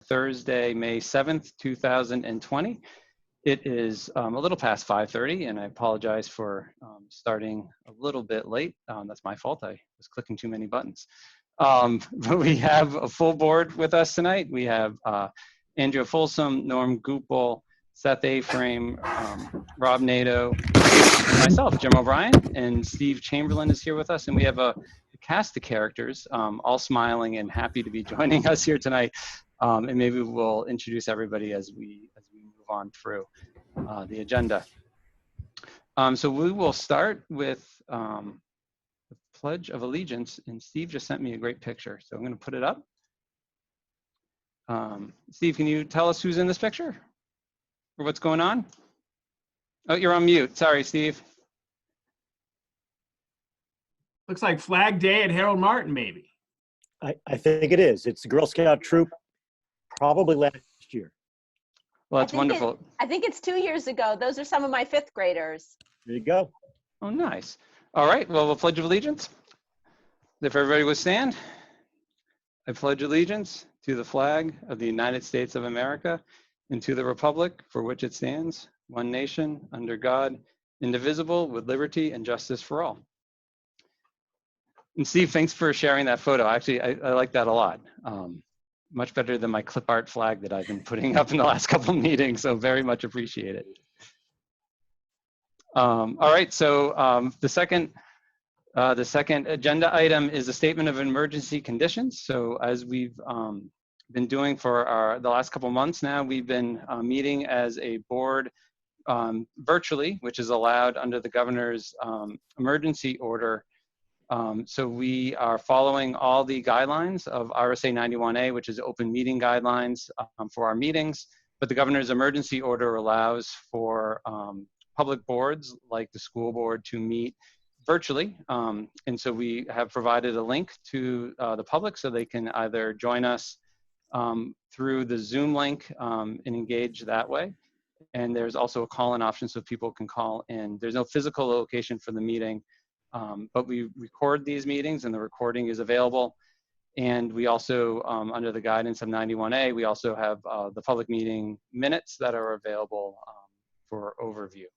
Thursday, May 7th, 2020. It is a little past 5:30, and I apologize for starting a little bit late. That's my fault. I was clicking too many buttons. But we have a full board with us tonight. We have Andrea Folsom, Norm Gupel, Seth A. Frame, Rob Nato, and myself, Jim O'Brien, and Steve Chamberlain is here with us. And we have a cast of characters, all smiling and happy to be joining us here tonight. And maybe we'll introduce everybody as we move on through the agenda. So we will start with the Pledge of Allegiance, and Steve just sent me a great picture, so I'm going to put it up. Steve, can you tell us who's in this picture or what's going on? Oh, you're on mute. Sorry, Steve. Looks like Flag Day at Harold Martin, maybe. I think it is. It's a Girl Scout troop, probably last year. Well, that's wonderful. I think it's 2 years ago. Those are some of my 5th graders. There you go. Oh, nice. All right, well, we'll Pledge of Allegiance. If everybody would stand. I pledge allegiance to the flag of the United States of America and to the republic for which it stands, one nation, under God, indivisible, with liberty and justice for all. And Steve, thanks for sharing that photo. Actually, I like that a lot. Much better than my clip art flag that I've been putting up in the last couple of meetings, so very much appreciate it. All right, so the second agenda item is a statement of emergency conditions. So as we've been doing for the last couple of months now, we've been meeting as a board virtually, which is allowed under the governor's emergency order. So we are following all the guidelines of RSA 91A, which is open meeting guidelines for our meetings, but the governor's emergency order allows for public boards like the school board to meet virtually. And so we have provided a link to the public so they can either join us through the Zoom link and engage that way. And there's also a call-in option so people can call in. There's no physical location for the meeting, but we record these meetings and the recording is available. And we also, under the guidance of 91A, we also have the public meeting minutes that are available for overview.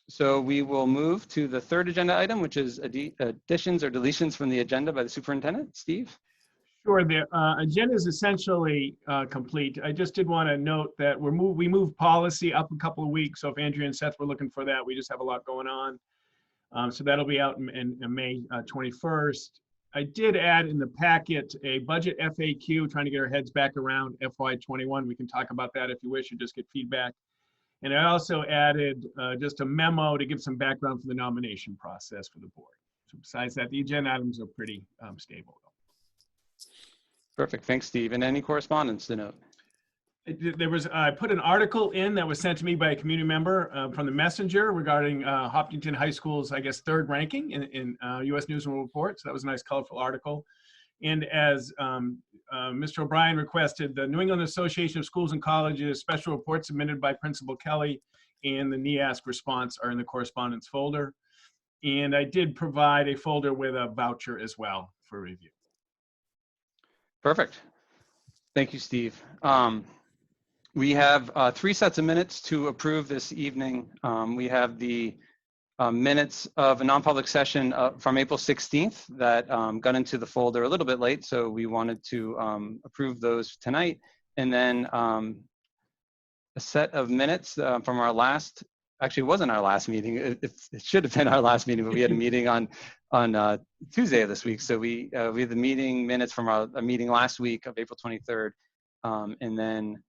So we will move to the third agenda item, which is additions or deletions from the agenda by the superintendent. Steve? Sure, the agenda is essentially complete. I just did want to note that we moved policy up a couple of weeks. So if Andrea and Seth were looking for that, we just have a lot going on. So that'll be out in May 21st. I did add in the packet a budget FAQ, trying to get our heads back around FY21. We can talk about that if you wish, or just get feedback. And I also added just a memo to give some background for the nomination process for the board. So besides that, the agenda items are pretty stable. Perfect, thanks, Steve. And any correspondence to note? I put an article in that was sent to me by a community member from the Messenger regarding Hopkinton High School's, I guess, 3rd ranking in U.S. News and World Report. So that was a nice, colorful article. And as Mr. O'Brien requested, the New England Association of Schools and Colleges special report submitted by Principal Kelly and the NEASC response are in the correspondence folder. And I did provide a folder with a voucher as well for review. Perfect. Thank you, Steve. We have 3 sets of minutes to approve this evening. We have the minutes of a non-public session from April 16th that got into the folder a little bit late, so we wanted to approve those tonight. And then a set of minutes from our last, actually it wasn't our last meeting, it should have been our last meeting, but we had a meeting on Tuesday of this week. So we had the meeting minutes from a meeting last week of April 23rd, and then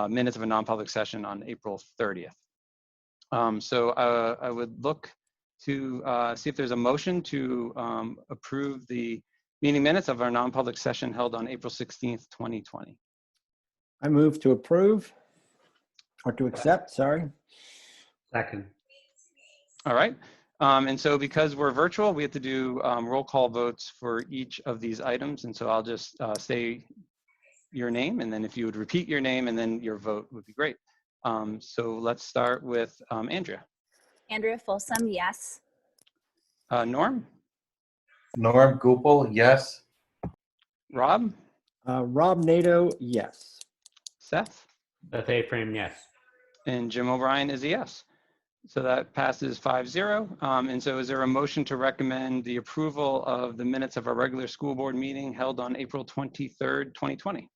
minutes of a non-public session on April 30th. So I would look to see if there's a motion to approve the meeting minutes of our non-public session held on April 16th, 2020. I move to approve, or to accept, sorry. Second. All right. And so because we're virtual, we have to do roll call votes for each of these items. And so I'll just say your name, and then if you would repeat your name, and then your vote would be great. So let's start with Andrea. Andrea Folsom, yes. Norm? Norm Gupel, yes. Rob? Rob Nato, yes. Seth? Seth A. Frame, yes. And Jim O'Brien is a yes. So that passes 5-0. And so is there a motion to recommend the approval of the minutes of our regular school board meeting held on April 23rd, 2020?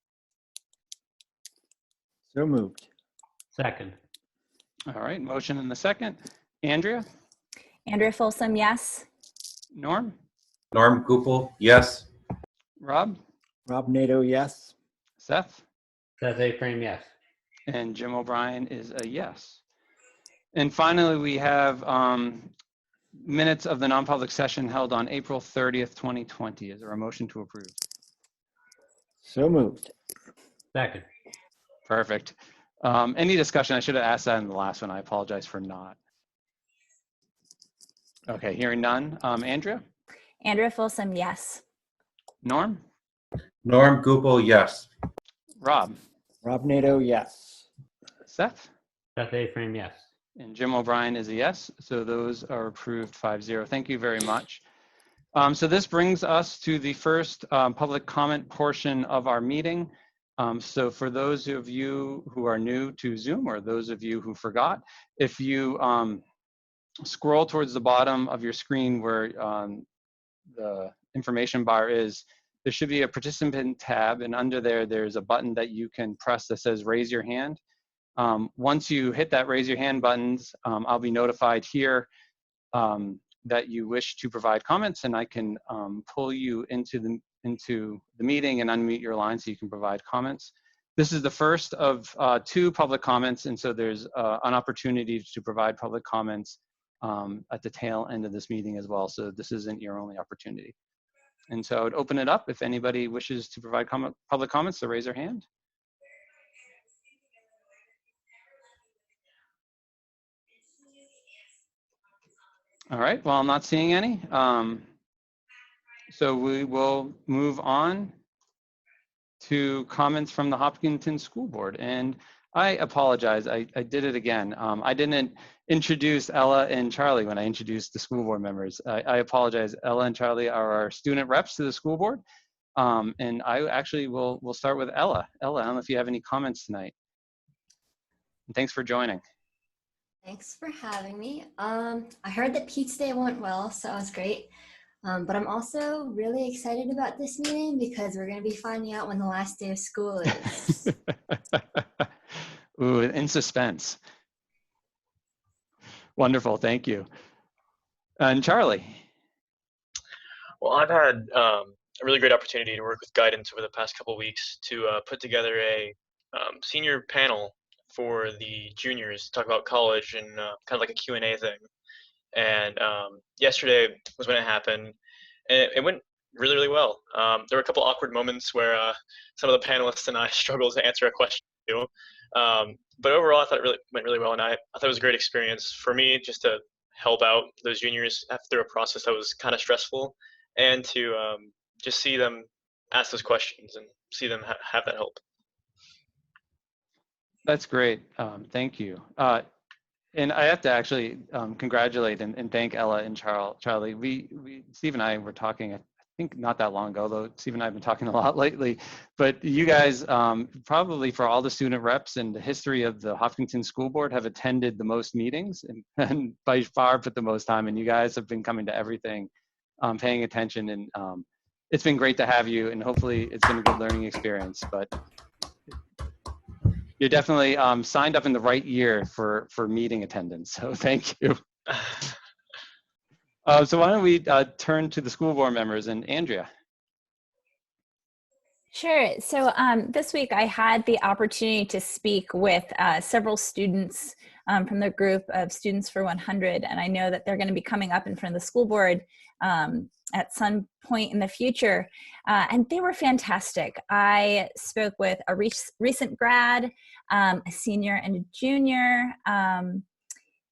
So moved. Second. All right, motion and the second. Andrea? Andrea Folsom, yes. Norm? Norm Gupel, yes. Rob? Rob Nato, yes. Seth? Seth A. Frame, yes. And Jim O'Brien is a yes. And finally, we have minutes of the non-public session held on April 30th, 2020. Is there a motion to approve? So moved. Second. Perfect. Any discussion? I should have asked that in the last one. I apologize for not. Okay, hearing none. Andrea? Andrea Folsom, yes. Norm? Norm Gupel, yes. Rob? Rob Nato, yes. Seth? Seth A. Frame, yes. And Jim O'Brien is a yes. So those are approved 5-0. Thank you very much. So this brings us to the first public comment portion of our meeting. So for those of you who are new to Zoom, or those of you who forgot, if you scroll towards the bottom of your screen where the information bar is, there should be a participant tab, and under there, there's a button that you can press that says raise your hand. Once you hit that raise your hand buttons, I'll be notified here that you wish to provide comments, and I can pull you into the meeting and unmute your line so you can provide comments. This is the first of 2 public comments, and so there's an opportunity to provide public comments at the tail end of this meeting as well. So this isn't your only opportunity. And so I would open it up if anybody wishes to provide public comments, to raise their hand. All right, well, I'm not seeing any. So we will move on to comments from the Hopkinton School Board. And I apologize, I did it again. I didn't introduce Ella and Charlie when I introduced the school board members. I apologize. Ella and Charlie are our student reps to the school board. And I actually will start with Ella. Ella, I don't know if you have any comments tonight. And thanks for joining. Thanks for having me. I heard that Pete's Day went well, so that was great. But I'm also really excited about this meeting because we're going to be finding out when the last day of school is. Ooh, in suspense. Wonderful, thank you. And Charlie. Well, I've had a really great opportunity to work with guidance over the past couple of weeks to put together a senior panel for the juniors to talk about college and kind of like a Q&A thing. And yesterday was when it happened, and it went really, really well. There were a couple awkward moments where some of the panelists and I struggled to answer a question too. But overall, I thought it really went really well, and I thought it was a great experience for me just to help out those juniors through a process that was kind of stressful, and to just see them ask those questions and see them have that help. That's great. Thank you. And I have to actually congratulate and thank Ella and Charlie. Steve and I were talking, I think not that long ago, though Steve and I have been talking a lot lately, but you guys probably for all the student reps in the history of the Hopkinton School Board have attended the most meetings and by far put the most time, and you guys have been coming to everything, paying attention, and it's been great to have you, and hopefully it's been a good learning experience. But you're definitely signed up in the right year for meeting attendance, so thank you. So why don't we turn to the school board members, and Andrea. Sure. So this week I had the opportunity to speak with several students from the group of Students for 100, and I know that they're going to be coming up in front of the school board at some point in the future, and they were fantastic. I spoke with a recent grad, a senior and a junior,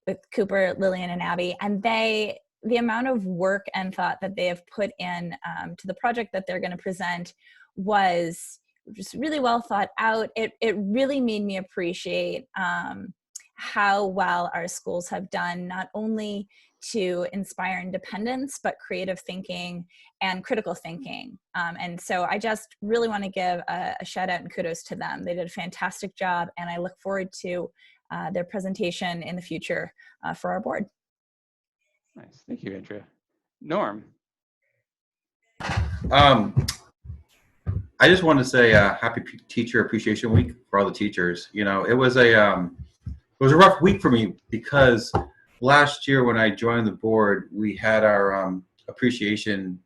with Cooper, Lillian, and Abby, and the amount of work and thought that they have put in to the project that they're going to present was just really well thought out. It really made me appreciate how well our schools have done, not only to inspire independence, but creative thinking and critical thinking. And so I just really want to give a shout out and kudos to them. They did a fantastic job, and I look forward to their presentation in the future for our board. Nice. Thank you, Andrea. Norm. I just want to say happy Teacher Appreciation Week for all the teachers. You know, it was a rough week for me because last year when I joined the board, we had our appreciation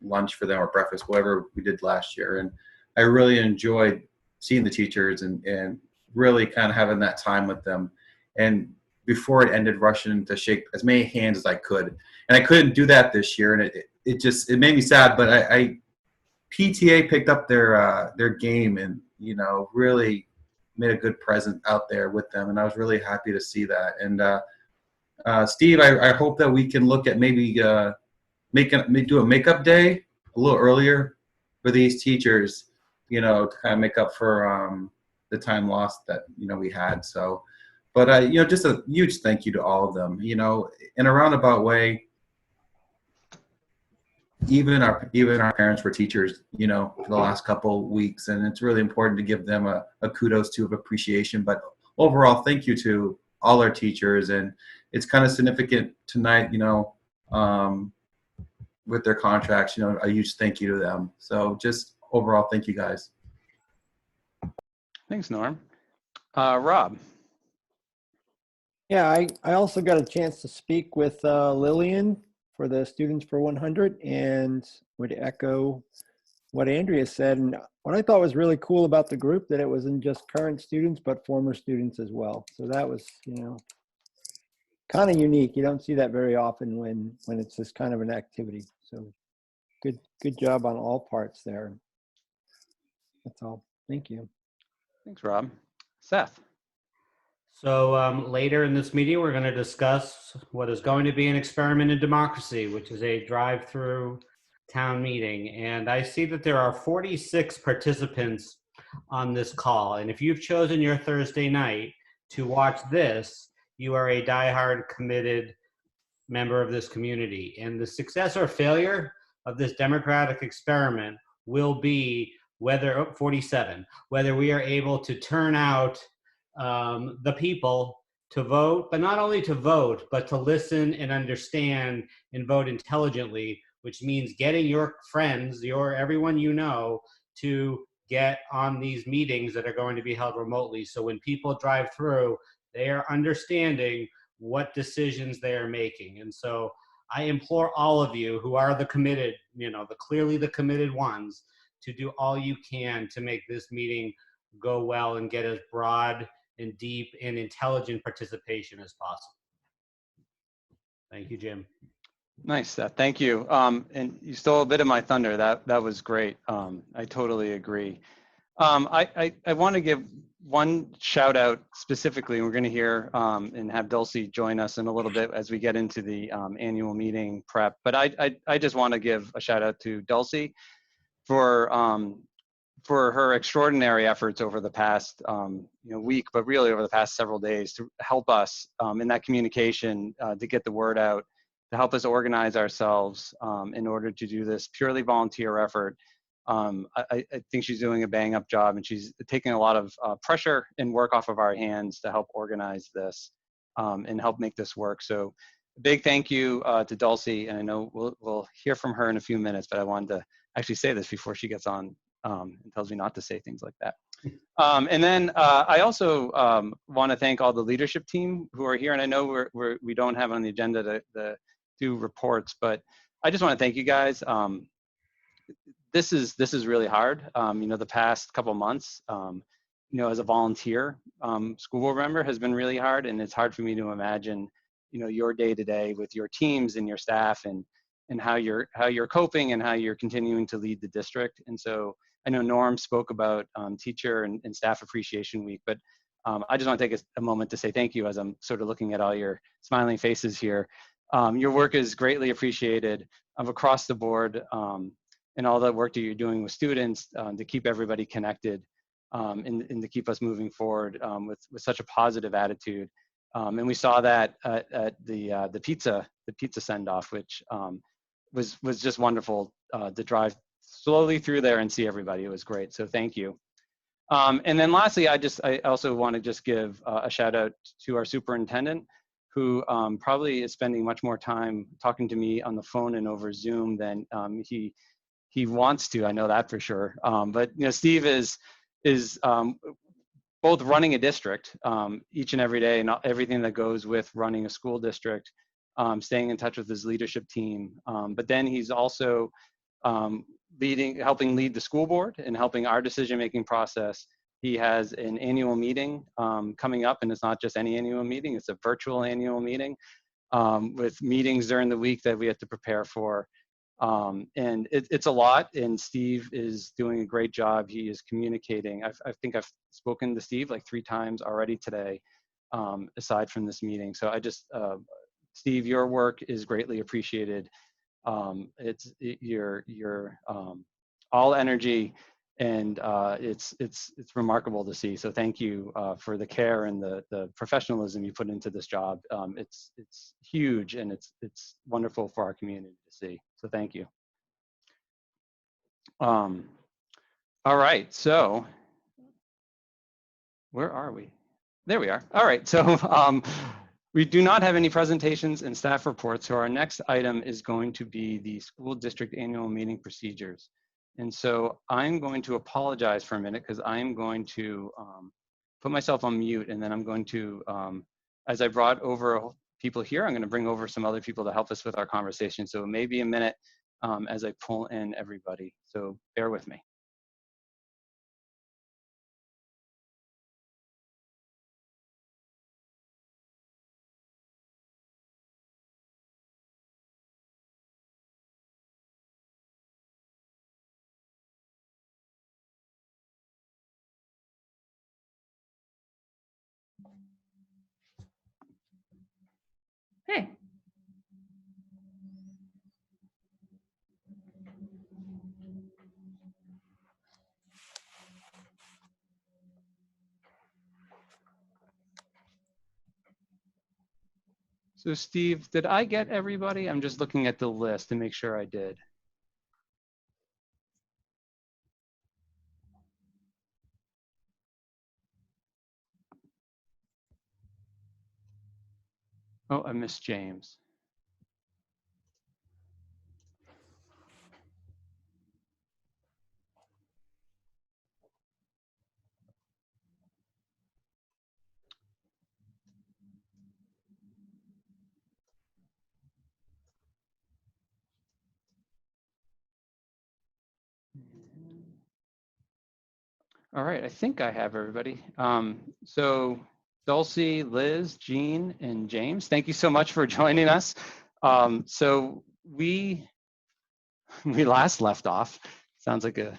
lunch for them or breakfast, whatever we did last year, and I really enjoyed seeing the teachers and really kind of having that time with them. And before it ended, rushing to shake as many hands as I could, and I couldn't do that this year, and it made me sad. But I PTA picked up their game and, you know, really made a good present out there with them, and I was really happy to see that. And Steve, I hope that we can look at maybe do a makeup day a little earlier for these teachers, you know, to kind of make up for the time lost that, you know, we had. So, but you know, just a huge thank you to all of them. You know, in a roundabout way, even our parents were teachers, you know, for the last couple weeks, and it's really important to give them a kudos to of appreciation. But overall, thank you to all our teachers, and it's kind of significant tonight, you know, with their contracts, you know, a huge thank you to them. So just overall, thank you guys. Thanks, Norm. Rob. Yeah, I also got a chance to speak with Lillian for the Students for 100, and would echo what Andrea said. And what I thought was really cool about the group, that it wasn't just current students, but former students as well. So that was, you know, kind of unique. You don't see that very often when it's this kind of an activity. So good job on all parts there. That's all. Thank you. Thanks, Rob. Seth. So later in this meeting, we're going to discuss what is going to be an experiment in democracy, which is a drive-through town meeting. And I see that there are 46 participants on this call. And if you've chosen your Thursday night to watch this, you are a diehard committed member of this community. And the success or failure of this democratic experiment will be whether 47, whether we are able to turn out the people to vote, but not only to vote, but to listen and understand and vote intelligently, which means getting your friends, everyone you know, to get on these meetings that are going to be held remotely. So when people drive through, they are understanding what decisions they are making. And so I implore all of you who are the committed, you know, clearly the committed ones, to do all you can to make this meeting go well and get as broad and deep and intelligent participation as possible. Thank you, Jim. Nice, Seth. Thank you. And you stole a bit of my thunder. That was great. I totally agree. I want to give one shout out specifically. We're going to hear and have Dulcie join us in a little bit as we get into the annual meeting prep. But I just want to give a shout out to Dulcie for her extraordinary efforts over the past week, but really over the past several days, to help us in that communication, to get the word out, to help us organize ourselves in order to do this purely volunteer effort. I think she's doing a bang up job, and she's taking a lot of pressure and work off of our hands to help organize this and help make this work. So a big thank you to Dulcie, and I know we'll hear from her in a few minutes, but I wanted to actually say this before she gets on and tells me not to say things like that. And then I also want to thank all the leadership team who are here, and I know we don't have on the agenda to do reports, but I just want to thank you guys. This is really hard. The past couple months, as a volunteer school board member has been really hard, and it's hard for me to imagine, your day to day with your teams and your staff and how you're coping and how you're continuing to lead the district. And so I know Norm spoke about Teacher and Staff Appreciation Week, but I just want to take a moment to say thank you as I'm sort of looking at all your smiling faces here. Your work is greatly appreciated across the board, and all the work that you're doing with students to keep everybody connected and to keep us moving forward with such a positive attitude. And we saw that at the pizza pizza send-off, which was just wonderful to drive slowly through there and see everybody. It was great. So thank you. And then lastly, I also want to just give a shout out to our superintendent, who probably is spending much more time talking to me on the phone and over Zoom than he wants to. I know that for sure. But you know, Steve is both running a district each and every day, and everything that goes with running a school district, staying in touch with his leadership team. But then he's also helping lead the school board and helping our decision-making process. He has an annual meeting coming up, and it's not just any annual meeting, it's a virtual annual meeting with meetings during the week that we have to prepare for. And it's a lot, and Steve is doing a great job. He is communicating. I think I've spoken to Steve like 3 times already today, aside from this meeting. So Steve, your work is greatly appreciated. You're all energy, and it's remarkable to see. So thank you for the care and the professionalism you put into this job. It's huge, and it's wonderful for our community to see. So thank you. All right, so where are we? There we are. All right, so we do not have any presentations and staff reports, so our next item is going to be the school district annual meeting procedures. And so I'm going to apologize for a minute, because I'm going to put myself on mute, and then I'm going to, as I brought over people here, I'm going to bring over some other people to help us with our conversation. So it may be a minute as I pull in everybody, so bear with me. Hey. So Steve, did I get everybody? I'm just looking at the list to make sure I did. Oh, I missed James. All right, I think I have everybody. So Dulcie, Liz, Jean, and James, thank you so much for joining us. So we last left off, sounds like a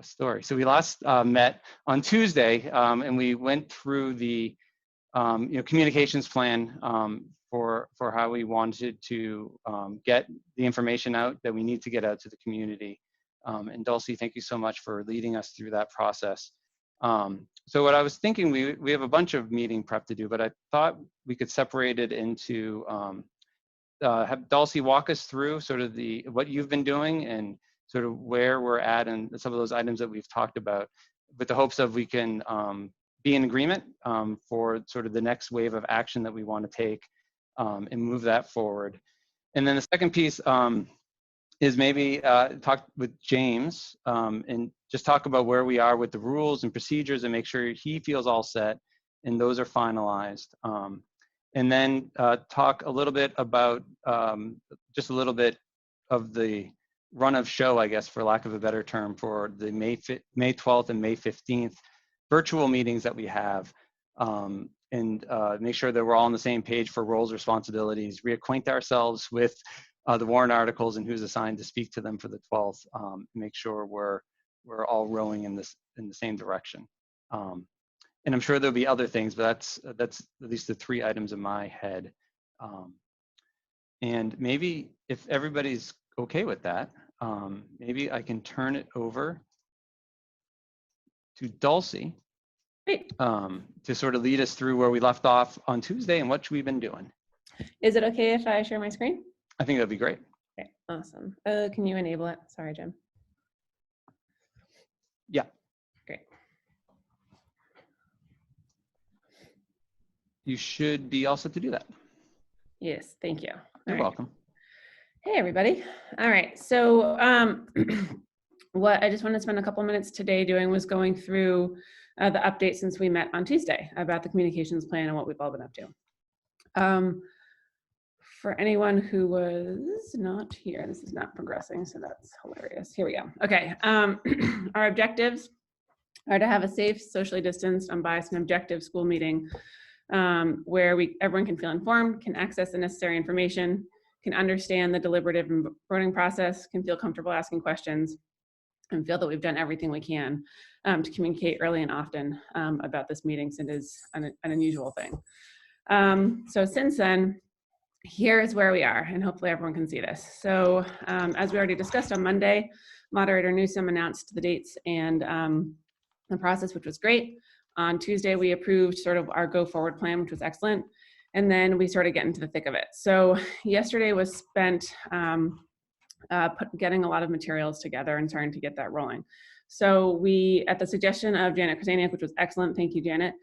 story. So we last met on Tuesday, and we went through the communications plan for how we wanted to get the information out that we need to get out to the community. And Dulcie, thank you so much for leading us through that process. So what I was thinking, we have a bunch of meeting prep to do, but I thought we could separate it into, have Dulcie walk us through sort of what you've been doing and sort of where we're at and some of those items that we've talked about, with the hopes of we can be in agreement for sort of the next wave of action that we want to take and move that forward. And then the second piece is maybe talk with James and just talk about where we are with the rules and procedures and make sure he feels all set and those are finalized. And then talk a little bit about just a little bit of the run of show, I guess, for lack of a better term, for the May 12th and May 15th virtual meetings that we have, and make sure that we're all on the same page for roles, responsibilities, reacquaint ourselves with the warrant articles and who's assigned to speak to them for the 12th, make sure we're all rowing in the same direction. And I'm sure there'll be other things, but that's at least the 3 items in my head. And maybe if everybody's okay with that, maybe I can turn it over to Dulcie to sort of lead us through where we left off on Tuesday and what we've been doing. Is it okay if I share my screen? I think that'd be great. Okay, awesome. Can you enable it? Sorry, Jim. Yeah. Great. You should be all set to do that. Yes, thank you. You're welcome. Hey, everybody. All right, so what I just wanted to spend a couple minutes today doing was going through the update since we met on Tuesday about the communications plan and what we've all been up to. For anyone who was not here, this is not progressing, so that's hilarious. Here we go. Okay, our objectives are to have a safe, socially distanced, unbiased, and objective school meeting where everyone can feel informed, can access the necessary information, can understand the deliberative and voting process, can feel comfortable asking questions, and feel that we've done everything we can to communicate early and often about this meeting, since it is an unusual thing. So since then, here is where we are, and hopefully everyone can see this. So as we already discussed on Monday, Moderator Newsom announced the dates and the process, which was great. On Tuesday, we approved sort of our go forward plan, which was excellent. And then we started getting to the thick of it. So yesterday was spent getting a lot of materials together and starting to get that rolling. So we, at the suggestion of Janet Krasaniak, which was excellent, thank you, Janet,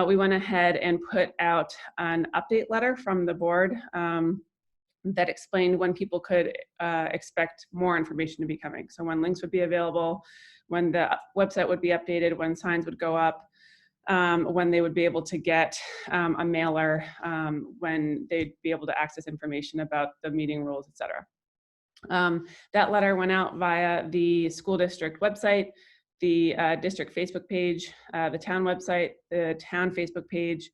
we went ahead and put out an update letter from the board that explained when people could expect more information to be coming. So when links would be available, when the website would be updated, when signs would go up, when they would be able to get a mailer, when they'd be able to access information about the meeting rules, et cetera. That letter went out via the school district website, the district Facebook page, the town website, the town Facebook page.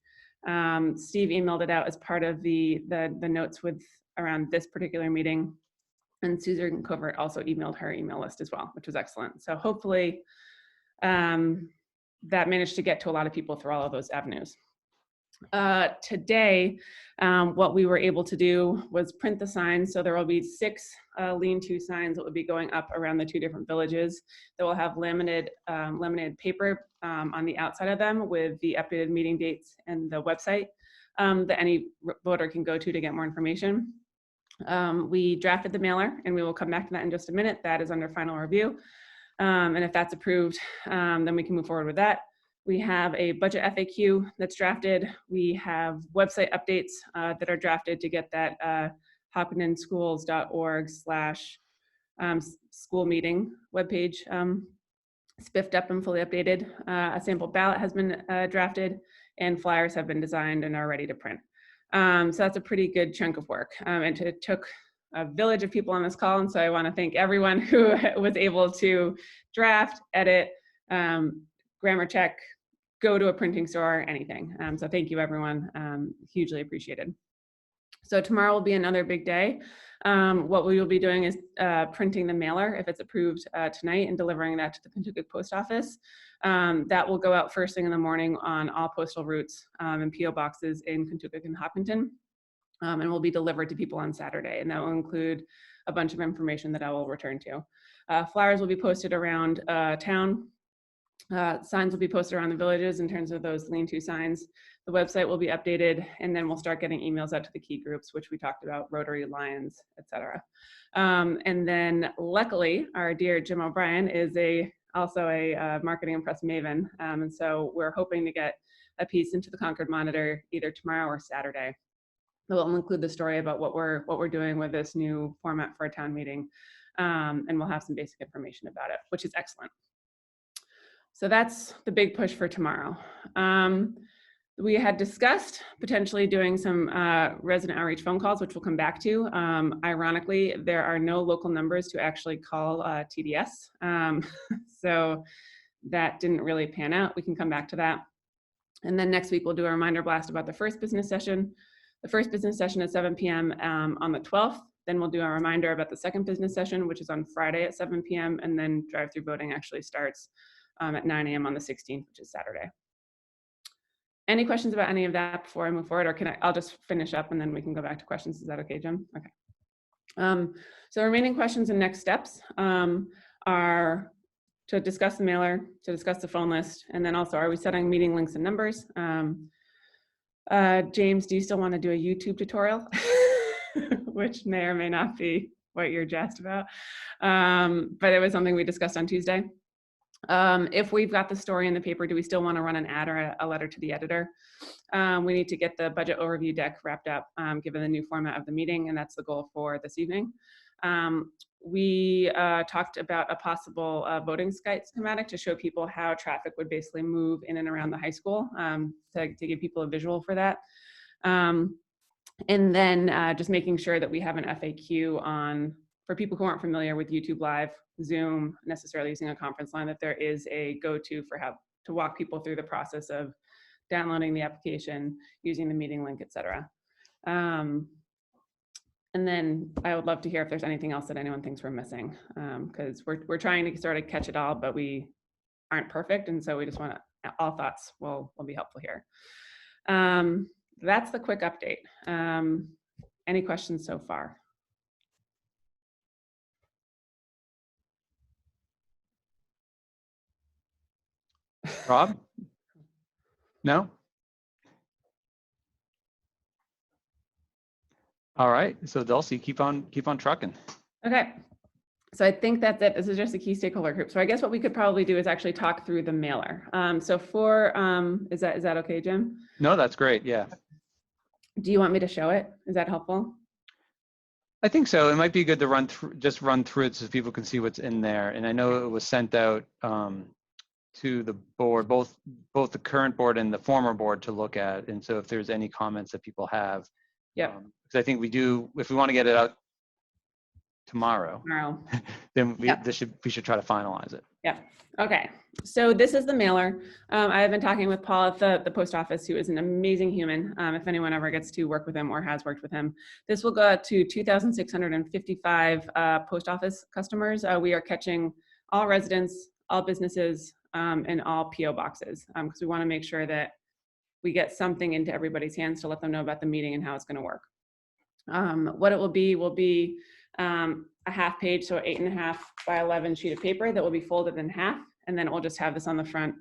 Steve emailed it out as part of the notes around this particular meeting. And Susan Covert also emailed her email list as well, which was excellent. So hopefully that managed to get to a lot of people through all of those avenues. Today, what we were able to do was print the signs. So there will be 6 lean-to signs that will be going up around the 2 different villages that will have laminated paper on the outside of them with the updated meeting dates and the website that any voter can go to get more information. We drafted the mailer, and we will come back to that in just a minute. That is under final review. And if that's approved, then we can move forward with that. We have a budget FAQ that's drafted. We have website updates that are drafted to get that hopkintonschools.org/school meeting webpage spiffed up and fully updated. A sample ballot has been drafted, and flyers have been designed and are ready to print. So that's a pretty good chunk of work. And it took a village of people on this call, and so I want to thank everyone who was able to draft, edit, grammar check, go to a printing store, anything. So thank you, everyone. Hugely appreciated. So tomorrow will be another big day. What we will be doing is printing the mailer, if it's approved tonight, and delivering that to the Kentucky Post Office. That will go out first thing in the morning on all postal routes and PO boxes in Kentucky and Hopkinton, and will be delivered to people on Saturday. And that will include a bunch of information that I will return to. Flyers will be posted around town. Signs will be posted around the villages in terms of those lean-to signs. The website will be updated, and then we'll start getting emails out to the key groups, which we talked about, Rotary, Lions, etc. And then luckily, our dear Jim O'Brien is also a marketing and press maven. And so we're hoping to get a piece into the Concord Monitor either tomorrow or Saturday. We'll include the story about what we're doing with this new format for a town meeting. And we'll have some basic information about it, which is excellent. So that's the big push for tomorrow. We had discussed potentially doing some resident outreach phone calls, which we'll come back to. Ironically, there are no local numbers to actually call TDS. So that didn't really pan out. We can come back to that. And then next week, we'll do a reminder blast about the first business session. The first business session at 7 p.m. On the 12th. Then we'll do a reminder about the second business session, which is on Friday at 7 p.m. And then drive-through voting actually starts at 9 a.m. on the 16th, which is Saturday. Any questions about any of that before I move forward, or I'll just finish up and then we can go back to questions. Is that okay, Jim? Okay. So the remaining questions and next steps are to discuss the mailer, to discuss the phone list, and then also, are we setting meeting links and numbers? James, do you still want to do a YouTube tutorial? Which may or may not be what you're jazzed about. But it was something we discussed on Tuesday. If we've got the story in the paper, do we still want to run an ad or a letter to the editor? We need to get the budget overview deck wrapped up, given the new format of the meeting, and that's the goal for this evening. We talked about a possible voting schematic to show people how traffic would basically move in and around the high school, to give people a visual for that. And then just making sure that we have an FAQ for people who aren't familiar with YouTube Live, Zoom, necessarily using a conference line, that there is a go-to for how to walk people through the process of downloading the application, using the meeting link, etc. And then I would love to hear if there's anything else that anyone thinks we're missing, because we're trying to sort of catch it all, but we aren't perfect, and so we just want to, all thoughts will be helpful here. That's the quick update. Any questions so far? Rob? No? All right, so Dulcie, keep on trucking. Okay, so I think that's it. This is just a key stakeholder group. So I guess what we could probably do is actually talk through the mailer. So for, is that okay, Jim? No, that's great, yeah. Do you want me to show it? Is that helpful? I think so. It might be good to run through it so people can see what's in there. And I know it was sent out to the board, both the current board and the former board to look at. And so if there's any comments that people have, yeah, because I think we do, if we want to get it out tomorrow, then we should try to finalize it. Yeah. Okay. So this is the mailer. I have been talking with Paul at the post office, who is an amazing human. If anyone ever gets to work with him or has worked with him, this will go out to 2,655 post office customers. We are catching all residents, all businesses, and all PO boxes, because we want to make sure that we get something into everybody's hands to let them know about the meeting and how it's going to work. What it will be a half page, so 8.5 by 11 sheet of paper that will be folded in half, and then we'll just have this on the front,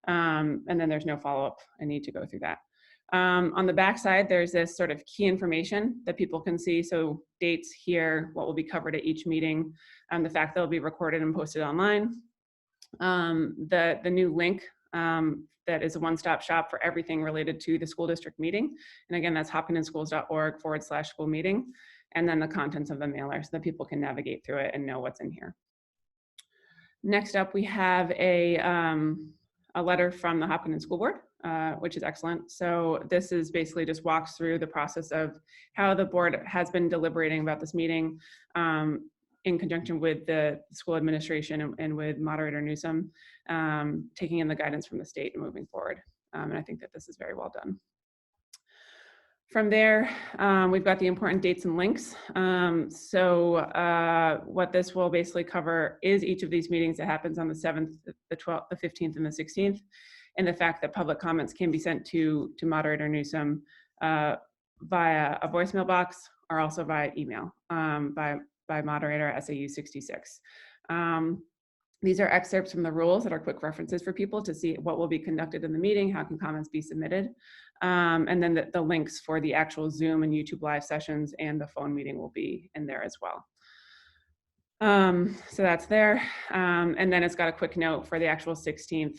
and then there's no follow-up. I need to go through that. On the back side, there's this sort of key information that people can see, so dates here, what will be covered at each meeting, the fact they'll be recorded and posted online, the new link that is a one-stop shop for everything related to the school district meeting. And again, that's hopkintonschools.org/school meeting. And then the contents of the mailer so that people can navigate through it and know what's in here. Next up, we have a letter from the Hopkinton School Board, which is excellent. So this is basically just walks through the process of how the board has been deliberating about this meeting in conjunction with the school administration and with Moderator Newsom, taking in the guidance from the state and moving forward. And I think that this is very well done. From there, we've got the important dates and links. So what this will basically cover is each of these meetings that happens on the 7th, the 12th, the 15th, and the 16th, and the fact that public comments can be sent to Moderator Newsom via a voicemail box or also via email by moderator at SAU 66. These are excerpts from the rules that are quick references for people to see what will be conducted in the meeting, how can comments be submitted, and then the links for the actual Zoom and YouTube live sessions and the phone meeting will be in there as well. So that's there. And then it's got a quick note for the actual 16th,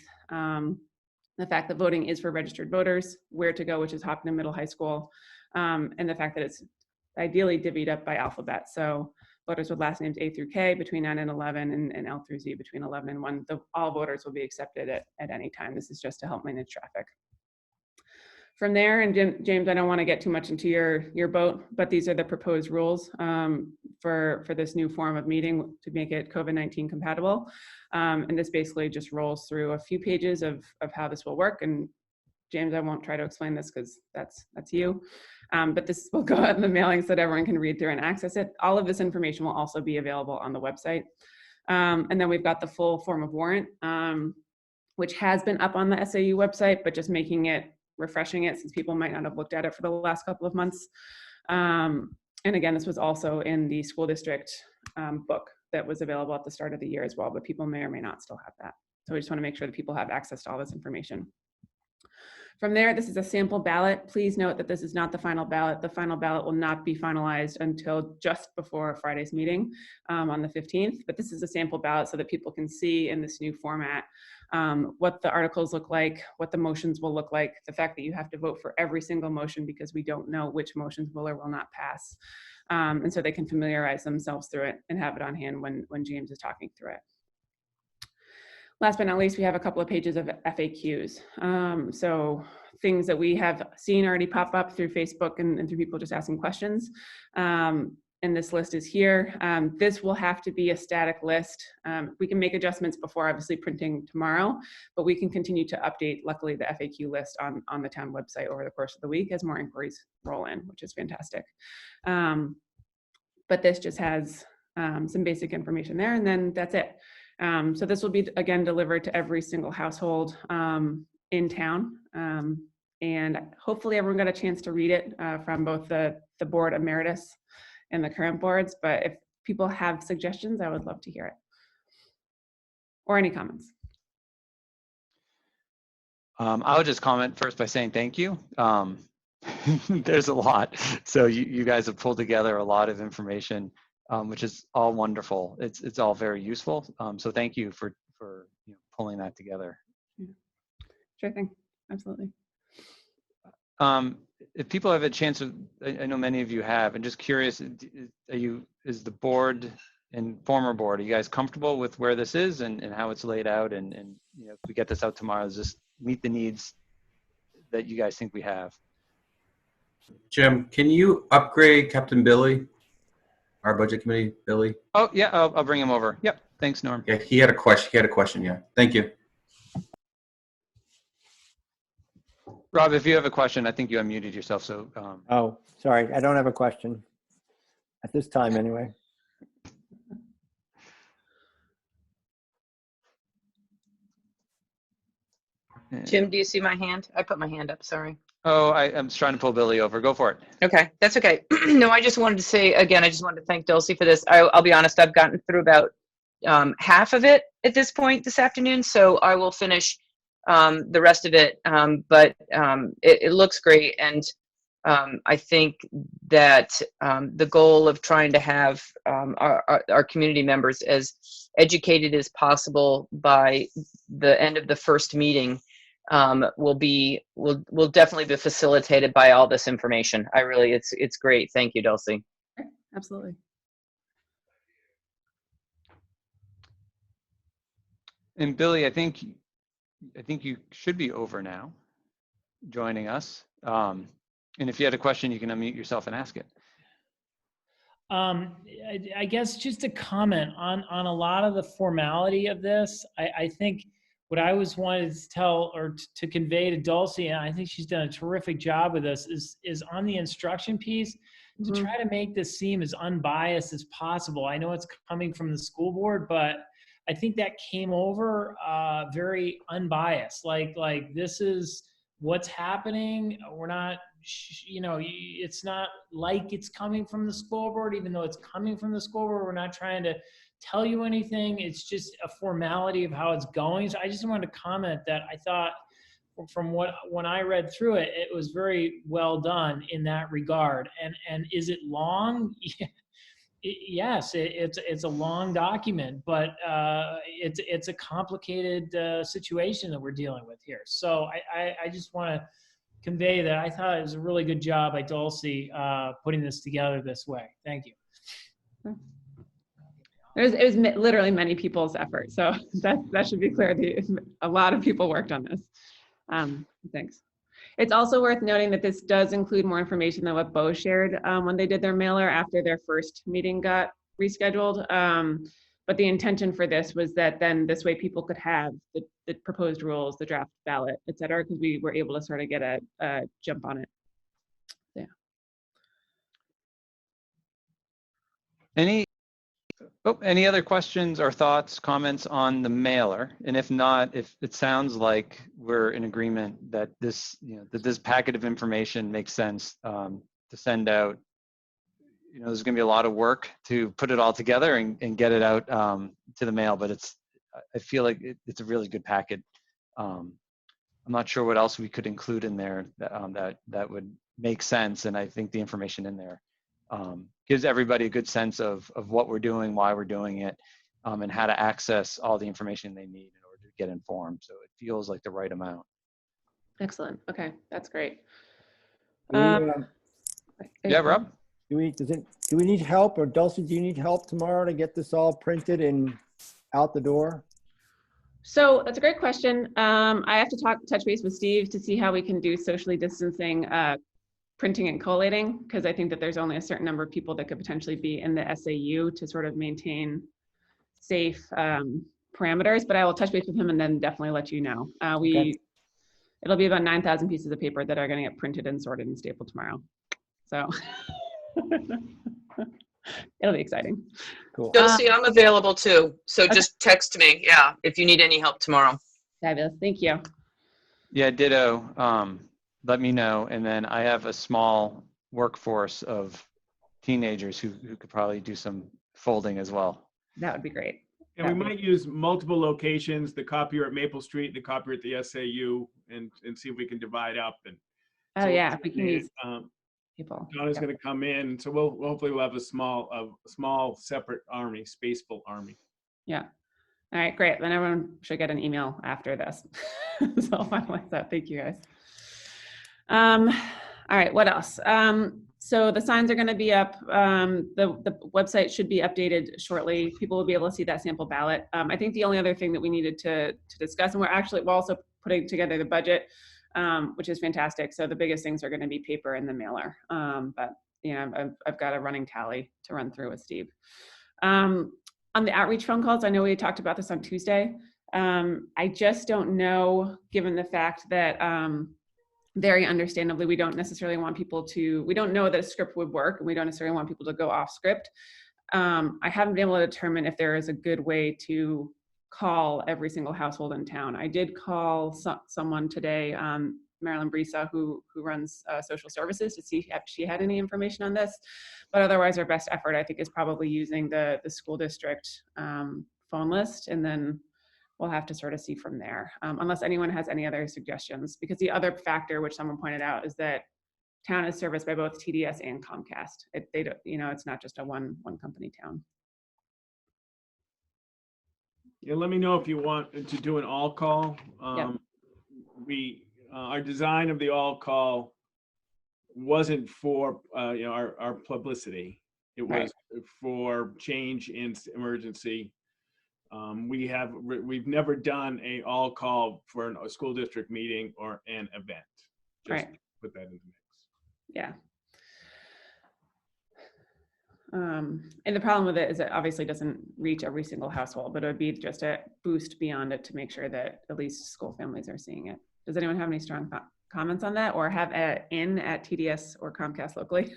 the fact that voting is for registered voters, where to go, which is Hopkinton Middle High School, and the fact that it's ideally divvied up by alphabet. So voters with last names A through K between 9 and 11, and L through Z between 11 and 1. All voters will be accepted at any time. This is just to help manage traffic. From there, and James, I don't want to get too much into your boat, but these are the proposed rules for this new form of meeting to make it COVID-19 compatible. And this basically just rolls through a few pages of how this will work. And James, I won't try to explain this because that's you. But this will go out in the mailing so that everyone can read through and access it. All of this information will also be available on the website. And then we've got the full form of warrant, which has been up on the SAU website, but just refreshing it since people might not have looked at it for the last couple of months. And again, this was also in the school district book that was available at the start of the year as well, but people may or may not still have that. So we just want to make sure that people have access to all this information. From there, this is a sample ballot. Please note that this is not the final ballot. The final ballot will not be finalized until just before Friday's meeting on the 15th. But this is a sample ballot so that people can see in this new format what the articles look like, what the motions will look like, the fact that you have to vote for every single motion because we don't know which motions will or will not pass. And so they can familiarize themselves through it and have it on hand when James is talking through it. Last but not least, we have a couple of pages of FAQs. So things that we have seen already pop up through Facebook and through people just asking questions. And this list is here. This will have to be a static list. We can make adjustments before obviously printing tomorrow, but we can continue to update, luckily, the FAQ list on the town website over the course of the week as more inquiries roll in, which is fantastic. But this just has some basic information there, and then that's it. So this will be, again, delivered to every single household in town. And hopefully everyone got a chance to read it from both the board emeritus and the current boards. But if people have suggestions, I would love to hear it. Or any comments. I would just comment first by saying thank you. There's a lot. So you guys have pulled together a lot of information, which is all wonderful. It's all very useful. So thank you for pulling that together. Yeah. Sure thing. Absolutely. If people have a chance, I know many of you have, and just curious, is the board and former board, are you guys comfortable with where this is and how it's laid out? And if we get this out tomorrow, does this meet the needs that you guys think we have? Jim, can you upgrade Captain Billy, our budget committee, Billy? Oh yeah, I'll bring him over. Yep. Thanks, Norm. Yeah, he had a question. Yeah. Thank you. Rob, if you have a question, I think you unmuted yourself. So. Oh, sorry. I don't have a question at this time anyway. Jim, do you see my hand? I put my hand up, sorry. Oh, I'm trying to pull Billy over. Go for it. Okay, that's okay. No, I just wanted to say, again, I just wanted to thank Dulcie for this. I'll be honest, I've gotten through about half of it at this point this afternoon, so I will finish the rest of it. But it looks great, and I think that the goal of trying to have our community members as educated as possible by the end of the first meeting will definitely be facilitated by all this information. It's great. Thank you, Dulcie. Absolutely. And Billy, I think you should be over now, joining us. And if you had a question, you can unmute yourself and ask it. I guess just a comment on a lot of the formality of this. I think what I was wanted to tell or to convey to Dulcie, and I think she's done a terrific job with this, is on the instruction piece, to try to make this seem as unbiased as possible. I know it's coming from the school board, but I think that came over very unbiased. Like this is what's happening. We're not, it's not like it's coming from the school board, even though it's coming from the school board. We're not trying to tell you anything. It's just a formality of how it's going. So I just wanted to comment that I thought from when I read through it, it was very well done in that regard. And is it long? Yes, it's a long document, but it's a complicated situation that we're dealing with here. So I just want to convey that I thought it was a really good job by Dulcie putting this together this way. Thank you. It was literally many people's effort, so that should be clear. A lot of people worked on this. Thanks. It's also worth noting that this does include more information than what Bo shared when they did their mailer after their first meeting got rescheduled. But the intention for this was that then this way people could have the proposed rules, the draft ballot, et cetera, because we were able to sort of get a jump on it. Yeah. Any other questions or thoughts, comments on the mailer? And if not, if it sounds like we're in agreement that this, that this packet of information makes sense to send out, there's going to be a lot of work to put it all together and get it out to the mail. But I feel like it's a really good packet. I'm not sure what else we could include in there that would make sense. And I think the information in there gives everybody a good sense of what we're doing, why we're doing it, and how to access all the information they need in order to get informed. So it feels like the right amount. Excellent. Okay, that's great. Yeah, Yeah, Rob? do we need help, or Dulcie, do you need help tomorrow to get this all printed and out the door? So that's a great question. I have to touch base with Steve to see how we can do socially distancing printing and collating, because I think that there's only a certain number of people that could potentially be in the SAU to sort of maintain safe parameters. But I will touch base with him and then definitely let you know. Okay. It'll be about 9,000 pieces of paper that are going to get printed and sorted and stapled tomorrow. So it'll be exciting. Cool. Dulcie, I'm available too. So just text me, yeah, if you need any help tomorrow. Fabulous. Thank you. Yeah, ditto. Let me know. And then I have a small workforce of teenagers who could probably do some folding as well. That would be great. And we might use multiple locations, the copier at Maple Street, the copier at the SAU, and see if we can divide up. And Oh yeah, if we can use people. people. Donna's going to come in, so we'll hopefully have a small separate army, spaceful army. Yeah. All right, great. Then everyone should get an email after this. So I'll finalize that. Thank you guys. All right, what else? So the signs are going to be up. The website should be updated shortly. People will be able to see that sample ballot. I think the only other thing that we needed to discuss, and we're also putting together the budget, which is fantastic. So the biggest things are going to be paper and the mailer. But you know, I've got a running tally to run through with Steve. On the outreach phone calls, I know we talked about this on Tuesday. I just don't know, given the fact that very understandably, we don't necessarily want people to, we don't know that a script would work, and we don't necessarily want people to go off script. I haven't been able to determine if there is a good way to call every single household in town. I did call someone today, Marilyn Brisa, who runs social services, to see if she had any information on this. But otherwise, our best effort, I think, is probably using the school district phone list, and then we'll have to sort of see from there, unless anyone has any other suggestions. Because the other factor, which someone pointed out, is that town is serviced by both TDS and Comcast. They don't, you know, it's not just a one company town. Yeah, let me know if you want to do an all call. Our design of the all call wasn't for our publicity. It was for change in emergency. We've never done a all call for a school district meeting or an event. Just put that in the mix. Yeah. And the problem with it is it obviously doesn't reach every single household, but it would be just a boost beyond it to make sure that at least school families are seeing it. Does anyone have any strong comments on that, or have an in at TDS or Comcast locally?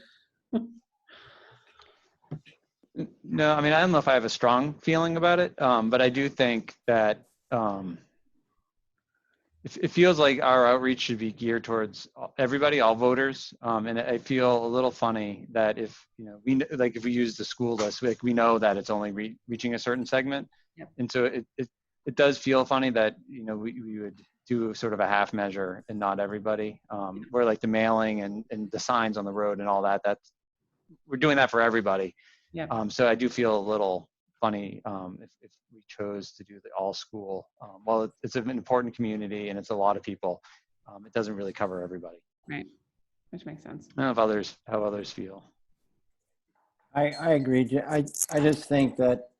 No, I mean, I don't know if I have a strong feeling about it, but I do think that it feels like our outreach should be geared towards everybody, all voters. And I feel a little funny that if we use the school list, we know that it's only reaching a certain segment. Yep. And so it does feel funny that we would do sort of a half measure and not everybody. Where like the mailing and the signs on the road and all that, we're doing that for everybody. Yeah. So I do feel a little funny if we chose to do the all school. Well, it's an important community and it's a lot of people. It doesn't really cover everybody. Right, which makes sense. I don't know how others feel. I agree. I just think that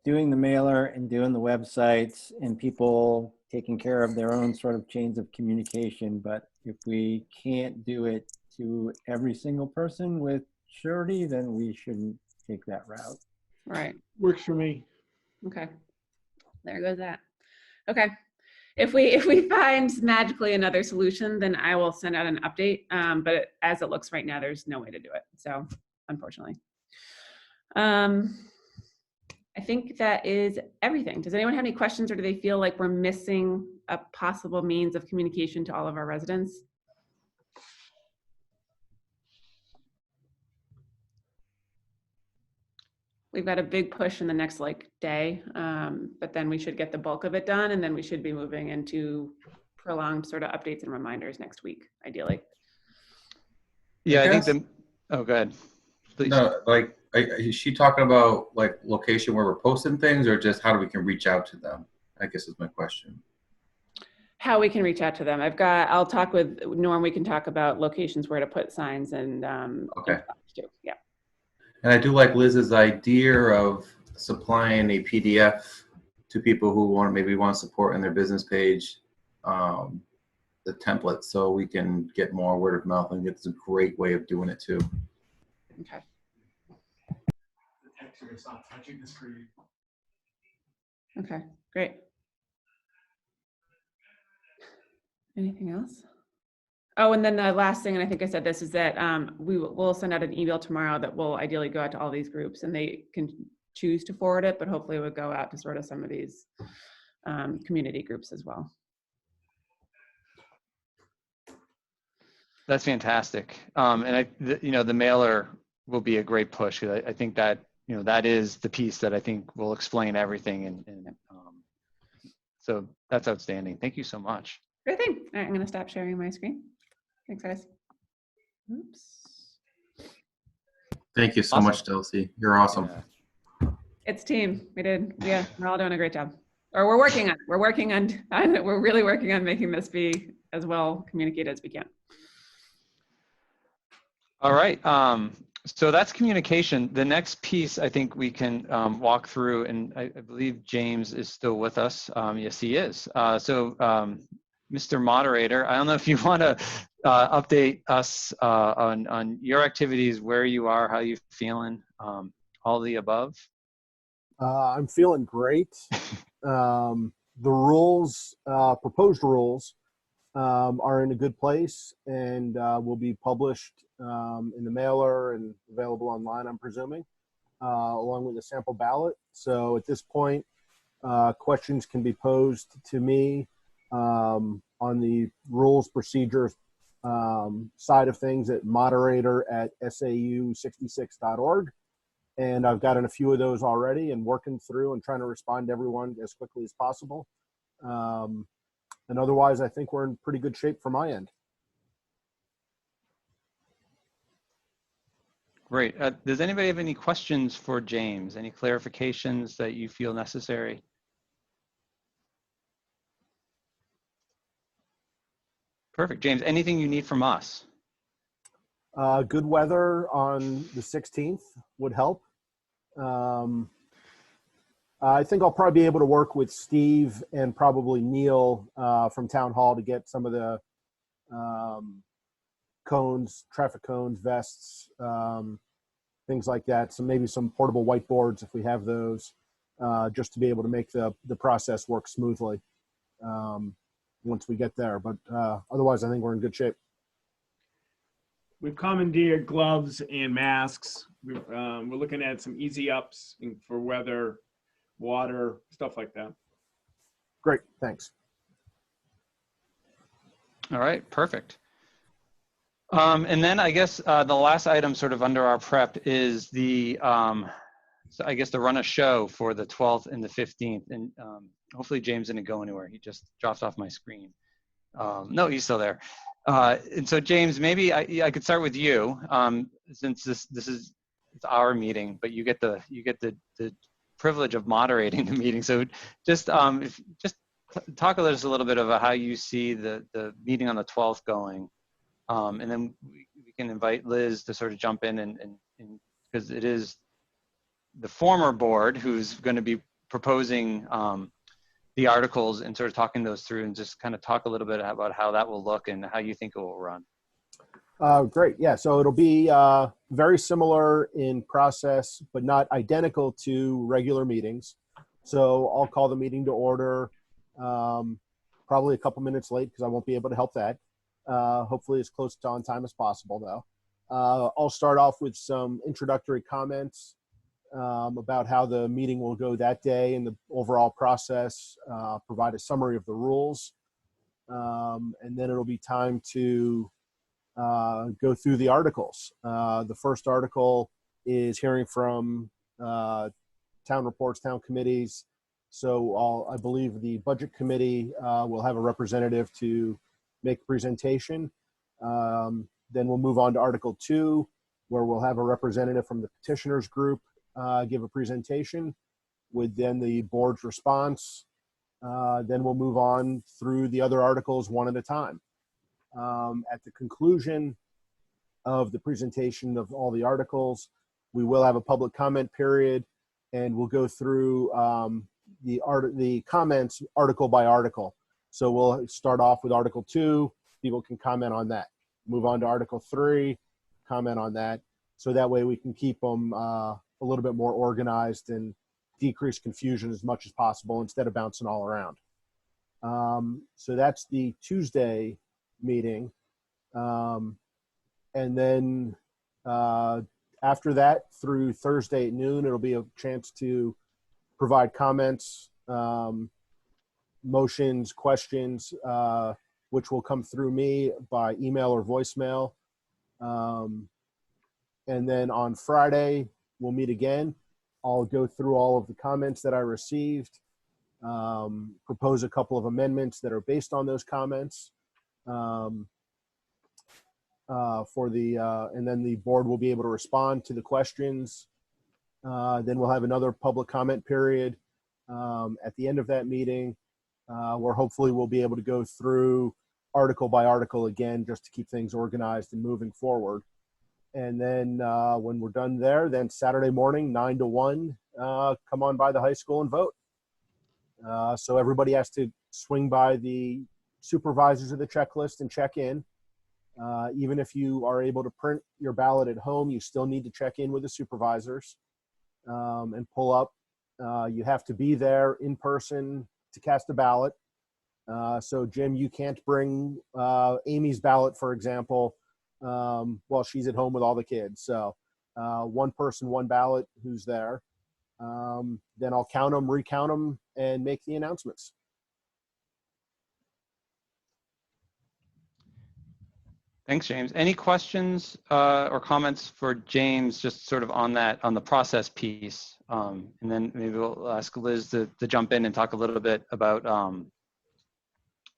doing the mailer and doing the websites and people taking care of their own sort of chains of communication, but if we can't do it to every single person with surety, then we shouldn't take that route. Right. Works for me. Okay. There goes that. Okay. If we find magically another solution, then I will send out an update. But as it looks right now, there's no way to do it. So unfortunately. I think that is everything. Does anyone have any questions, or do they feel like we're missing a possible means of communication to all of our residents? We've got a big push in the next day, but then we should get the bulk of it done, and then we should be moving into prolonged sort of updates and reminders next week, ideally. Yeah, I think guess- the, oh, go ahead. Please. No, like, is she talking about like location where we're posting things, or just how we can reach out to them? I guess is my question. How we can reach out to them. I'll talk with Norm. We can talk about locations where to put signs and Okay. too. Yeah. And I do like Liz's idea of supplying a PDF to people who maybe want support in their business page, the template, so we can get more word of mouth. And it's a great way of doing it too. Okay. The texture is not touching the screen. Okay, great. Anything else? Oh, and then the last thing, and I think I said this, is that we'll send out an email tomorrow that will ideally go out to all these groups, and they can choose to forward it, but hopefully it would go out to sort of some of these community groups as well. That's fantastic. And the mailer will be a great push. 'Cause I think that, that is the piece that I think will explain everything. And so that's outstanding. Thank you so much. Great thing. All right, I'm going to stop sharing my screen. Thanks, guys. Oops. Thank you so Awesome. much, Dulcie. You're awesome. Yeah. It's team. Yeah, we're all doing a great job. Or we're working on we're really working on making this be as well communicated as we can. All right. So that's communication. The next piece I think we can walk through, and I believe James is still with us. Yes, he is. Mr. Moderator, I don't know if you want to update us on your activities, where you are, how you feeling, all the above. I'm feeling great. The rules, proposed rules, are in a good place and will be published in the mailer and available online, I'm presuming, along with a sample ballot. So at this point, questions can be posed to me on the rules procedures side of things at moderator@sau66.org. And I've gotten a few of those already and working through and trying to respond to everyone as quickly as possible. And otherwise, I think we're in pretty good shape from my end. Great. Does anybody have any questions for James? Any clarifications that you feel necessary? Perfect. James, anything you need from us? Good weather on the 16th would help. I think I'll probably be able to work with Steve and probably Neil from Town Hall to get some of the cones, traffic cones, vests, things like that. So maybe some portable whiteboards if we have those, just to be able to make the process work smoothly once we get there. But otherwise, I think we're in good shape. We've commandeered gloves and masks. We're looking at some easy ups for weather, water, stuff like that. Great, thanks. All right, perfect. And then I guess the last item sort of under our prep is the, so I guess the run a show for the 12th and the 15th. And hopefully James didn't go anywhere. He just dropped off my screen. No, he's still there. And so James, maybe I could start with you, since this is it's our meeting, but you get the privilege of moderating the meeting. So just talk to us a little bit about how you see the meeting on the 12th going, and then we can invite Liz to sort of jump in and because it is the former board who's going to be proposing the articles and sort of talking those through, and just kind of talk a little bit about how that will look and how you think it will run. Great. Yeah. So it'll be very similar in process, but not identical to regular meetings. So I'll call the meeting to order, probably a couple minutes late because I won't be able to help that. Hopefully as close to on time as possible though. I'll start off with some introductory comments about how the meeting will go that day and the overall process, provide a summary of the rules. And then it'll be time to go through the articles. The first article is hearing from town reports, town committees, So I believe the budget committee will have a representative to make a presentation. Then we'll move on to Article 2, where we'll have a representative from the petitioners group give a presentation with then the board's response. Then we'll move on through the other articles one at a time. At the conclusion of the presentation of all the articles, we will have a public comment period, and we'll go through the comments article by article. So we'll start off with Article 2. People can comment on that. Move on to Article 3, comment on that. So that way we can keep them a little bit more organized and decrease confusion as much as possible instead of bouncing all around. So that's the Tuesday meeting. And then after that, through Thursday at noon, it'll be a chance to provide comments, motions, questions, which will come through me by email or voicemail. And then on Friday, we'll meet again. I'll go through all of the comments that I received, propose a couple of amendments that are based on those comments. And then the board will be able to respond to the questions. Then we'll have another public comment period at the end of that meeting, where hopefully we'll be able to go through article by article again, just to keep things organized and moving forward. And then when we're done there, then Saturday morning, 9 to 1, come on by the high school and vote. So everybody has to swing by the supervisors of the checklist and check in. Even if you are able to print your ballot at home, you still need to check in with the supervisors and pull up. You have to be there in person to cast a ballot. So Jim, you can't bring Amy's ballot, for example, while she's at home with all the kids. So one person, one ballot who's there. Then I'll count them, recount them, and make the announcements. Thanks, James. Any questions or comments for James, just sort of on the process piece? And then maybe we'll ask Liz to jump in and talk a little bit about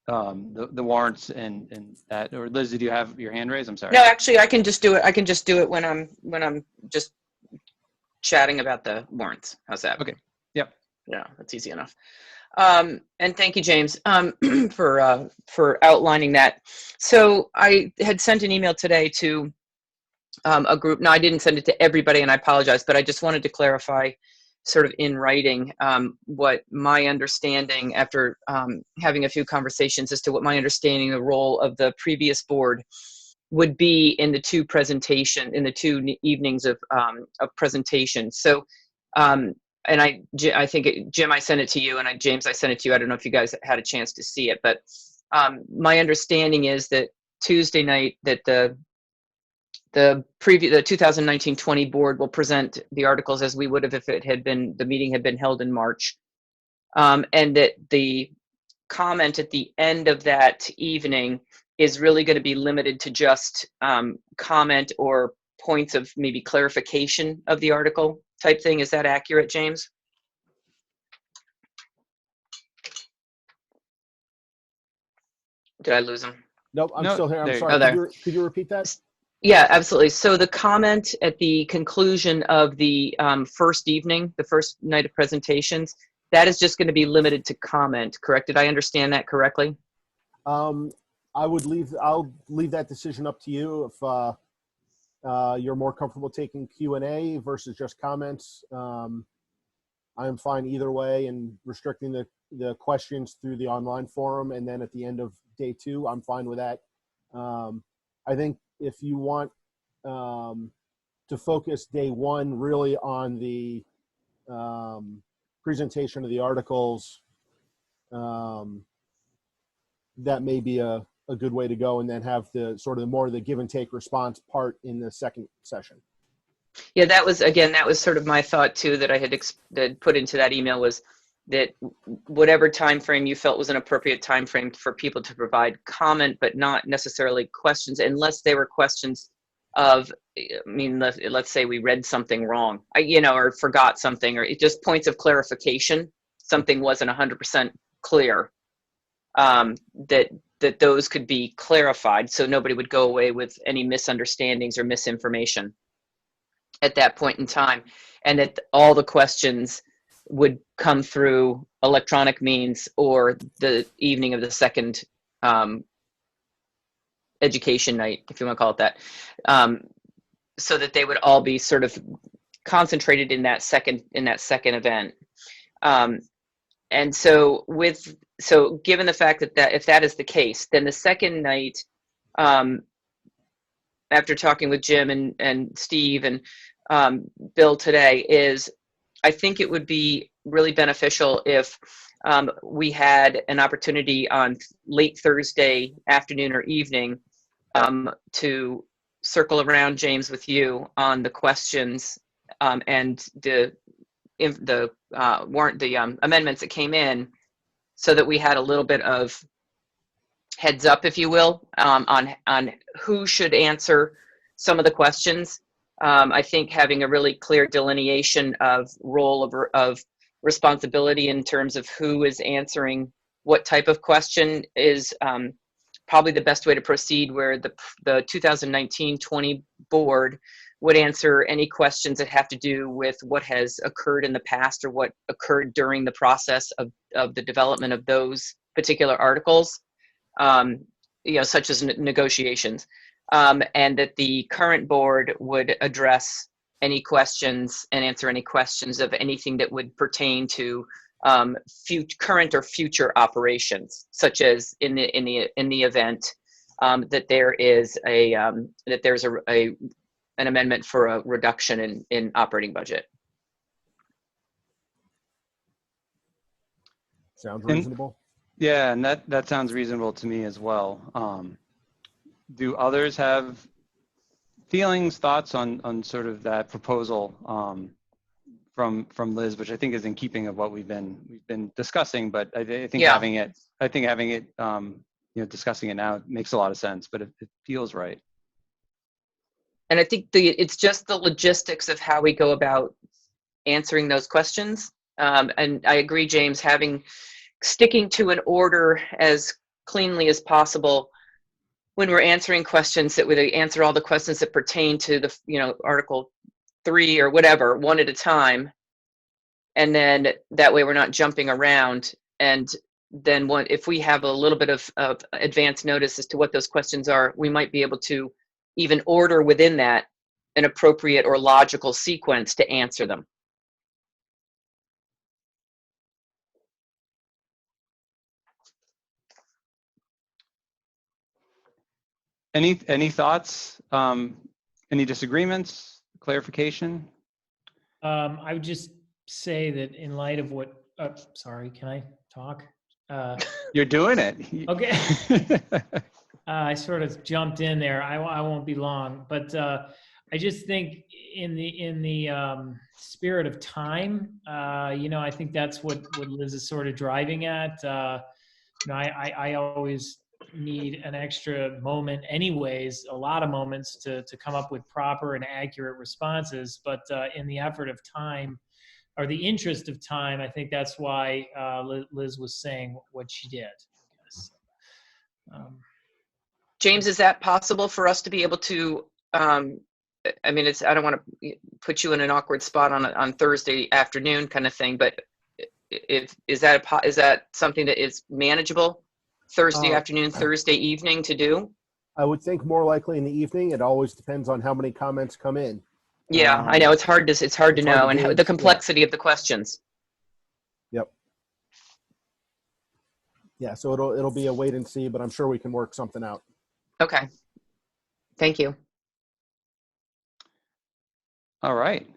the warrants and that. Or Liz, did you have your hand raised? I'm sorry. No, actually, I can just do it. I can just do it when I'm just chatting about the warrants. How's that? Okay. Yep. Yeah, that's easy enough. And thank you, James, for outlining that. So I had sent an email today to a group. No, I didn't send it to everybody, and I apologize, but I just wanted to clarify sort of in writing what my understanding, after having a few conversations, as to what my understanding of the role of the previous board would be in the two evenings of presentation. So, and I think, Jim, I sent it to you, and James, I sent it to you. I don't know if you guys had a chance to see it, but my understanding is that Tuesday night that the 2019-20 board will present the articles as we would have if the meeting had been held in March, and that the comment at the end of that evening is really going to be limited to just comment or points of maybe clarification of the article type thing. Is that accurate, James? Did I lose him? Nope, I'm still here. I'm sorry. Oh, there. Could you repeat that? Yeah, absolutely. So the comment at the conclusion of the first evening, the first night of presentations, that is just going to be limited to comment, correct? Did I understand that correctly? I'll leave that decision up to you. If you're more comfortable taking Q&A versus just comments, I am fine either way, and restricting the questions through the online forum. And then at the end of day 2, I'm fine with that. I think if you want to focus day 1 really on the presentation of the articles, that may be a good way to go, and then have the sort of more of the give and take response part in the second session. Yeah, that was sort of my thought too, that I had put into that email, was that whatever time frame you felt was an appropriate time frame for people to provide comment, but not necessarily questions, unless they were questions of, I mean, let's say we read something wrong, or forgot something, or just points of clarification. something wasn't 100% clear, that those could be clarified so nobody would go away with any misunderstandings or misinformation at that point in time, and that all the questions would come through electronic means or the evening of the second education night, if you want to call it that, so that they would all be sort of concentrated in that second event. And so given the fact that if that is the case, then the second night, after talking with Jim and Steve and Bill today, is I think it would be really beneficial if we had an opportunity on late Thursday afternoon or evening to circle around, James, with you on the questions and the amendments that came in, so that we had a little bit of heads up, if you will, on who should answer some of the questions. I think having a really clear delineation of role of responsibility in terms of who is answering what type of question is probably the best way to proceed, where the 2019-20 board would answer any questions that have to do with what has occurred in the past or what occurred during the process of the development of those particular articles, such as negotiations, and that the current board would address any questions and answer any questions of anything that would pertain to current or future operations, such as in the event that there's an amendment for a reduction in operating budget. Sounds reasonable. Yeah, and that sounds reasonable to me as well. Do others have feelings, thoughts on sort of that proposal from Liz, which I think is in keeping of what we've been discussing? But I think having it discussing it now makes a lot of sense. But it feels right. And I think it's just the logistics of how we go about answering those questions. And I agree, James, sticking to an order as cleanly as possible when we're answering questions, that we answer all the questions that pertain to the, Article 3 or whatever, one at a time. And then that way we're not jumping around. And then if we have a little bit of advance notice as to what those questions are, we might be able to even order within that an appropriate or logical sequence to answer them. Any thoughts? Any disagreements? Clarification? I would just say that in light of what, sorry, can I talk? You're doing it. Okay. I sort of jumped in there. I won't be long, but I just think in the spirit of time, I think that's what Liz is sort of driving at. I always need an extra moment anyways, a lot of moments to come up with proper and accurate responses. But in the effort of time, or the interest of time, I think that's why Liz was saying what she did, I guess. James, is that possible for us to be able to, I don't want to put you in an awkward spot on Thursday afternoon kind of thing, but is that something that is manageable Thursday afternoon, Thursday evening to do? I would think more likely in the evening. It always depends on how many comments come in. Yeah, I know it's hard to know, and the complexity of the questions. Yep. Yeah, so it'll be a wait and see, but I'm sure we can work something out. Okay. Thank you. All right.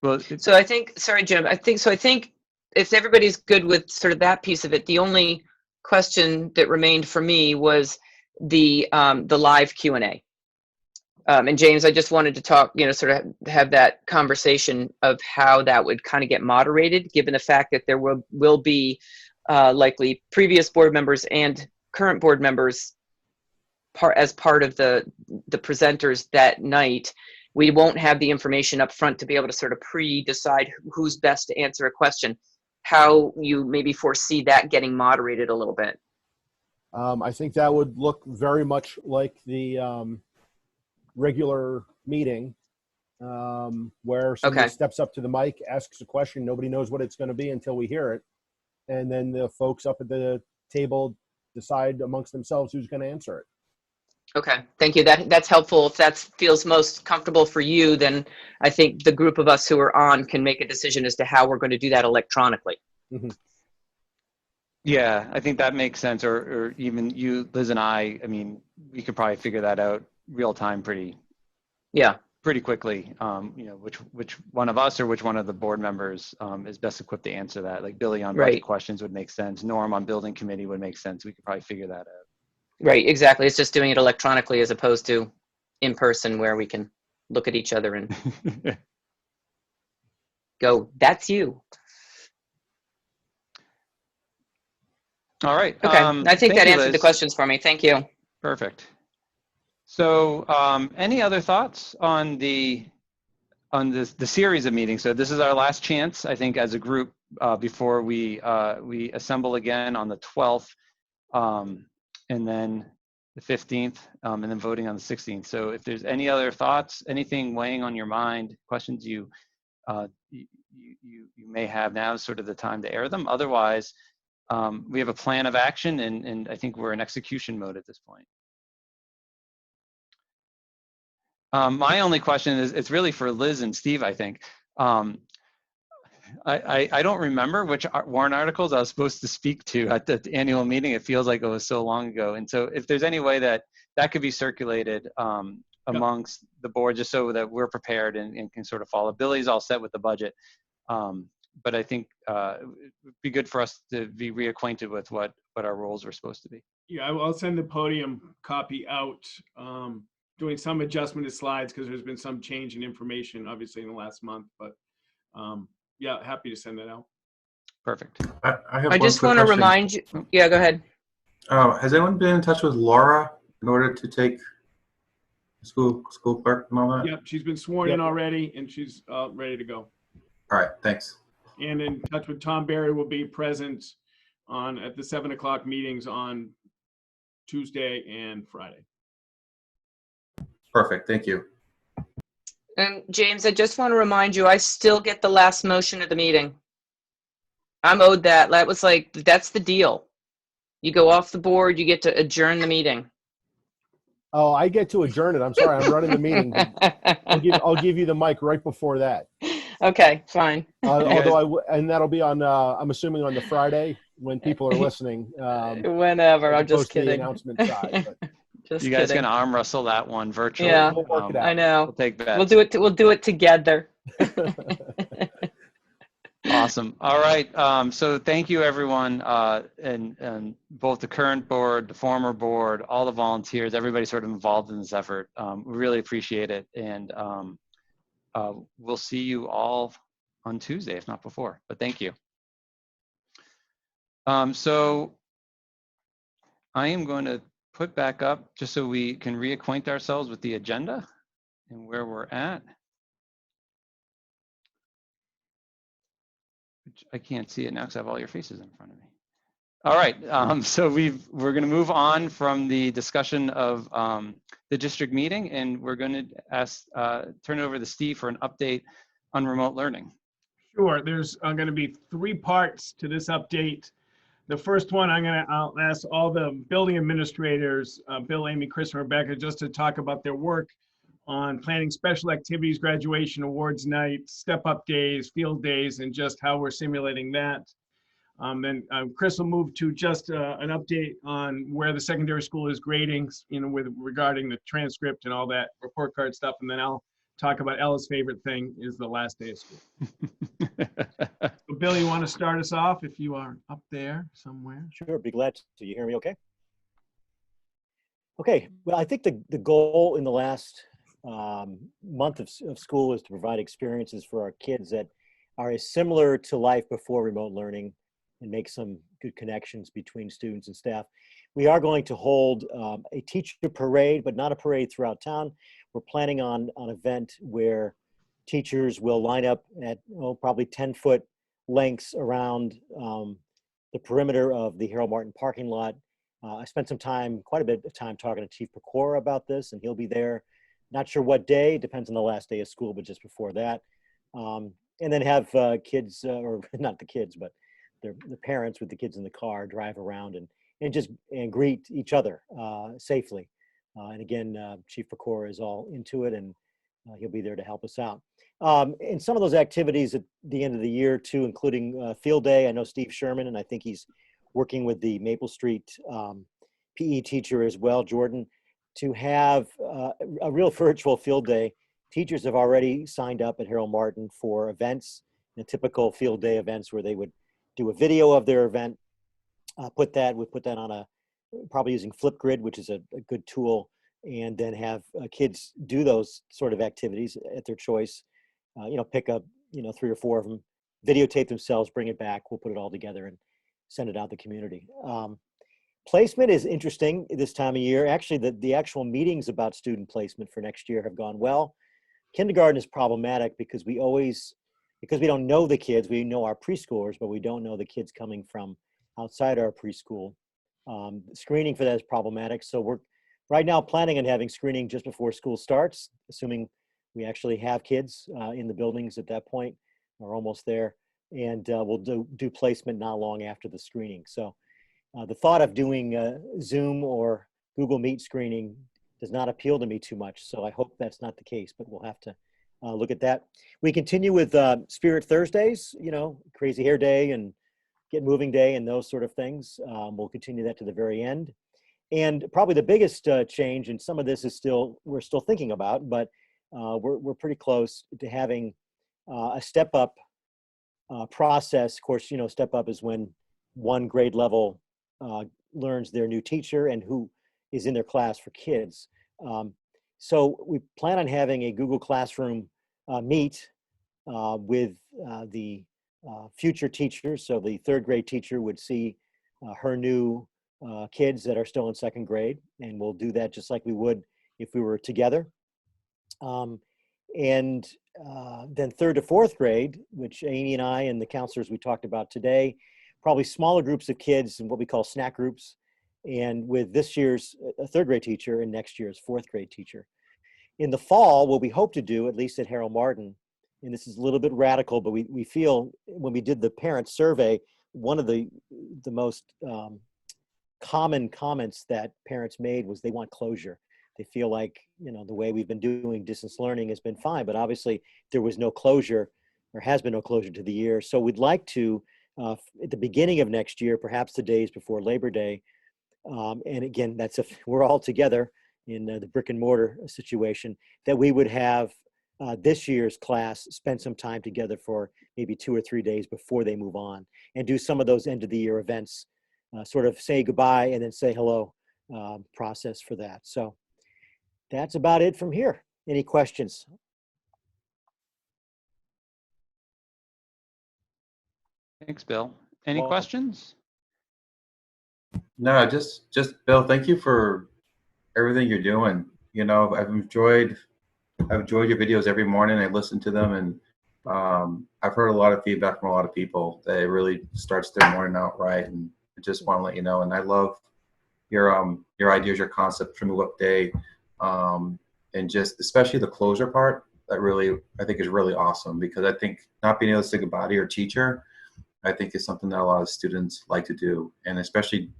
Well, so I think, sorry, Jim, I think if everybody's good with sort of that piece of it, the only question that remained for me was the live Q&A. And James, I just wanted to talk, sort of have that conversation of how that would kind of get moderated, given the fact that there will be likely previous board members and current board members as part of the presenters that night. We won't have the information up front to be able to sort of pre-decide who's best to answer a question. how you maybe foresee that getting moderated a little bit. I think that would look very much like the regular meeting, where somebody Okay. steps up to the mic, asks a question. Nobody knows what it's going to be until we hear it. And then the folks up at the table decide amongst themselves who's going to answer it. Okay, thank you. That's helpful. If that feels most comfortable for you, then I think the group of us who are on can make a decision as to how we're going to do that electronically. Mm-hmm. Yeah, I think that makes sense. Or even you, Liz, and I mean, we could probably figure that out real time pretty quickly. You know, which one of us or which one of the board members is best equipped to answer that. Like Billy on budget questions would make sense. Norm on building committee would make sense. We could probably figure that out. Right, exactly. It's just doing it electronically as opposed to in person where we can look at each other and go, that's you. All right. Okay, I think that answered the questions for me. Thank you. Perfect. So any other thoughts on the series of meetings? So this is our last chance, I think, as a group before we assemble again on the 12th. And then the 15th, and then voting on the 16th. So if there's any other thoughts, anything weighing on your mind, questions you may have, now is sort of the time to air them. Otherwise, we have a plan of action, and I think we're in execution mode at this point. My only question is, it's really for Liz and Steve, I think. I don't remember which warrant articles I was supposed to speak to at the annual meeting. It feels like it was so long ago. And so if there's any way that could be circulated amongst the board, just so that we're prepared and can sort of follow. Billy's all set with the budget. But I think it would be good for us to be reacquainted with what our roles were supposed to be. Yeah, I'll send the podium copy out, doing some adjustment of slides because there's been some change in information, obviously, in the last month. But yeah, happy to send that out. Perfect. I just want to remind you. Yeah, go ahead. Has anyone been in touch with Laura in order to take school clerk and all that? Yep, she's been sworn in already, and she's ready to go. All right, thanks. And in touch with Tom Barry, will be present at the 7 o'clock meetings on Tuesday and Friday. Perfect, thank you. And James, I just want to remind you, I still get the last motion of the meeting. I'm owed that. That was like, that's the deal. You go off the board, you get to adjourn the meeting. Oh, I get to adjourn it. I'm sorry, I'm running the meeting. I'll give you the mic right before that. Okay, fine. Although and that'll be on, I'm assuming on the Friday when people are listening. Whenever, I'm just kidding. The announcement side, but. You guys can arm wrestle that one virtually. Yeah, we'll work it out. I know. We'll take bets. We'll do it together. Awesome. All right. So thank you, everyone, and both the current board, the former board, all the volunteers, everybody sort of involved in this effort. We really appreciate it, and we'll see you all on Tuesday, if not before. But thank you. So I am going to put back up just so we can reacquaint ourselves with the agenda and where we're at. Which I can't see it now because I have all your faces in front of me. All right, so we're going to move on from the discussion of the district meeting, and we're going to turn it over to Steve for an update on remote learning. Sure, there's going to be 3 parts to this update. The first one, I'll ask all the building administrators, Bill, Amy, Chris, and Rebecca, just to talk about their work on planning special activities, graduation, awards night, step-up days, field days, and just how we're simulating that. Then Chris will move to just an update on where the secondary school is grading, regarding the transcript and all that report card stuff, and then I'll talk about Ella's favorite thing is the last day of school. So Bill, you want to start us off if you are up there somewhere? Sure, be glad to. You hear me okay? Okay, well, I think the goal in the last month of school is to provide experiences for our kids that are as similar to life before remote learning and make some good connections between students and staff. We are going to hold a teacher parade, but not a parade throughout town. We're planning on an event where teachers will line up at probably 10-foot lengths around the perimeter of the Harold Martin parking lot. I spent quite a bit of time talking to Chief Pecora about this, and he'll be there. Not sure what day, depends on the last day of school, but just before that. And then have kids, or not the kids, but the parents with the kids in the car drive around and greet each other safely. And again, Chief Pecora is all into it, and he'll be there to help us out. And some of those activities at the end of the year too, including field day. I know Steve Sherman, and I think he's working with the Maple Street PE teacher as well, Jordan, to have a real virtual field day. Teachers have already signed up at Harold Martin for events, typical field day events where they would do a video of their event, put that on probably using Flipgrid, which is a good tool, and then have kids do those sort of activities at their choice. Pick up 3 or 4 of them, videotape themselves, bring it back. We'll put it all together and send it out to the community. Placement is interesting this time of year. Actually, the actual meetings about student placement for next year have gone well. Kindergarten is problematic because we don't know the kids. We know our preschoolers, but we don't know the kids coming from outside our preschool. Screening for that is problematic. So we're right now planning on having screening just before school starts, assuming we actually have kids in the buildings at that point. We're almost there. And we'll do placement not long after the screening. So the thought of doing Zoom or Google Meet screening does not appeal to me too much. So I hope that's not the case, but we'll have to look at that. We continue with Spirit Thursdays, Crazy Hair Day and Get Moving Day and those sort of things. We'll continue that to the very end. And probably the biggest change, and some of this is we're still thinking about, but we're pretty close to having a step up process. Of course, step up is when one grade level learns their new teacher and who is in their class for kids. So we plan on having a Google Classroom meet with the future teachers. So the 3rd grade teacher would see her new kids that are still in 2nd grade, and we'll do that just like we would if we were together. And then 3rd to 4th grade, which Amy and I and the counselors we talked about today, probably smaller groups of kids and what we call snack groups, and with this year's 3rd grade teacher and next year's 4th grade teacher. In the fall, what we hope to do, at least at Harold Martin, and this is a little bit radical, but we feel when we did the parent survey, one of the most common comments that parents made was they want closure. They feel like, the way we've been doing distance learning has been fine, but obviously there was no closure or has been no closure to the year. So we'd like to, at the beginning of next year, perhaps the days before Labor Day, and again, that's if we're all together in the brick and mortar situation, that we would have this year's class spend some time together for maybe 2 or 3 days before they move on and do some of those end of the year events, sort of say goodbye and then say hello process for that. So that's about it from here. Any questions? Thanks, Bill. Any questions? No, just Bill, thank you for everything you're doing. I've enjoyed your videos every morning. I listen to them, and I've heard a lot of feedback from a lot of people that it really starts their morning out right. And I just want to let you know, and I love your ideas, your concept for Move Up Day, and just especially the closure part. That really, I think, is really awesome, because I think not being able to say goodbye to your teacher, I think is something that a lot of students like to do, and especially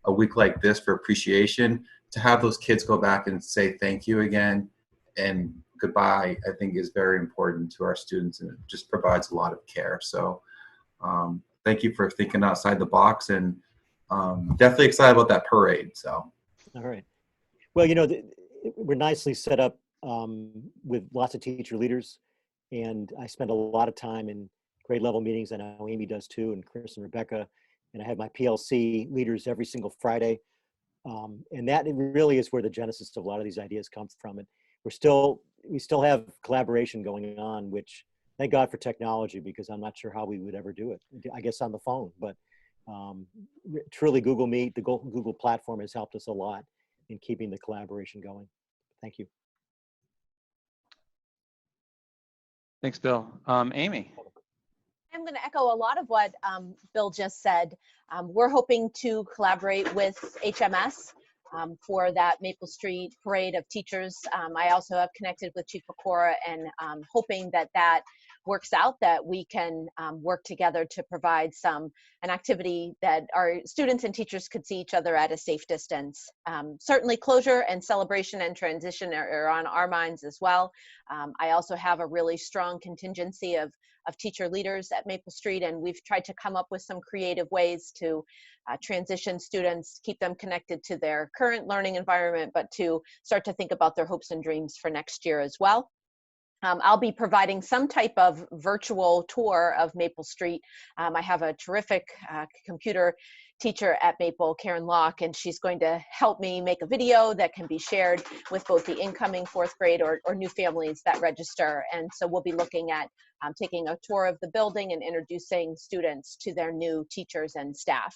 a week like this for appreciation, to have those kids go back and say thank you again and goodbye, I think is very important to our students, and it just provides a lot of care. So thank you for thinking outside the box, and definitely excited about that parade. So. All right. Well, we're nicely set up with lots of teacher leaders, and I spend a lot of time in grade level meetings. I know Amy does too, and Chris and Rebecca, and I have my PLC leaders every single Friday. And that really is where the genesis of a lot of these ideas come from. And we still have collaboration going on, which thank God for technology, because I'm not sure how we would ever do it. I guess on the phone, but truly Google Meet, the Google platform has helped us a lot in keeping the collaboration going. Thank you. Thanks, Bill. Amy. I'm going to echo a lot of what Bill just said. We're hoping to collaborate with HMS for that Maple Street Parade of Teachers. I also have connected with Chief Pecora and hoping that that works out, that we can work together to provide an activity that our students and teachers could see each other at a safe distance. Certainly closure and celebration and transition are on our minds as well. I also have a really strong contingency of teacher leaders at Maple Street, and we've tried to come up with some creative ways to transition students, keep them connected to their current learning environment, but to start to think about their hopes and dreams for next year as well. I'll be providing some type of virtual tour of Maple Street. I have a terrific computer teacher at Maple, Karen Locke, and she's going to help me make a video that can be shared with both the incoming fourth grade or new families that register. And so we'll be looking at taking a tour of the building and introducing students to their new teachers and staff.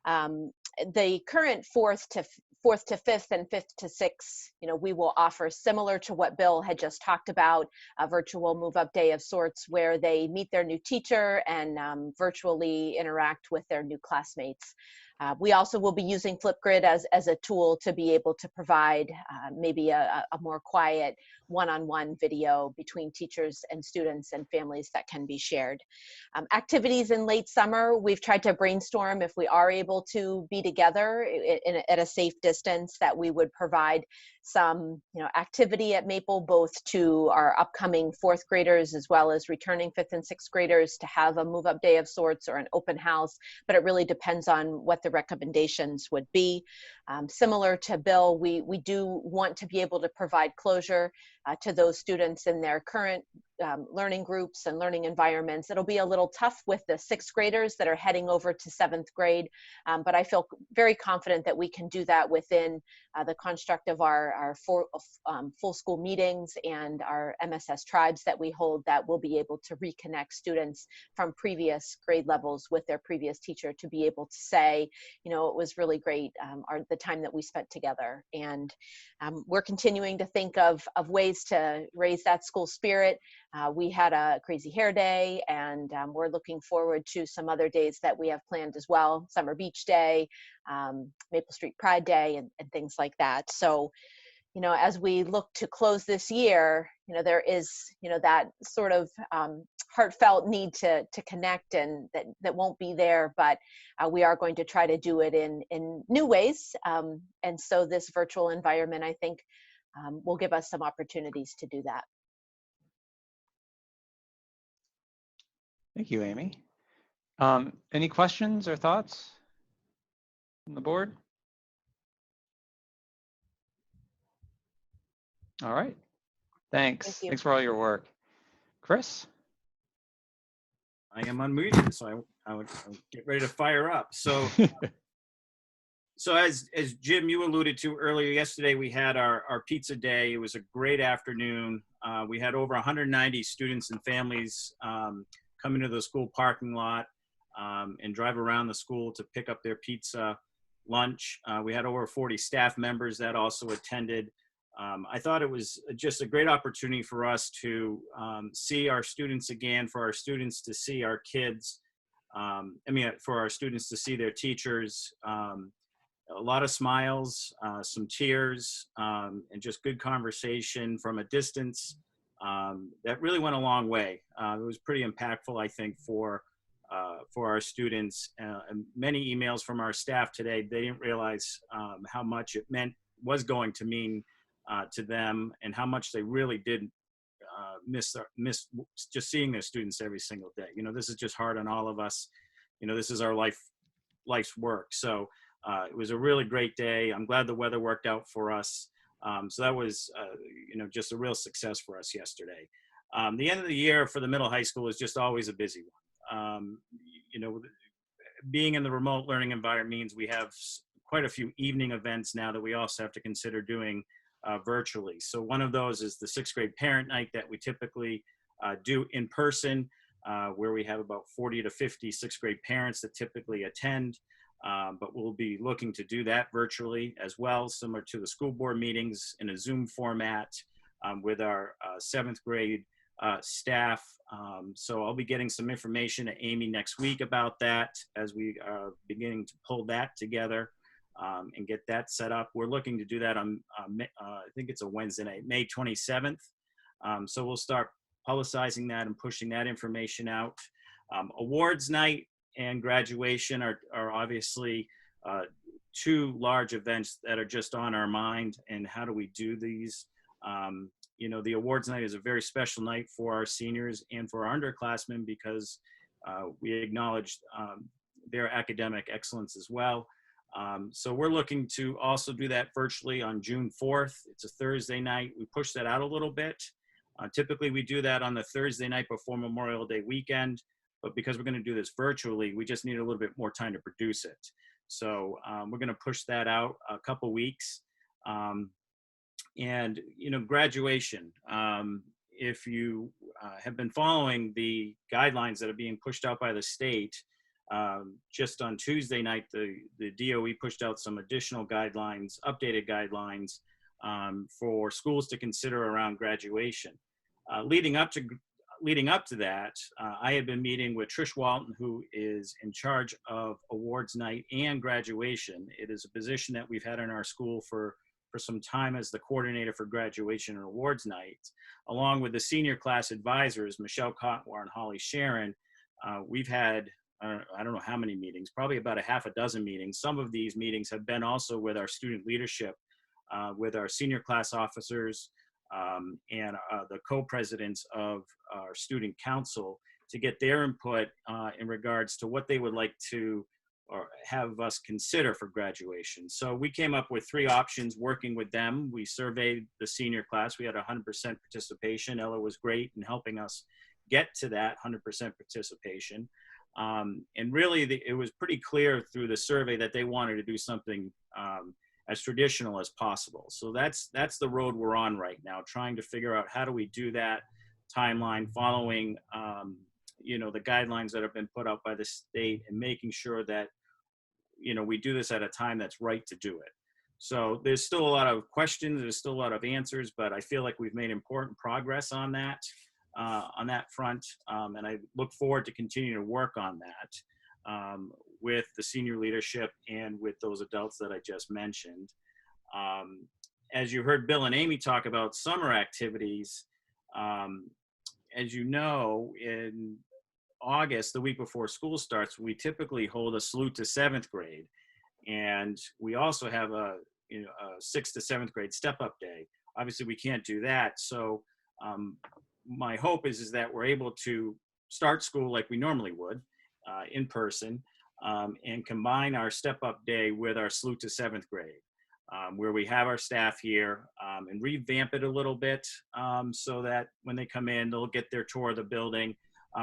The current fourth to fifth and fifth to sixth, we will offer similar to what Bill had just talked about, a virtual move-up day of sorts where they meet their new teacher and virtually interact with their new classmates. We also will be using Flipgrid as a tool to be able to provide maybe a more quiet one-on-one video between teachers and students and families that can be shared. Activities in late summer, we've tried to brainstorm if we are able to be together at a safe distance, that we would provide some activity at Maple, both to our upcoming fourth graders as well as returning fifth and sixth graders, to have a move-up day of sorts or an open house, but it really depends on what the recommendations would be. Similar to Bill, we do want to be able to provide closure to those students in their current learning groups and learning environments. It'll be a little tough with the sixth graders that are heading over to seventh grade, but I feel very confident that we can do that within the construct of our full school meetings and our MSS tribes that we hold, that will be able to reconnect students from previous grade levels with their previous teacher, to be able to say, it was really great, the time that we spent together. And we're continuing to think of ways to raise that school spirit. We had a crazy hair day, and we're looking forward to some other days that we have planned as well. Summer Beach Day, Maple Street Pride Day, and things like that. So, as we look to close this year, there is, that sort of heartfelt need to connect, and that won't be there, but we are going to try to do it in new ways. And so this virtual environment, I think, will give us some opportunities to do that. Thank you, Amy. Any questions or thoughts from the board? All right. Thanks. Thanks for all your work. Chris? I am unmuted, so I would get ready to fire up. So, as Jim, you alluded to earlier, yesterday we had our pizza day. It was a great afternoon. We had over 190 students and families come into the school parking lot and drive around the school to pick up their pizza lunch. We had over 40 staff members that also attended. I thought it was just a great opportunity for us to see our students again, for our students to see our kids, for our students to see their teachers. A lot of smiles, some tears, and just good conversation from a distance. That really went a long way. It was pretty impactful, I think, for our students. And many emails from our staff today. They didn't realize how much it was going to mean to them, and how much they really did miss just seeing their students every single day. This is just hard on all of us. This is our life's work. So it was a really great day. I'm glad the weather worked out for us. So that was, just a real success for us yesterday. The end of the year for the middle high school is just always a busy one. Being in the remote learning environment means we have quite a few evening events now that we also have to consider doing virtually. So one of those is the sixth grade parent night that we typically do in person, where we have about 40 to 50 sixth grade parents that typically attend. But we'll be looking to do that virtually as well, similar to the school board meetings in a Zoom format with our seventh grade staff. So I'll be getting some information to Amy next week about that as we are beginning to pull that together and get that set up. We're looking to do that on, I think it's a Wednesday night, May 27th. So we'll start publicizing that and pushing that information out. Awards night and graduation are obviously two large events that are just on our mind. And how do we do these? You know, the awards night is a very special night for our seniors and for our underclassmen because we acknowledge their academic excellence as well. So we're looking to also do that virtually on June 4th. It's a Thursday night. We push that out a little bit. Typically, we do that on the Thursday night before Memorial Day weekend, but because we're going to do this virtually, we just need a little bit more time to produce it. So we're going to push that out a couple weeks. And, you know, graduation, if you have been following the guidelines that are being pushed out by the state, just on Tuesday night, the DOE pushed out some additional guidelines, updated guidelines for schools to consider around graduation. Leading up to that, I had been meeting with Trish Walton, who is in charge of awards night and graduation. It is a position that we've had in our school for some time as the coordinator for graduation and awards night, along with the senior class advisors, Michelle Cotwar and Holly Sharon. We've had, I don't know how many meetings, probably about a half a dozen meetings. Some of these meetings have been also with our student leadership, with our senior class officers, and the co-presidents of our student council to get their input in regards to what they would like to or have us consider for graduation. So we came up with 3 options working with them. We surveyed the senior class. We had 100% participation. Ella was great in helping us get to that 100% participation. And really, it was pretty clear through the survey that they wanted to do something as traditional as possible. So that's the road we're on right now, trying to figure out how do we do that timeline following you know, the guidelines that have been put out by the state and making sure that, you know, we do this at a time that's right to do it. So there's still a lot of questions, there's still a lot of answers, but I feel like we've made important progress on that front. And I look forward to continuing to work on that with the senior leadership and with those adults that I just mentioned. As you heard Bill and Amy talk about summer activities, as you know, in August, the week before school starts, we typically hold a salute to 7th grade. And we also have a 6th to 7th grade step-up day. Obviously, we can't do that. So my hope is that we're able to start school like we normally would in person and combine our step-up day with our salute to 7th grade. Where we have our staff here and revamp it a little bit so that when they come in, they'll get their tour of the building,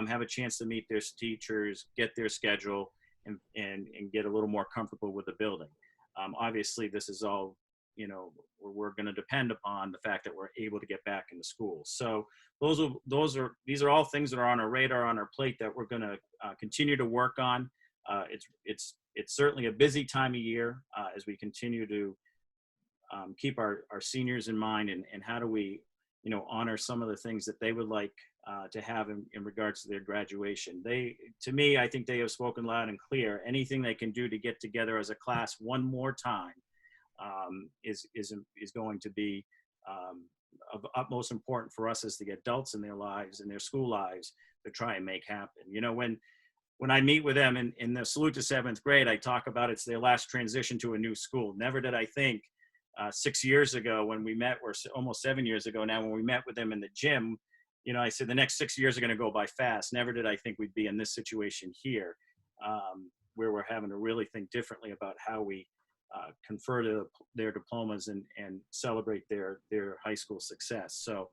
have a chance to meet their teachers, get their schedule, and get a little more comfortable with the building. Obviously, this is all, you know, we're going to depend upon the fact that we're able to get back into school. So these are all things that are on our radar, on our plate that we're going to continue to work on. It's certainly a busy time of year as we continue to keep our seniors in mind and how do we, you know, honor some of the things that they would like to have in regards to their graduation. To me, I think they have spoken loud and clear. Anything they can do to get together as a class one more time is going to be of utmost importance for us as the adults in their lives and their school lives to try and make happen. You know, when I meet with them in the salute to 7th grade, I talk about it's their last transition to a new school. Never did I think 6 years ago when we met, or almost 7 years ago now, when we met with them in the gym, you know, I said the next 6 years are going to go by fast. Never did I think we'd be in this situation here, where we're having to really think differently about how we confer their diplomas and celebrate their high school success. So,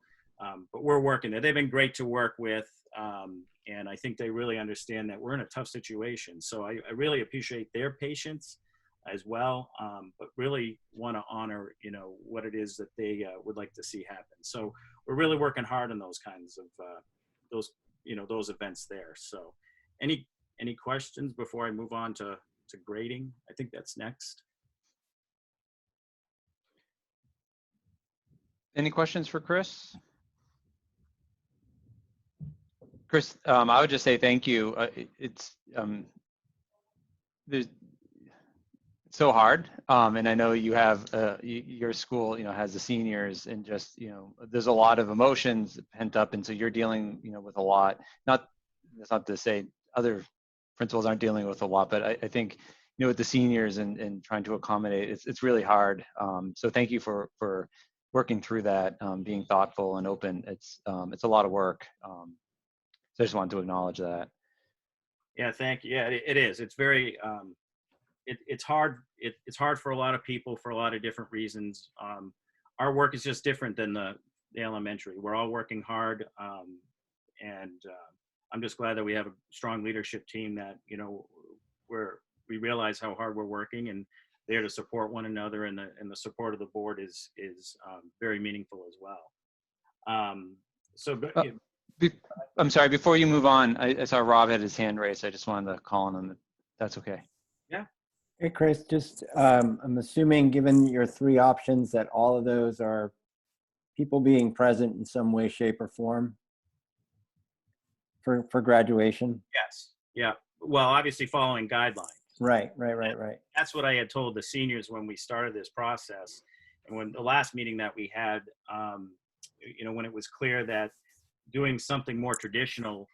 but we're working it. They've been great to work with, and I think they really understand that we're in a tough situation. So I really appreciate their patience as well, but really want to honor, you know, what it is that they would like to see happen. So we're really working hard on those kinds of those events there. So any questions before I move on to grading? I think that's next. Any questions for Chris? Chris, I would just say thank you. It's there's it's so hard, and I know you have your school, has the seniors, and just there's a lot of emotions pent up, and so you're dealing, with a lot. That's not to say other principals aren't dealing with a lot, but I think with the seniors and trying to accommodate, it's really hard. So thank you for working through that, being thoughtful and open. It's a lot of work. So I just wanted to acknowledge that. Yeah, thank you. Yeah, it is. It's very, it's hard. It's hard for a lot of people for a lot of different reasons. Our work is just different than the elementary. We're all working hard, and I'm just glad that we have a strong leadership team that we realize how hard we're working and there to support one another, and the support of the board is very meaningful as well. I'm sorry, before you move on, I saw Rob had his hand raised. I just wanted to call on him. That's okay. Yeah. Hey, Chris, just I'm assuming, given your 3 options, that all of those are people being present in some way, shape, or form for graduation? Yes. Yeah. Well, obviously following guidelines. Right. That's what I had told the seniors when we started this process. And when the last meeting that we had, when it was clear that doing something more traditional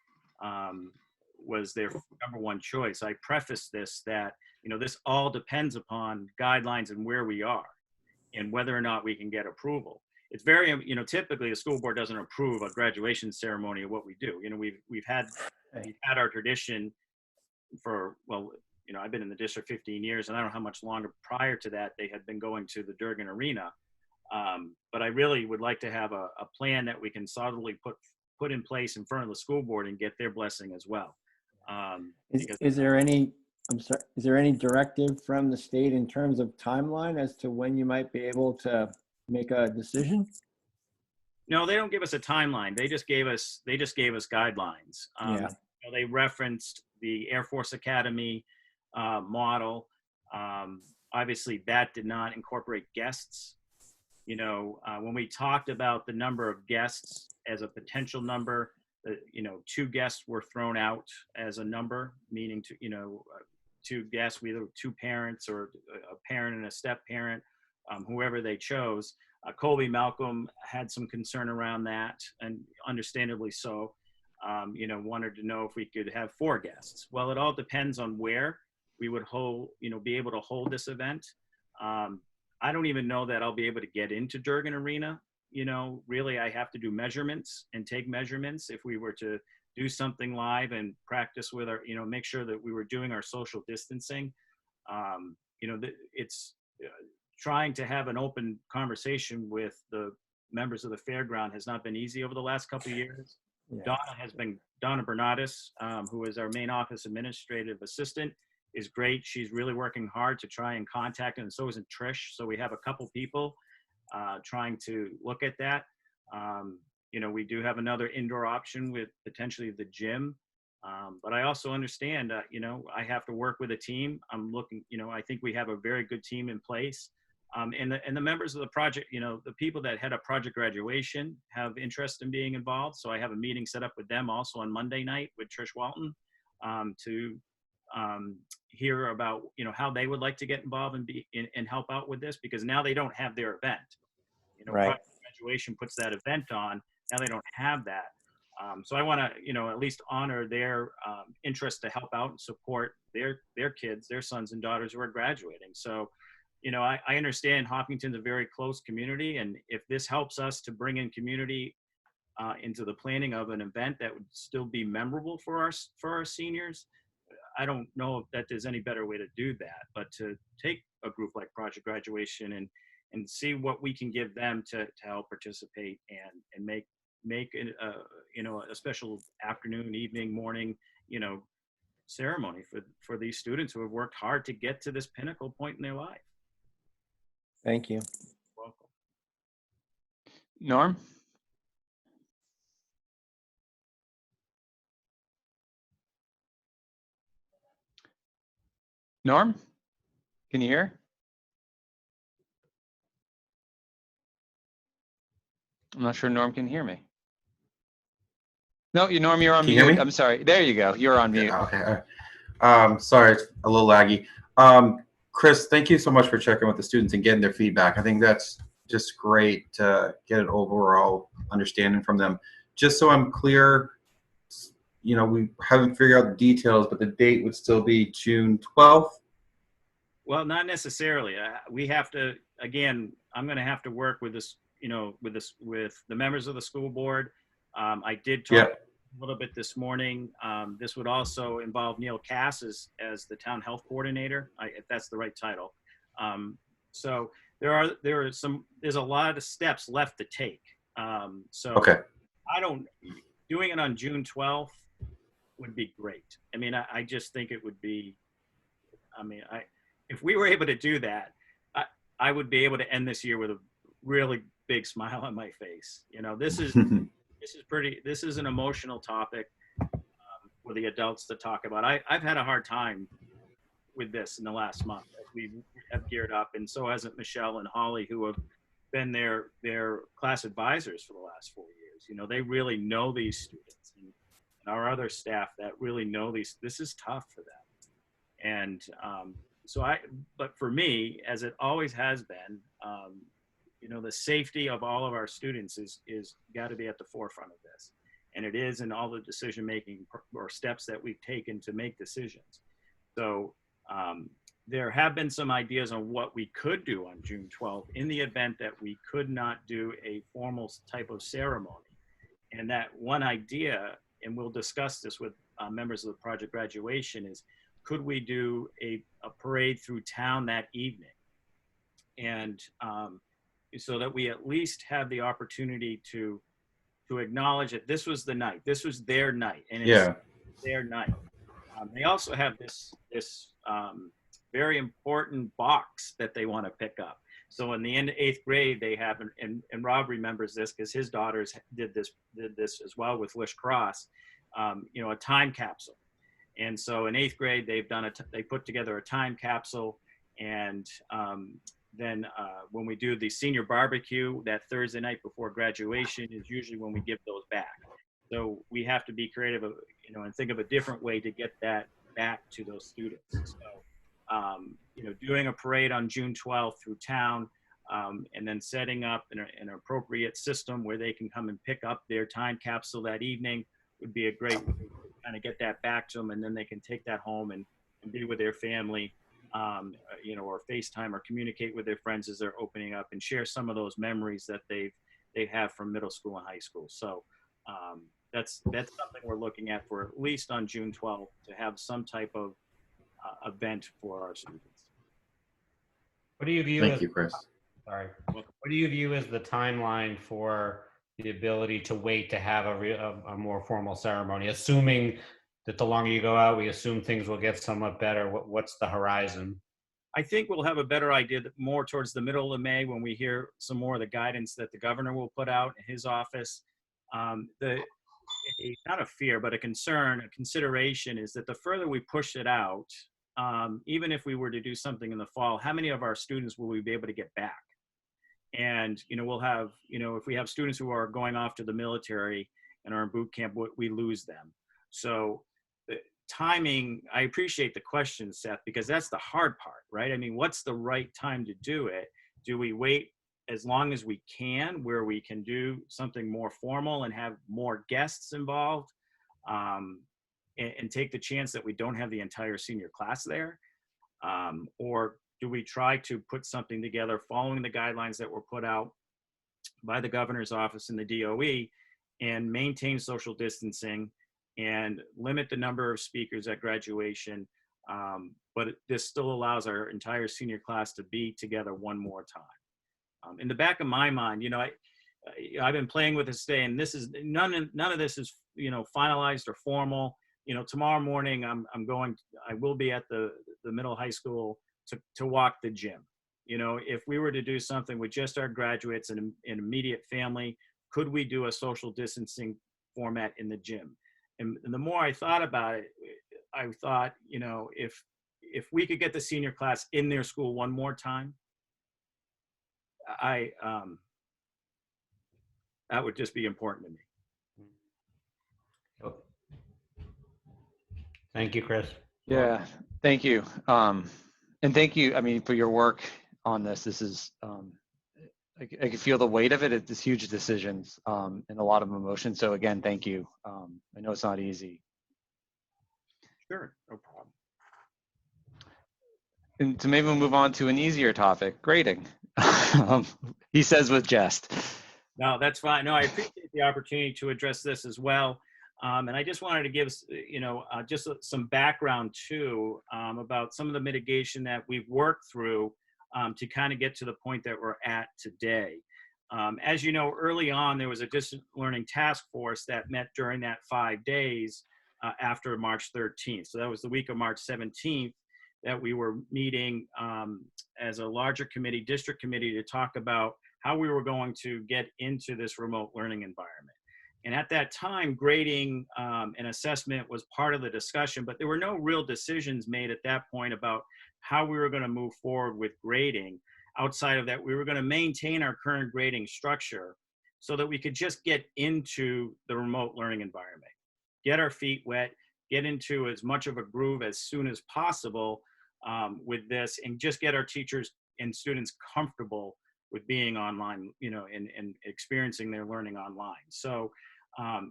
was their number one choice, I prefaced this that, this all depends upon guidelines and where we are and whether or not we can get approval. It's very, typically the school board doesn't approve a graduation ceremony of what we do. We've had our tradition for, I've been in the district 15 years, and I don't know how much longer prior to that they had been going to the Durgan Arena. But I really would like to have a plan that we can solidly put in place in front of the school board and get their blessing as well. Is there any directive from the state in terms of timeline as to when you might be able to make a decision? No, they don't give us a timeline. They just gave us guidelines. They referenced the Air Force Academy model. Obviously, that did not incorporate guests. When we talked about the number of guests as a potential number, 2 guests were thrown out as a number, meaning 2 guests, either 2 parents or a parent and a step parent, whoever they chose. Colby Malcolm had some concern around that, and understandably so. Wanted to know if we could have 4 guests. Well, it all depends on where we would be able to hold this event. I don't even know that I'll be able to get into Durgan Arena. Really, I have to do measurements and take measurements if we were to do something live and practice with our, make sure that we were doing our social distancing. It's trying to have an open conversation with the members of the fairground has not been easy over the last couple of years. Yeah. Donna Bernardis, who is our main office administrative assistant, is great. She's really working hard to try and contact, and so isn't Trish. So we have a couple people trying to look at that. We do have another indoor option with potentially the gym. But I also understand, I have to work with a team. I'm looking, I think we have a very good team in place. And the members of the project, the people that head up project graduation have interest in being involved. So I have a meeting set up with them also on Monday night with Trish Walton to hear about, how they would like to get involved and help out with this, because now they don't have their event. Right. Project graduation puts that event on. Now they don't have that. So I want to, at least honor their interest to help out and support their kids, their sons and daughters who are graduating. So, I understand Hopkinton's a very close community, and if this helps us to bring in community into the planning of an event that would still be memorable for our seniors, I don't know that there's any better way to do that, but to take a group like Project Graduation and see what we can give them to help participate and make a special afternoon, evening, morning, ceremony for these students who have worked hard to get to this pinnacle point in their life. Thank you. Welcome. Norm? Norm? Can you hear? I'm not sure Norm can hear me. No, Norm, you're on Can you hear mute. me? I'm sorry. There you go. You're on mute. Yeah, okay. All right. Sorry, it's a little laggy. Chris, thank you so much for checking with the students and getting their feedback. I think that's just great to get an overall understanding from them. Just so I'm clear, we haven't figured out the details, but the date would still be June 12th. Well, not necessarily. We have to, again, I'm going to have to work with this, with the members of the school board. I did talk a little bit this morning. This would also involve Neil Cass as the town health coordinator, if that's the right title. So there's a lot of steps left to take. Okay. Doing it on June 12th would be great. I mean, I just think it would be, if we were able to do that, I would be able to end this year with a really big smile on my face. This is this is an emotional topic for the adults to talk about. I've had a hard time with this in the last month as we have geared up, and so hasn't Michelle and Holly, who have been their class advisors for the last 4 years. They really know these students, and our other staff that really know this is tough for them. And but for me, as it always has been, the safety of all of our students is got to be at the forefront of this. And it is in all the decision-making or steps that we've taken to make decisions. So there have been some ideas on what we could do on June 12th in the event that we could not do a formal type of ceremony. And that one idea, and we'll discuss this with members of the project graduation, is could we do a parade through town that evening? And so that we at least have the opportunity to acknowledge that this was the night, this was their night, and it's their night. They also have this very important box that they want to pick up. So in the end of 8th grade, they have, and Rob remembers this because his daughters did this as well with Lish Cross, a time capsule. And so in 8th grade, they put together a time capsule, and then when we do the senior barbecue that Thursday night before graduation is usually when we give those back. So we have to be creative, and think of a different way to get that back to those students. So, doing a parade on June 12th through town, and then setting up an appropriate system where they can come and pick up their time capsule that evening would be a great way to kind of get that back to them, and then they can take that home and be with their family, or FaceTime or communicate with their friends as they're opening up and share some of those memories that they have from middle school and high school. So that's something we're looking at for at least on June 12th, to have some type of event for our students. What do you view Thank you, Chris. Sorry. What do you view as the timeline for the ability to wait to have a more formal ceremony, assuming that the longer you go out, we assume things will get somewhat better? What's the horizon? I think we'll have a better idea more towards the middle of May when we hear some more of the guidance that the governor will put out in his office. Not a fear, but a concern, a consideration is that the further we push it out, even if we were to do something in the fall, how many of our students will we be able to get back? And, we'll have, if we have students who are going off to the military and are in boot camp, we lose them. So the timing, I appreciate the question, Seth, because that's the hard part, right? I mean, what's the right time to do it? Do we wait as long as we can, where we can do something more formal and have more guests involved, and take the chance that we don't have the entire senior class there? Or do we try to put something together following the guidelines that were put out by the governor's office and the DOE, and maintain social distancing and limit the number of speakers at graduation? But this still allows our entire senior class to be together one more time. In the back of my mind, I've been playing with this today, and this is none of this is finalized or formal. Tomorrow morning I will be at the middle high school to walk the gym. If we were to do something with just our graduates and immediate family, could we do a social distancing format in the gym? And the more I thought about it, I thought, if we could get the senior class in their school one more time, that would just be important to me. Thank you, Chris. Yeah, thank you. And thank you, I mean, for your work on this. This is, I can feel the weight of it. It's huge decisions and a lot of emotion. So again, thank you. I know it's not easy. Sure, no problem. And so maybe we'll move on to an easier topic, grading. He says with jest. No, that's fine. No, I appreciate the opportunity to address this as well. And I just wanted to give, just some background too about some of the mitigation that we've worked through to kind of get to the point that we're at today. As you know, early on, there was a distant learning task force that met during that 5 days after March 13th. So that was the week of March 17th that we were meeting as a larger committee, district committee, to talk about how we were going to get into this remote learning environment. And at that time, grading and assessment was part of the discussion, but there were no real decisions made at that point about how we were going to move forward with grading. Outside of that, we were going to maintain our current grading structure so that we could just get into the remote learning environment, get our feet wet, get into as much of a groove as soon as possible with this, and just get our teachers and students comfortable with being online, and experiencing their learning online. So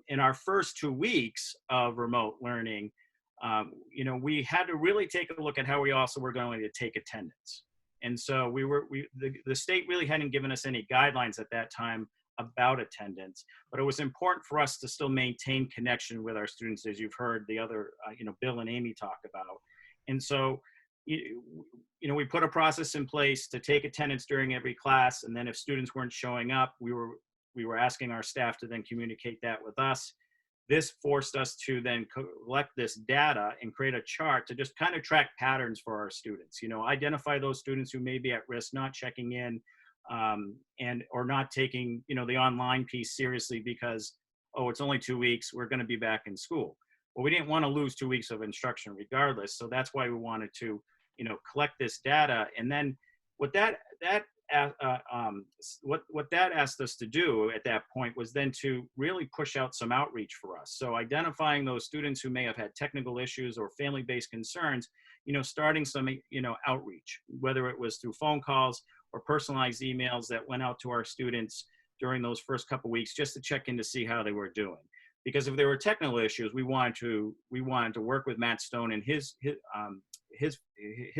in our first 2 weeks of remote learning, we had to really take a look at how we also were going to take attendance. And so the state really hadn't given us any guidelines at that time about attendance, but it was important for us to still maintain connection with our students, as you've heard the other, Bill and Amy talk about. And so, we put a process in place to take attendance during every class, and then if students weren't showing up, we were asking our staff to then communicate that with us. This forced us to then collect this data and create a chart to just kind of track patterns for our students, identify those students who may be at risk, not checking in, or not taking, the online piece seriously because, oh, it's only 2 weeks, we're going to be back in school. Well, we didn't want to lose 2 weeks of instruction regardless. So that's why we wanted to, collect this data. And then what that asked us to do at that point was then to really push out some outreach for us. So identifying those students who may have had technical issues or family-based concerns, starting some, outreach, whether it was through phone calls or personalized emails that went out to our students during those first couple of weeks, just to check in to see how they were doing. Because if there were technical issues, we wanted to work with Matt Stone and his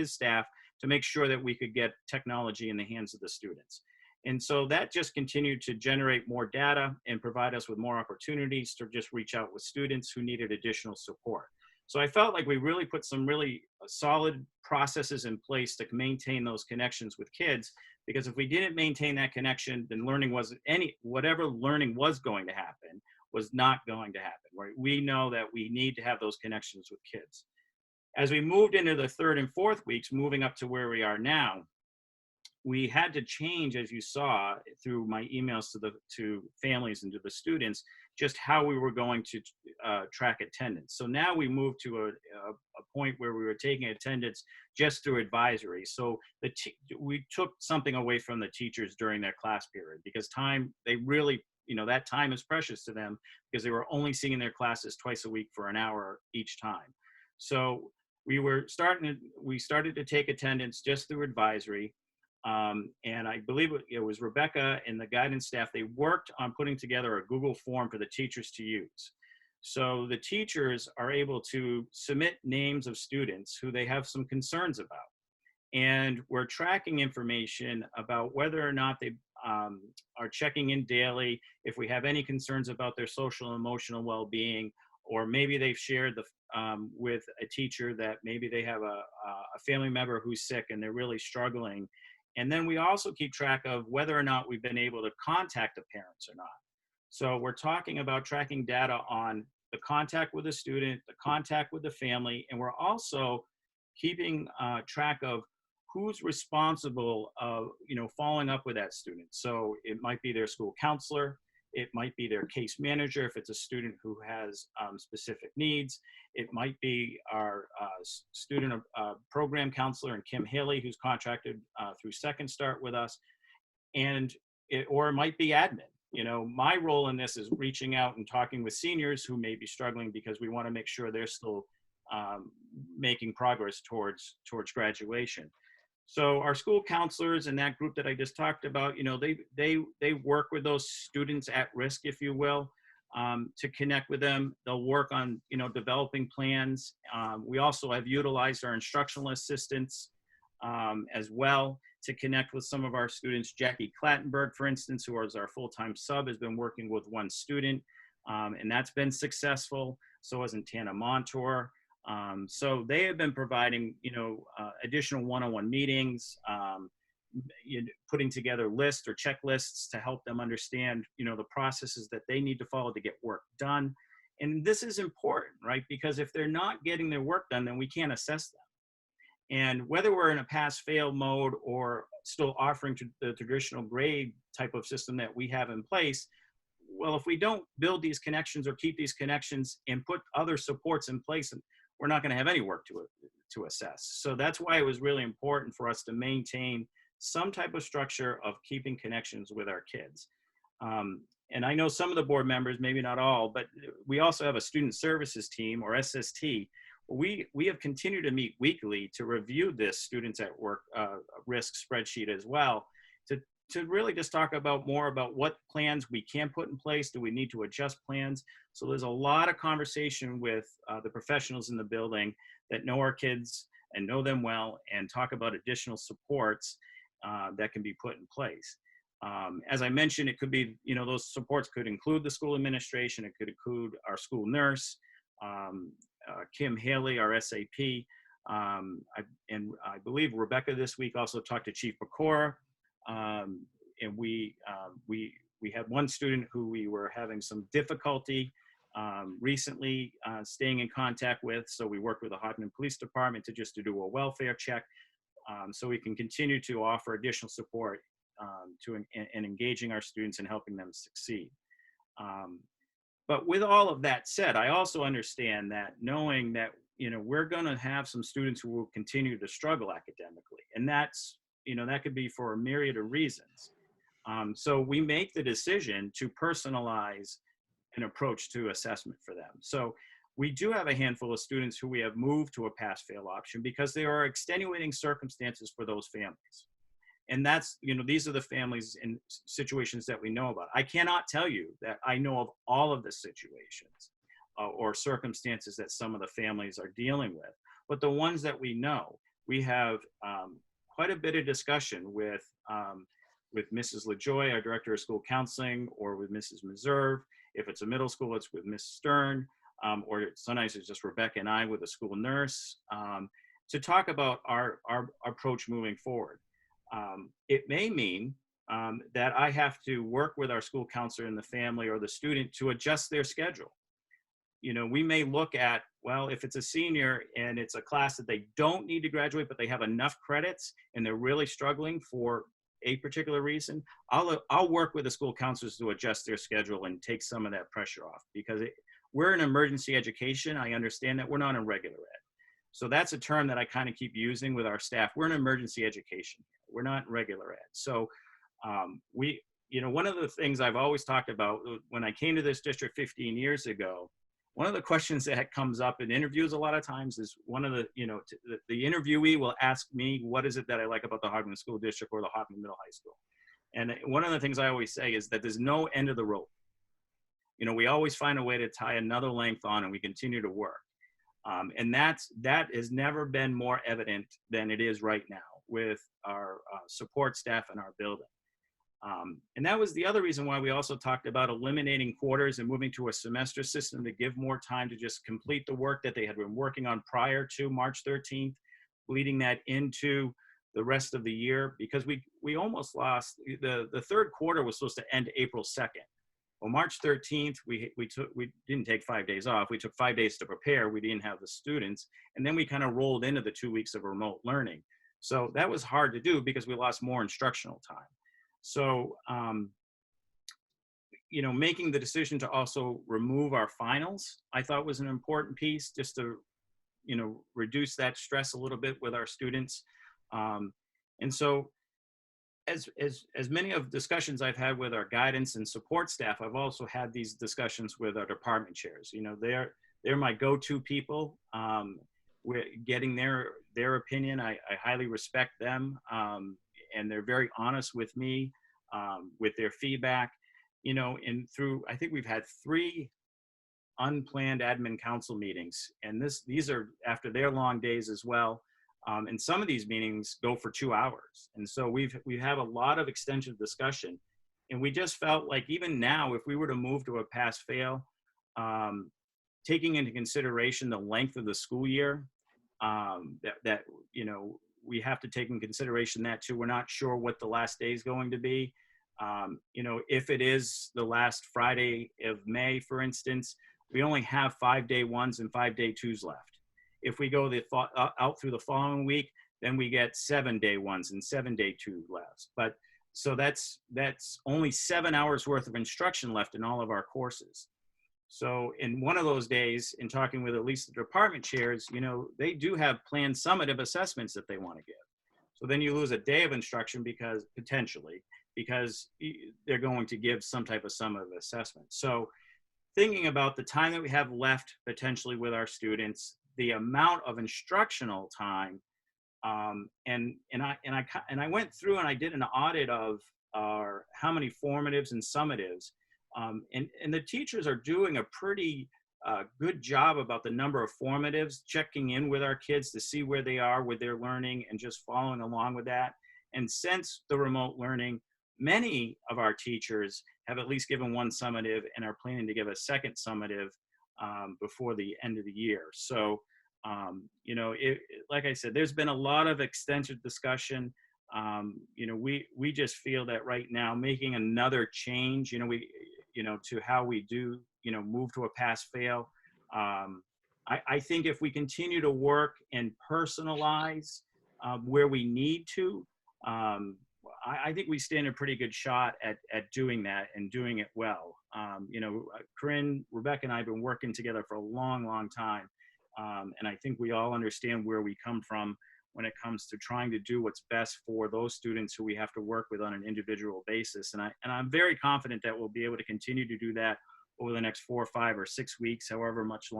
staff to make sure that we could get technology in the hands of the students. And so that just continued to generate more data and provide us with more opportunities to just reach out with students who needed additional support. So I felt like we really put some really solid processes in place to maintain those connections with kids, because if we didn't maintain that connection, then whatever learning was going to happen was not going to happen, right? We know that we need to have those connections with kids. As we moved into the 3rd and 4th weeks, moving up to where we are now, we had to change, as you saw through my emails to families and to the students, just how we were going to track attendance. So now we moved to a point where we were taking attendance just through advisory. So we took something away from the teachers during their class period, because they really, that time is precious to them, because they were only seeing their classes twice a week for an hour each time. So we started to take attendance just through advisory. And I believe it was Rebecca and the guidance staff, they worked on putting together a Google form for the teachers to use. So the teachers are able to submit names of students who they have some concerns about. And we're tracking information about whether or not they are checking in daily, if we have any concerns about their social and emotional well-being, or maybe they've shared with a teacher that maybe they have a family member who's sick and they're really struggling. And then we also keep track of whether or not we've been able to contact the parents or not. So we're talking about tracking data on the contact with the student, the contact with the family, and we're also keeping track of who's responsible of, following up with that student. So it might be their school counselor, it might be their case manager if it's a student who has specific needs. It might be our student program counselor, and Kim Haley, who's contracted through Second Start with us. Or it might be admin, My role in this is reaching out and talking with seniors who may be struggling because we want to make sure they're still making progress towards graduation. So our school counselors and that group that I just talked about, they work with those students at risk, if you will, to connect with them. They'll work on, developing plans. We also have utilized our instructional assistants as well to connect with some of our students. Jackie Clattenburg, for instance, who is our full-time sub, has been working with one student, and that's been successful. So has Tana Montour. So they have been providing, additional one-on-one meetings, putting together lists or checklists to help them understand, the processes that they need to follow to get work done. And this is important, right? Because if they're not getting their work done, then we can't assess them. And whether we're in a pass-fail mode or still offering the traditional grade type of system that we have in place, well, if we don't build these connections or keep these connections and put other supports in place, we're not going to have any work to assess. So that's why it was really important for us to maintain some type of structure of keeping connections with our kids. And I know some of the board members, maybe not all, but we also have a student services team, or SST. We have continued to meet weekly to review this students at work risk spreadsheet as well, to really just talk about more about what plans we can put in place. Do we need to adjust plans? So there's a lot of conversation with the professionals in the building that know our kids and know them well, and talk about additional supports that can be put in place. As I mentioned, it could be, those supports could include the school administration. It could include our school nurse, Kim Haley, our SAP. And I believe Rebecca this week also talked to Chief Pecora. And we had one student who we were having some difficulty recently staying in contact with. So we worked with the Hopkinton Police Department to do a welfare check, so we can continue to offer additional support and engaging our students and helping them succeed. But with all of that said, I also understand that, knowing that, we're going to have some students who will continue to struggle academically, and that's, that could be for a myriad of reasons. So we make the decision to personalize an approach to assessment for them. So we do have a handful of students who we have moved to a pass-fail option because there are extenuating circumstances for those families. And that's, these are the families and situations that we know about. I cannot tell you that I know of all of the situations or circumstances that some of the families are dealing with, but the ones that we know, we have quite a bit of discussion with Mrs. LaJoy, our Director of School Counseling, or with Mrs. Meserve. If it's a middle school, it's with Ms. Stern, or sometimes it's just Rebecca and I with a school nurse, to talk about our approach moving forward. It may mean that I have to work with our school counselor and the family or the student to adjust their schedule. We may look at, well, if it's a senior and it's a class that they don't need to graduate, but they have enough credits and they're really struggling for a particular reason, I'll work with the school counselors to adjust their schedule and take some of that pressure off, because we're in emergency education. I understand that we're not in regular ed. So that's a term that I kind of keep using with our staff. We're in emergency education. We're not in regular ed. So one of the things I've always talked about when I came to this district 15 years ago, one of the questions that comes up in interviews a lot of times is one of the interviewee will ask me, what is it that I like about the Hopkinton School District or the Hopkinton Middle High School? And one of the things I always say is that there's no end of the rope. We always find a way to tie another length on, and we continue to work. And that has never been more evident than it is right now with our support staff in our building. And that was the other reason why we also talked about eliminating quarters and moving to a semester system to give more time to just complete the work that they had been working on prior to March 13th, bleeding that into the rest of the year, because we almost lost, the third quarter was supposed to end April 2nd. Well, March 13th, we didn't take 5 days off. We took 5 days to prepare. We didn't have the students. And then we kind of rolled into the 2 weeks of remote learning. So that was hard to do because we lost more instructional time. So, making the decision to also remove our finals, I thought was an important piece, just to, reduce that stress a little bit with our students. And so as many of discussions I've had with our guidance and support staff, I've also had these discussions with our department chairs. You know, they're my go-to people. We're getting their opinion. I highly respect them, and they're very honest with me with their feedback. You know, and I think we've had 3 unplanned admin council meetings, and these are after their long days as well. And some of these meetings go for 2 hours. And so we have a lot of extensive discussion. And we just felt like even now, if we were to move to a pass-fail, taking into consideration the length of the school year, that you know, we have to take in consideration that too. We're not sure what the last day is going to be. You know, if it is the last Friday of May, for instance, we only have 5-day 1s and 5-day 2s left. If we go out through the following week, then we get 7-day 1s and 7-day 2 left. But so that's only 7 hours worth of instruction left in all of our courses. So in one of those days, in talking with at least the department chairs, you know, they do have planned summative assessments that they want to give. So then you lose a day of instruction potentially because they're going to give some type of summative assessment. So thinking about the time that we have left potentially with our students, the amount of instructional time, and I went through and I did an audit of how many formatives and summatives, and the teachers are doing a pretty good job about the number of formatives, checking in with our kids to see where they are with their learning and just following along with that. And since the remote learning, many of our teachers have at least given 1 summative and are planning to give a second summative before the end of the year. So, you know, like I said, there's been a lot of extensive discussion. You know, we just feel that right now making another change, to how we do, move to a pass-fail. I think if we continue to work and personalize where we need to, I think we stand a pretty good shot at doing that and doing it well. Corinne, Rebecca, and I have been working together for a long, long time. And I think we all understand where we come from when it comes to trying to do what's best for those students who we have to work with on an individual basis. And I'm very confident that we'll be able to continue to do that over the next 4, 5, or 6 weeks, however much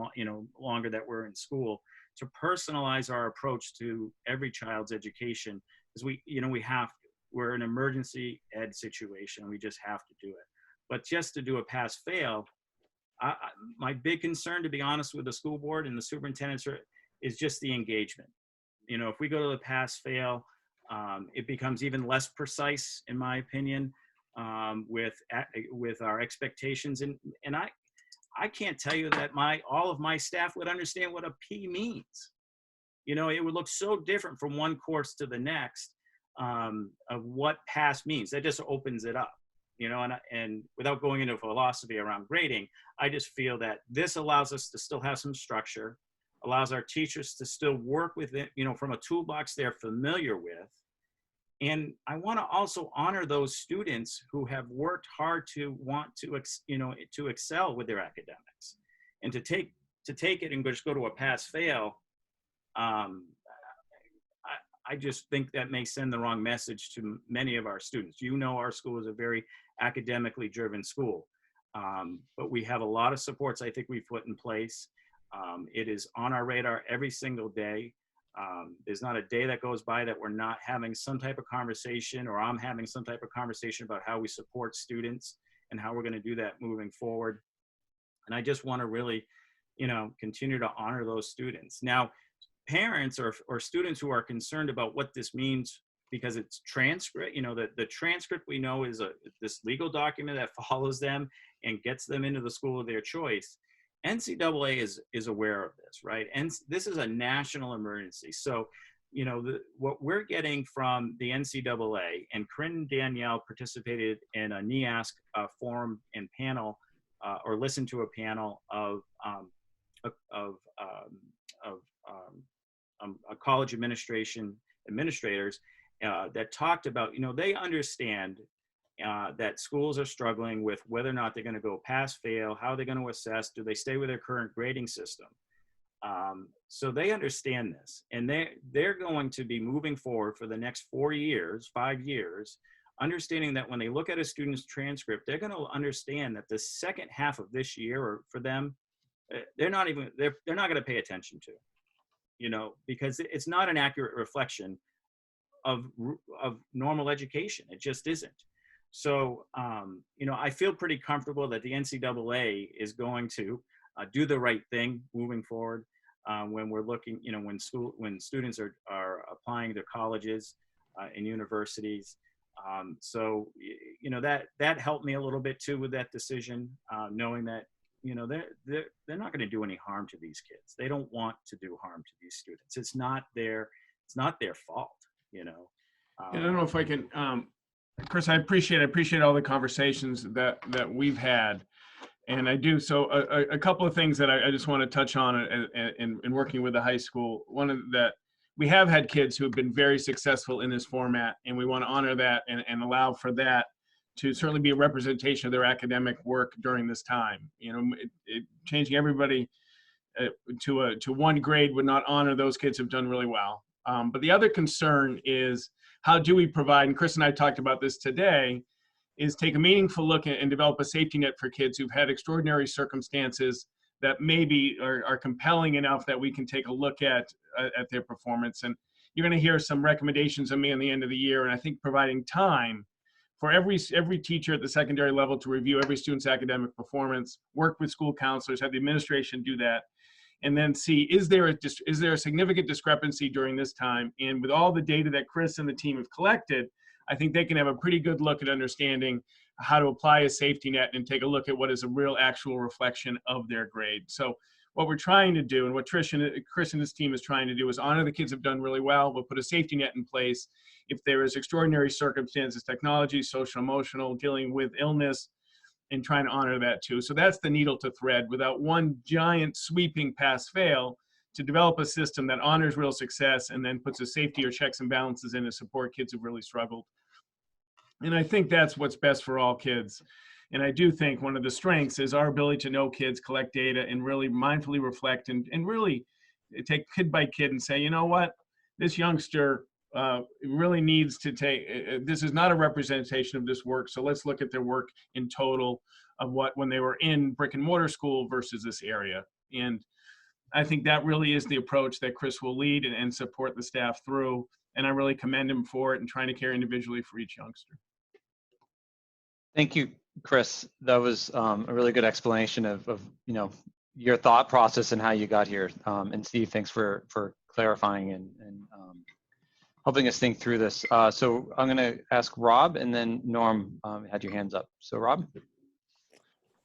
longer that we're in school, to personalize our approach to every child's education, because we're an emergency ed situation. We just have to do it. But just to do a pass-fail, my big concern, to be honest, with the school board and the superintendents is just the engagement. If we go to the pass-fail, it becomes even less precise, in my opinion, with our expectations. And I can't tell you that all of my staff would understand what a P means. It would look so different from one course to the next of what pass means. That just opens it up. And without going into philosophy around grading, I just feel that this allows us to still have some structure, allows our teachers to still work with it, from a toolbox they're familiar with. And I want to also honor those students who have worked hard to want to, to excel with their academics, and to take it and just go to a pass-fail. I just think that may send the wrong message to many of our students. Our school is a very academically driven school, but we have a lot of supports I think we've put in place. It is on our radar every single day. There's not a day that goes by that we're not having some type of conversation, or I'm having some type of conversation about how we support students and how we're going to do that moving forward. And I just want to really, continue to honor those students. Now, parents or students who are concerned about what this means, because it's transcript, the transcript we know is this legal document that follows them and gets them into the school of their choice. NCAA is aware of this, right? And this is a national emergency. So, what we're getting from the NCAA, and Corinne and Danielle participated in a NEASC forum and panel, or listened to a panel of a college administrators that talked about, they understand that schools are struggling with whether or not they're going to go pass-fail, how they're going to assess, do they stay with their current grading system? So they understand this, and they're going to be moving forward for the next 5 years, understanding that when they look at a student's transcript, they're going to understand that the second half of this year, or for them, they're not going to pay attention to, because it's not an accurate reflection of normal education. It just isn't. So, I feel pretty comfortable that the NCAA is going to do the right thing moving forward when we're looking, when students are applying to colleges and universities. So, that helped me a little bit too with that decision, knowing that, they're not going to do any harm to these kids. They don't want to do harm to these students. It's not their fault, I don't know if I can, Chris, I appreciate all the conversations that we've had. And I do. So a couple of things that I just want to touch on in working with the high school. One of that, we have had kids who have been very successful in this format, and we want to honor that and allow for that to certainly be a representation of their academic work during this time. Changing everybody to one grade would not honor those kids who've done really well. But the other concern is, how do we provide, and Chris and I talked about this today, is take a meaningful look and develop a safety net for kids who've had extraordinary circumstances that maybe are compelling enough that we can take a look at their performance. And you're going to hear some recommendations of me at the end of the year. And I think providing time for every teacher at the secondary level to review every student's academic performance, work with school counselors, have the administration do that, and then see, is there a significant discrepancy during this time? And with all the data that Chris and the team have collected, I think they can have a pretty good look at understanding how to apply a safety net and take a look at what is a real actual reflection of their grade. So what we're trying to do, and what Chris and his team is trying to do, is honor the kids who've done really well, but put a safety net in place if there is extraordinary circumstances, technology, social, emotional, dealing with illness, and trying to honor that too. So that's the needle to thread, without one giant sweeping pass-fail, to develop a system that honors real success and then puts a safety or checks and balances in to support kids who've really struggled. And I think that's what's best for all kids. And I do think one of the strengths is our ability to know kids, collect data, and really mindfully reflect and really take kid by kid and say, you know what, this youngster really needs to take, this is not a representation of this work. So let's look at their work in total of when they were in brick and mortar school versus this area. And I think that really is the approach that Chris will lead and support the staff through. And I really commend him for it and trying to care individually for each youngster. Thank you, Chris. That was a really good explanation of your thought process and how you got here. And Steve, thanks for clarifying and helping us think through this. So I'm going to ask Rob, and then Norm had your hands up. So Rob.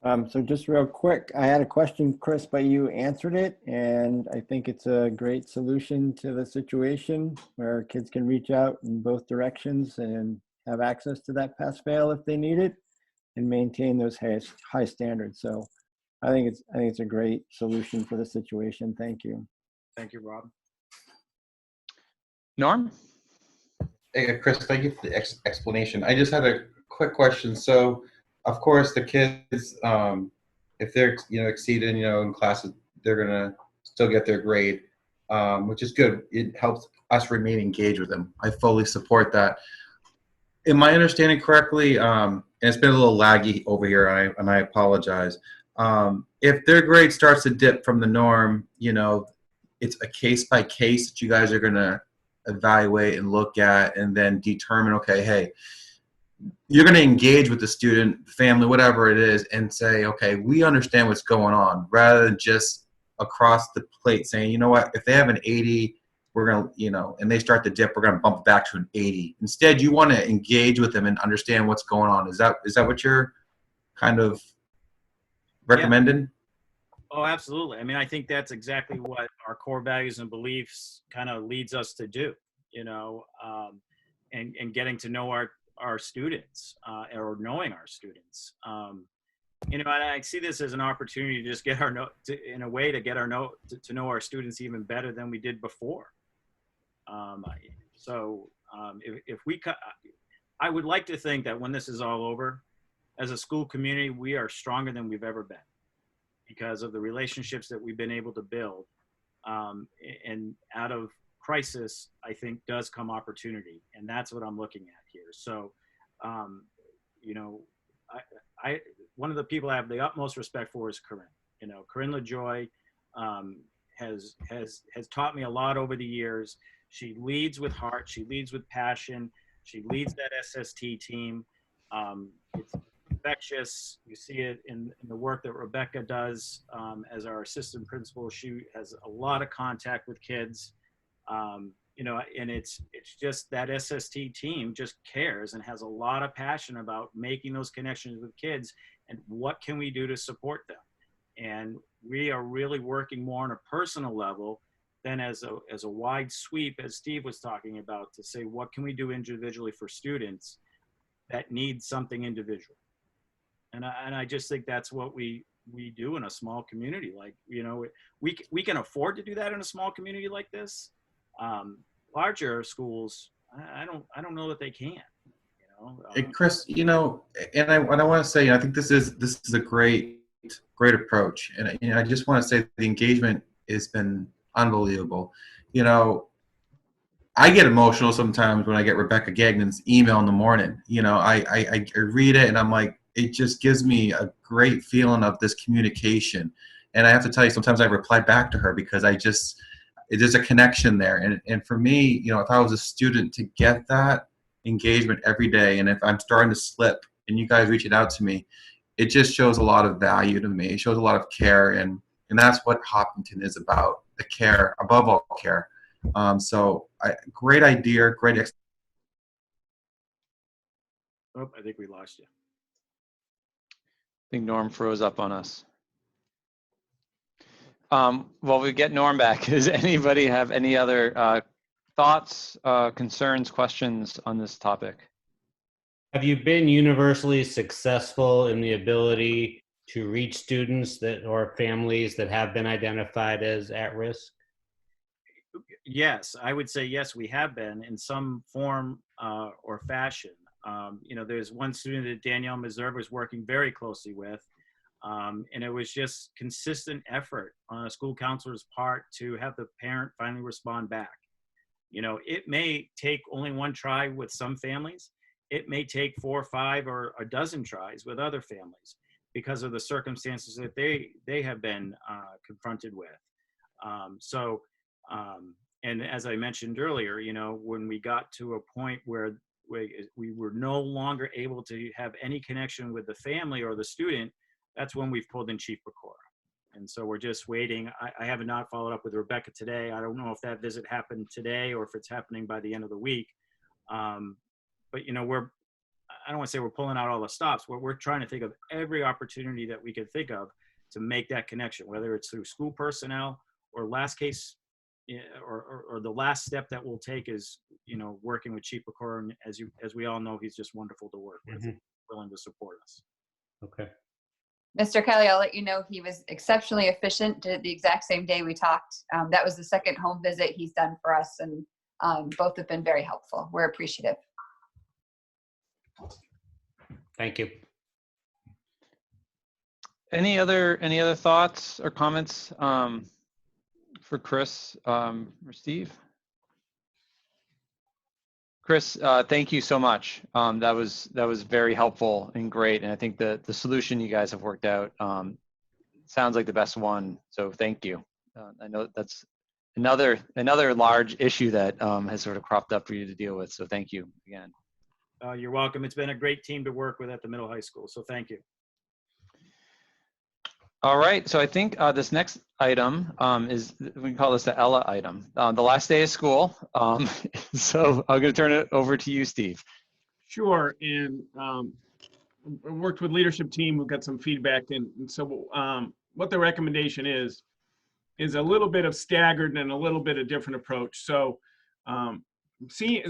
So just real quick, I had a question, Chris, but you answered it. And I think it's a great solution to the situation where kids can reach out in both directions and have access to that pass-fail if they need it and maintain those high standards. So I think it's a great solution for the situation. Thank you. Thank you, Rob. Norm? Hey, Chris, thank you for the explanation. I just had a quick question. So, of course, the kids, if they're exceeded, in classes, they're gonna still get their grade, which is good. It helps us remain engaged with them. I fully support that. Am I understanding correctly? And it's been a little laggy over here, and I apologize. If their grade starts to dip from the norm, it's a case by case that you guys are gonna evaluate and look at, and then determine, okay, hey, you're going to engage with the student, family, whatever it is, and say, okay, we understand what's going on, rather than just across the plate saying, you know what, if they have an 80, we're going to, and they start to dip, we're going to bump it back to an 80. Instead, you want to engage with them and understand what's going on. Is that what you're kind of recommending? Yeah. Oh, absolutely. I mean, I think that's exactly what our core values and beliefs kind of leads us to do, and getting to know our students, or knowing our students. And I see this as an opportunity to just get our note, in a way, to get our note, to know our students even better than we did before. I would like to think that when this is all over, as a school community, we are stronger than we've ever been because of the relationships that we've been able to build. And out of crisis, I think, does come opportunity. And that's what I'm looking at here. So You know, one of the people I have the utmost respect for is Corinne. You know, Corinne LaJoy has taught me a lot over the years. She leads with heart. She leads with passion. She leads that SST team. It's infectious. You see it in the work that Rebecca does as our assistant principal. She has a lot of contact with kids. You know, and it's just that SST team just cares and has a lot of passion about making those connections with kids and what can we do to support them. And we are really working more on a personal level than as a wide sweep, as Steve was talking about, to say what can we do individually for students that need something individual. And I just think that's what we do in a small community. Like, you know, we can afford to do that in a small community like this. Larger schools, I don't know that they can. You know, And Chris, you know, and I want to say, I think this is a great approach, and you know, I just want to say the engagement has been unbelievable. You know, I get emotional sometimes when I get Rebecca Gagnon's email in the morning. You know, I read it and I'm like, it just gives me a great feeling of this communication. And I have to tell you, sometimes I reply back to her because there's a connection there. And for me, you know, if I was a student, to get that engagement every day, and if I'm starting to slip and you guys reaching out to me, it just shows a lot of value to me. It shows a lot of care, and that's what Hopkinton is about, the care, above all care. Great idea, great. I think we lost you. I think Norm froze up on us. While we get Norm back, does anybody have any other thoughts, concerns, questions on this topic? Have you been universally successful in the ability to reach students or families that have been identified as at risk? Yes, I would say yes, we have been in some form or fashion. You know, there's one student that Danielle Meserve was working very closely with, and it was just consistent effort on a school counselor's part to have the parent finally respond back. You know, it may take only one try with some families. It may take 4 or 5 or a dozen tries with other families because of the circumstances that they have been confronted with. And as I mentioned earlier, you know, when we got to a point where we were no longer able to have any connection with the family or the student, that's when we've pulled in Chief Pecora. And so we're just waiting. I have not followed up with Rebecca today. I don't know if that visit happened today or if it's happening by the end of the week. But, you know, I don't want to say we're pulling out all the stops. We're trying to think of every opportunity that we could think of to make that connection, whether it's through school personnel or last case, or the last step that we'll take is, you know, working with Chief Pecora. And as we all know, he's just wonderful to work with, willing to support us. Okay. Mr. Kelly, I'll let you know he was exceptionally efficient. Did it the exact same day we talked. That was the second home visit he's done for us, and both have been very helpful. We're appreciative. Thank you. Any other thoughts or comments for Chris or Steve? Chris, thank you so much. That was very helpful and great, and I think the solution you guys have worked out sounds like the best one. So thank you. I know that's another large issue that has sort of cropped up for you to deal with. So thank you again. You're welcome. It's been a great team to work with at the middle high school. So thank you. All right, so I think this next item is, we can call this the Ella item, the last day of school. So I'm going to turn it over to you, Steve. Sure, and I worked with leadership team. We've got some feedback, and so what the recommendation is a little bit of staggered and a little bit of different approach. So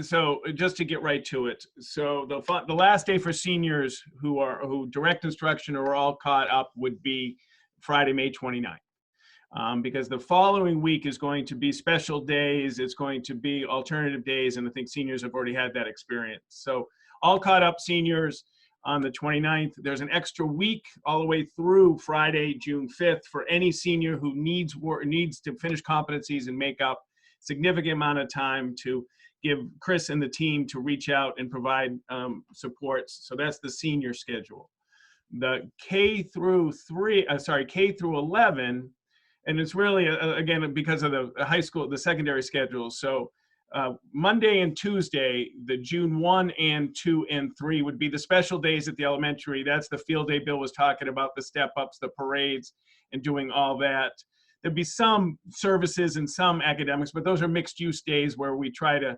so just to get right to it, so the last day for seniors who direct instruction or are all caught up would be Friday, May 29th. Because the following week is going to be special days, it's going to be alternative days, and I think seniors have already had that experience. So all caught up seniors on the 29th. There's an extra week all the way through Friday, June 5th for any senior who needs to finish competencies and make up significant amount of time to give Chris and the team to reach out and provide supports. So that's the senior schedule. The K through 11, and it's really, again, because of the high school, the secondary schedule. So Monday and Tuesday, the June 1 and 2 and 3 would be the special days at the elementary. That's the field day Bill was talking about, the step-ups, the parades, and doing all that. There'd be some services and some academics, but those are mixed-use days where we try to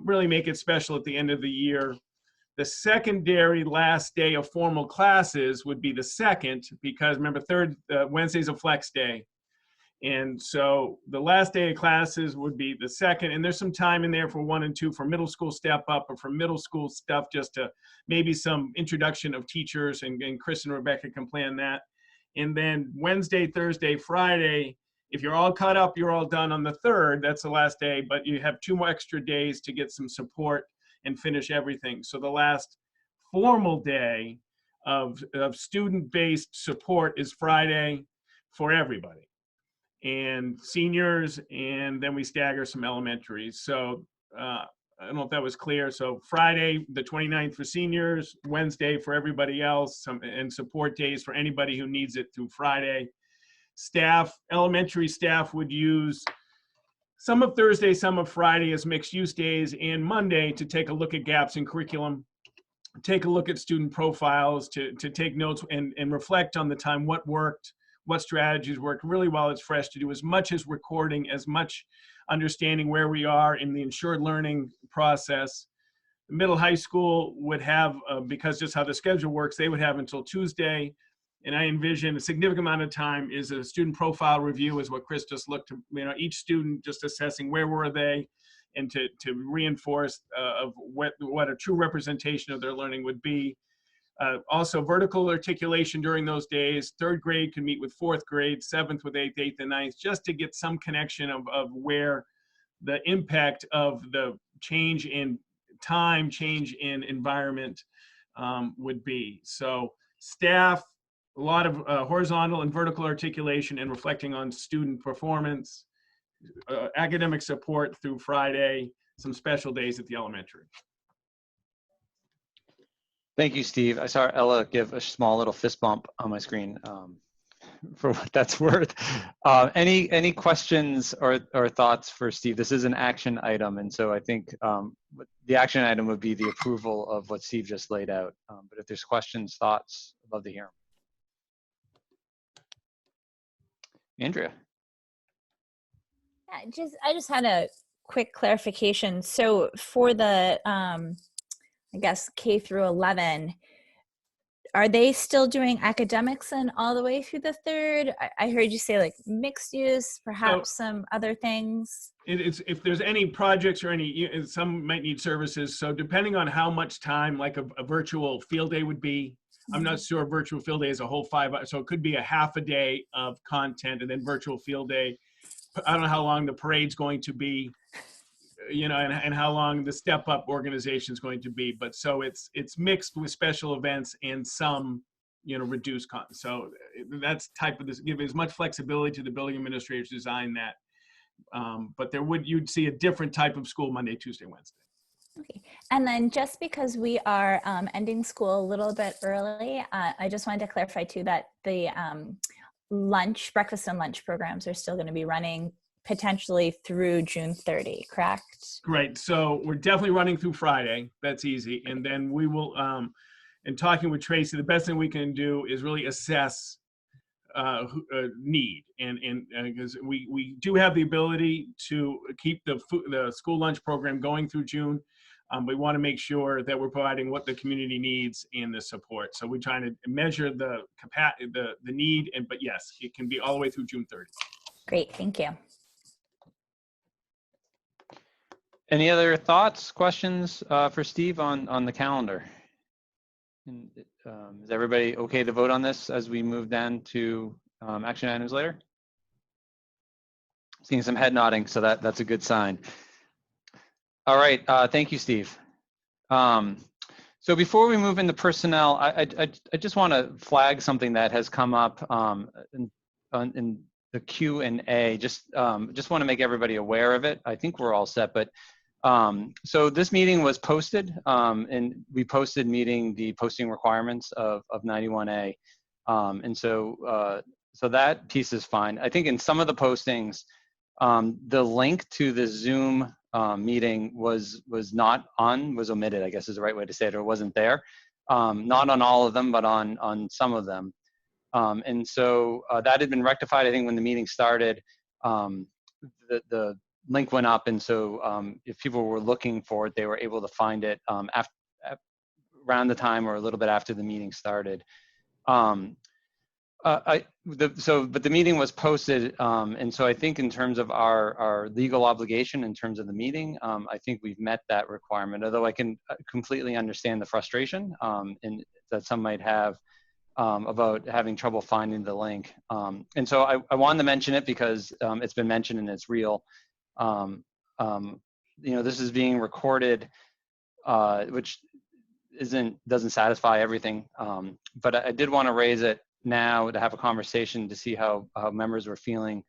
really make it special at the end of the year. The secondary last day of formal classes would be the 2nd, because remember, Wednesday's a flex day. And so the last day of classes would be the 2nd, and there's some time in there for 1 and 2 for middle school step up, or for middle school stuff, just to maybe some introduction of teachers, and Chris and Rebecca can plan that. And then Wednesday, Thursday, Friday, if you're all caught up, you're all done on the 3rd. That's the last day, but you have 2 more extra days to get some support and finish everything. So the last formal day of student-based support is Friday for everybody, and seniors, and then we stagger some elementaries. So I don't know if that was clear. So Friday, the 29th for seniors, Wednesday for everybody else, and support days for anybody who needs it through Friday. Staff, elementary staff would use some of Thursday, some of Friday as mixed use days, and Monday to take a look at gaps in curriculum, take a look at student profiles, to take notes and reflect on the time, what worked, what strategies worked, really while it's fresh, to do as much as recording, as much understanding where we are in the insured learning process. The middle high school would have, because just how the schedule works, they would have until Tuesday. And I envision a significant amount of time is a student profile review, is what Chris just looked at, each student just assessing where were they, and to reinforce of what a true representation of their learning would be. Also vertical articulation during those days. 3rd grade can meet with 4th grade, 7th with 8th, 8th and 9th, just to get some connection of where the impact of the change in time, change in environment would be. So staff, a lot of horizontal and vertical articulation and reflecting on student performance, academic support through Friday, some special days at the elementary. Thank you, Steve. I saw Ella give a small little fist bump on my screen, for what that's worth. Any questions or thoughts for Steve? This is an action item, and so I think the action item would be the approval of what Steve just laid out. But if there's questions, thoughts, I'd love to hear them. Andrea. Yeah, I just had a quick clarification. So for the I guess K through 11, are they still doing academics and all the way through the 3rd? I heard you say like mixed use, perhaps some other things. It's, if there's any projects or some might need services. So depending on how much time, like a virtual field day would be, I'm not sure virtual field day is a whole 5 hours. So it could be a half a day of content and then virtual field day. I don't know how long the parade's going to be, and how long the step up organization is going to be. But so it's mixed with special events and some, reduced content. So that's type of this, give as much flexibility to the building administrators to design that. But you'd see a different type of school Monday, Tuesday, Wednesday. Okay. And then just because we are ending school a little bit early, I just wanted to clarify too that the breakfast and lunch programs are still going to be running potentially through June 30, correct? Right. So we're definitely running through Friday. That's easy. And then we will, in talking with Tracy, the best thing we can do is really assess need. And because we do have the ability to keep the school lunch program going through June. We want to make sure that we're providing what the community needs and the support. So we're trying to measure the need, but yes, it can be all the way through June 30th. Great, thank you. Any other thoughts, questions for Steve on the calendar? And, is everybody okay to vote on this as we move down to action items later? Seeing some head nodding, so that's a good sign. All right, thank you, Steve. So before we move into personnel, I just want to flag something that has come up in the Q&A. Just want to make everybody aware of it. I think we're all set, but So this meeting was posted, and we posted meeting the posting requirements of 91A. And so that piece is fine. I think in some of the postings, the link to the Zoom meeting was omitted, I guess is the right way to say it, or wasn't there. Not on all of them, but on some of them. And so that had been rectified, I think, when the meeting started. The link went up, and so if people were looking for it, they were able to find it around the time or a little bit after the meeting started. But the meeting was posted, and so I think in terms of our legal obligation in terms of the meeting, I think we've met that requirement, although I can completely understand the frustration and that some might have about having trouble finding the link. And so I wanted to mention it because it's been mentioned and it's real. This is being recorded, which doesn't satisfy everything. But I did want to raise it now to have a conversation to see how members were feeling.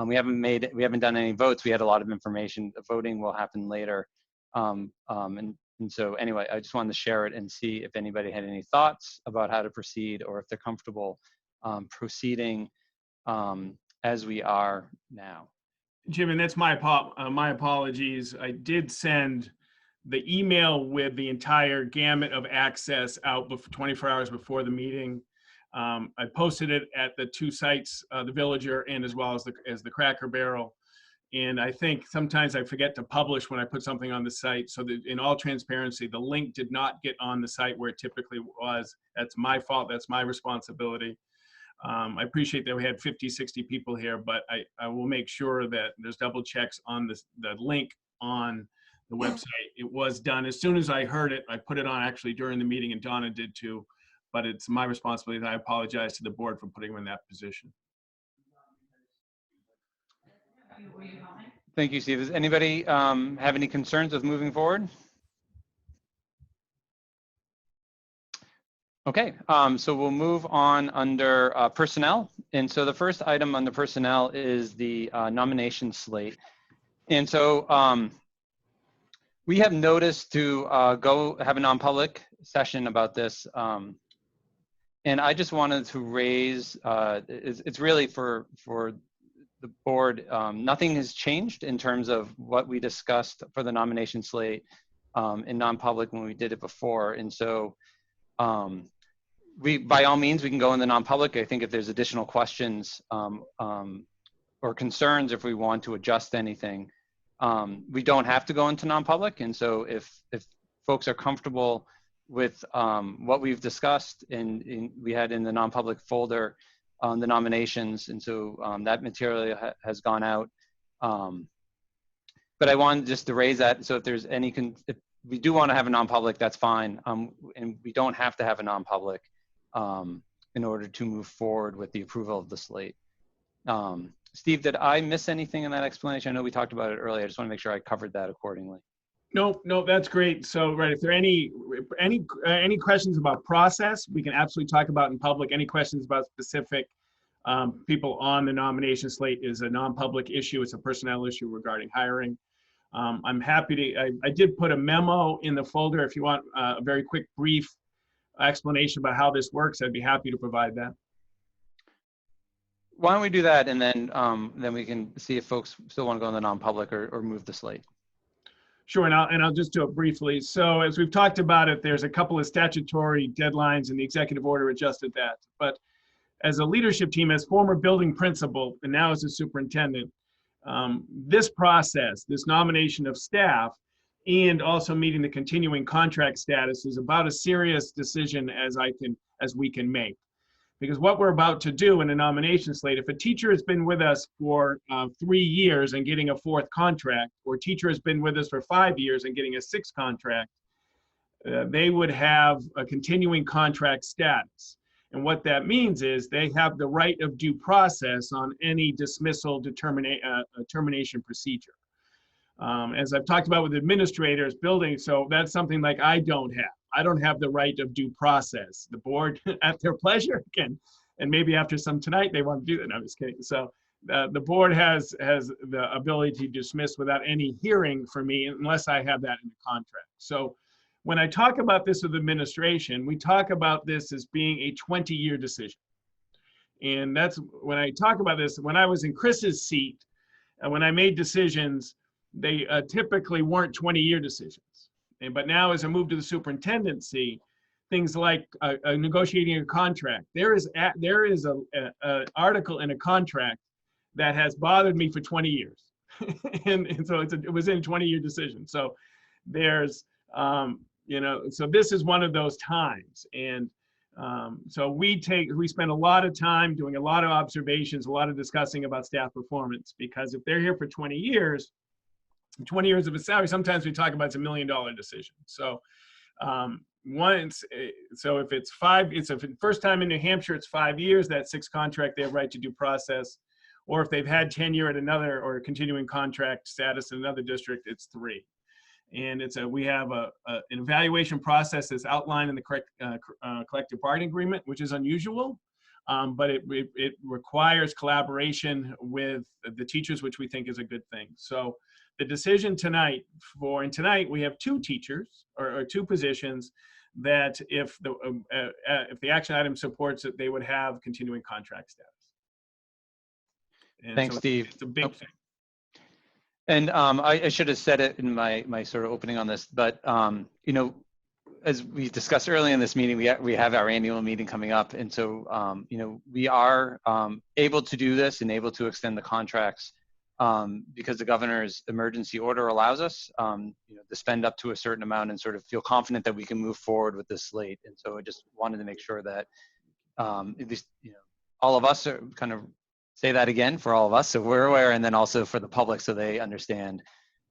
We haven't done any votes. We had a lot of information. The voting will happen later. And so anyway, I just wanted to share it and see if anybody had any thoughts about how to proceed, or if they're comfortable proceeding as we are now. Jim, and that's my apologies. I did send the email with the entire gamut of access out before 24 hours before the meeting. I posted it at the two sites, the Villager and as well as the Cracker Barrel. And I think sometimes I forget to publish when I put something on the site. So that in all transparency, the link did not get on the site where it typically was. That's my fault. That's my responsibility. I appreciate that we had 50, 60 people here, but I will make sure that there's double checks on the link on the website. It was done as soon as I heard it. I put it on actually during the meeting, and Donna did too. But it's my responsibility, and I apologize to the board for putting him in that position. Thank you, Steve. Does anybody have any concerns with moving forward? Okay, so we'll move on under personnel. And so the first item under personnel is the nomination slate. And so we have noticed to go have a non-public session about this. And I just wanted to raise, it's really for the board, nothing has changed in terms of what we discussed for the nomination slate in non-public when we did it before. And so by all means, we can go in the non-public. I think if there's additional questions or concerns, if we want to adjust anything, we don't have to go into non-public. And so if folks are comfortable with what we've discussed and we had in the non-public folder on the nominations, and so that material has gone out. But I wanted just to raise that. So if there's any, if we do want to have a non-public, that's fine. And we don't have to have a non-public in order to move forward with the approval of the slate. Steve, did I miss anything in that explanation? I know we talked about it earlier. I just want to make sure I covered that accordingly. No, that's great. So, right, if there are any questions about process, we can absolutely talk about in public. Any questions about specific people on the nomination slate is a non-public issue. It's a personnel issue regarding hiring. I'm happy to, I did put a memo in the folder. If you want a very quick, brief explanation about how this works, I'd be happy to provide that. Why don't we do that, and then we can see if folks still want to go in the non-public or move the slate. Sure, and I'll just do it briefly. So as we've talked about it, there's a couple of statutory deadlines, and the executive order adjusted that. But as a leadership team, as former building principal, and now as a superintendent, this process, this nomination of staff, and also meeting the continuing contract status is about as serious decision as we can make. Because what we're about to do in a nomination slate, if a teacher has been with us for 3 years and getting a 4th contract, or a teacher has been with us for 5 years and getting a 6th contract, they would have a continuing contract status. And what that means is they have the right of due process on any dismissal termination procedure. As I've talked about with administrators building, so that's something like I don't have. I don't have the right of due process. The board, at their pleasure, can, and maybe after some tonight, they want to do that. No, I'm just kidding. So the board has the ability to dismiss without any hearing for me unless I have that in the contract. So when I talk about this with administration, we talk about this as being a 20-year decision. And that's when I talk about this, when I was in Chris's seat, when I made decisions, they typically weren't 20-year decisions. But now as I move to the superintendency, things like negotiating a contract, there is a article in a contract that has bothered me for 20 years. and so it was in a 20-year decision. So there's, so this is one of those times. And so we spend a lot of time doing a lot of observations, a lot of discussing about staff performance, because if they're here for 20 years of a salary, sometimes we talk about it's $1 million decision. So if it's the first time in New Hampshire, it's 5 years, that 6 contract, they have right to due process. Or if they've had tenure at another or continuing contract status in another district, it's 3. And we have an evaluation process that's outlined in the collective bargaining agreement, which is unusual, but it requires collaboration with the teachers, which we think is a good thing. So the decision tonight we have 2 teachers or 2 positions that if the action item supports it, they would have continuing contract status. And Thanks, so Steve. It's a big thing. And I should have said it in my sort of opening on this, but as we discussed earlier in this meeting, we have our annual meeting coming up, and so we are able to do this and able to extend the contracts because the governor's emergency order allows us to spend up to a certain amount and sort of feel confident that we can move forward with this slate. And so I just wanted to make sure that at least all of us are kind of say that again for all of us, so we're aware, and then also for the public so they understand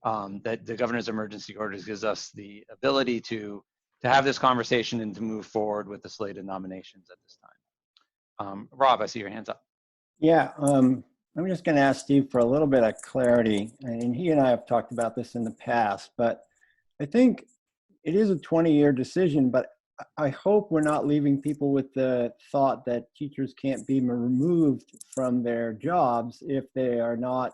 that the governor's emergency orders gives us the ability to have this conversation and to move forward with the slate of nominations at this time. Rob, I see your hands up. Yeah, I'm just going to ask Steve for a little bit of clarity, and he and I have talked about this in the past, but I think it is a 20-year decision, but I hope we're not leaving people with the thought that teachers can't be removed from their jobs if they are not,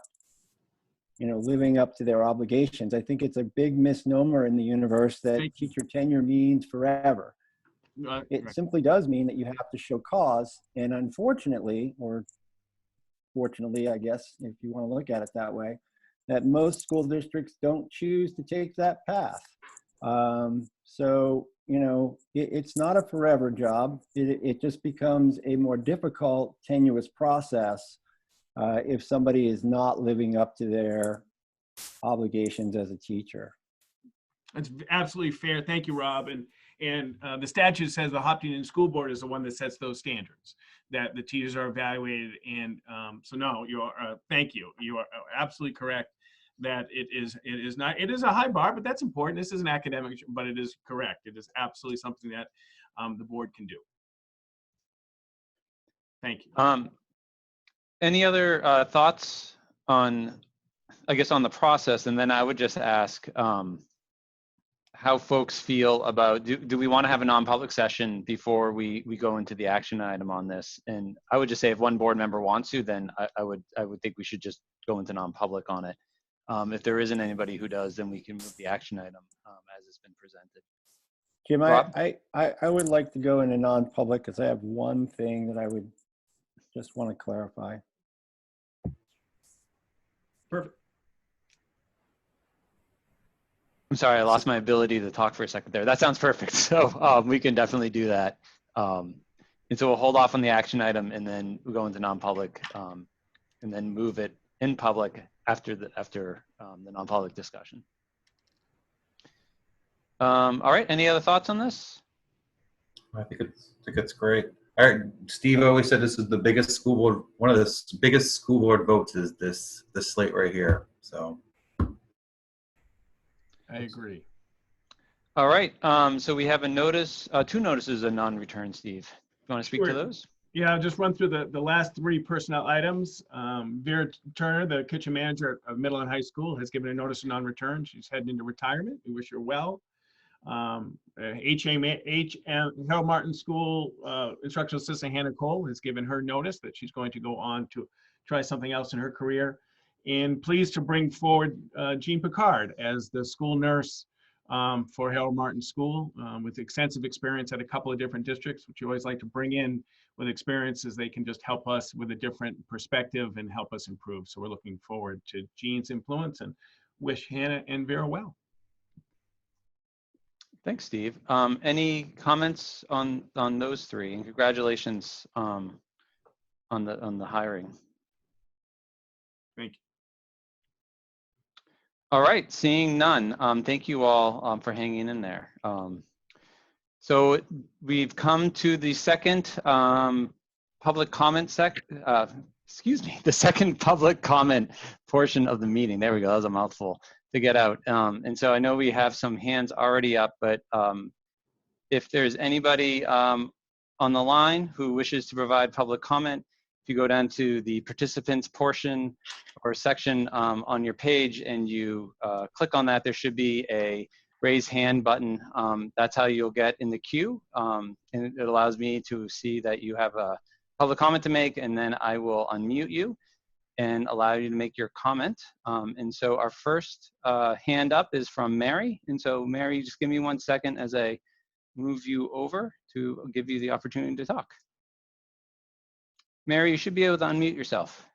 living up to their obligations. I think it's a big misnomer in the universe that teacher tenure means forever. It simply does mean that you have to show cause, and unfortunately, or fortunately, I guess, if you want to look at it that way, that most school districts don't choose to take that path. So, it's not a forever job. It just becomes a more difficult, tenuous process if somebody is not living up to their obligations as a teacher. That's absolutely fair. Thank you, Rob. And the statute says the Hopkinton School Board is the one that sets those standards, that the teachers are evaluated. And so no, thank you. You are absolutely correct that it is a high bar, but that's important. This is an academic, but it is correct. It is absolutely something that the board can do. Thank you. Any other thoughts on the process? And then I would just ask how folks feel about, do we want to have a non-public session before we go into the action item on this? And I would just say if one board member wants to, then I would think we should just go into non-public on it. If there isn't anybody who does, then we can move the action item as it's been presented. Jim, I would like to go into non-public because I have one thing that I would just want to clarify. Perfect. I'm sorry, I lost my ability to talk for a second there. That sounds perfect. So we can definitely do that. And so we'll hold off on the action item and then we'll go into non-public and then move it in public after the non-public discussion. All right, any other thoughts on this? I think it's great. All right, Steve always said this is the biggest school board, one of the biggest school board votes is this slate right here. So I agree. All right, so we have a notice, 2 notices of non-return, Steve. You want to speak to those? Yeah, I'll just run through the last 3 personnel items. Vera Turner, the kitchen manager of Middle and High School, has given a notice of non-return. She's heading into retirement. We wish her well. Harold Martin School instructional assistant Hannah Cole has given her notice that she's going to go on to try something else in her career. And pleased to bring forward Jean Picard as the school nurse for Harold Martin School with extensive experience at a couple of different districts, which you always like to bring in with experiences. They can just help us with a different perspective and help us improve. So we're looking forward to Jean's influence and wish Hannah and Vera well. Thanks, Steve. Any comments on those three? And congratulations on the hiring. Thank you. All right, seeing none. Thank you all for hanging in there. So we've come to the second public comment the second public comment portion of the meeting. There we go. That was a mouthful to get out. And so I know we have some hands already up, but if there's anybody on the line who wishes to provide public comment, if you go down to the participants portion or section on your page and you click on that, there should be a raise hand button. That's how you'll get in the queue. And it allows me to see that you have a public comment to make, and then I will unmute you and allow you to make your comment. And so our first hand up is from Mary. And so Mary, just give me 1 second as I move you over to give you the opportunity to talk. Mary, you should be able to unmute yourself.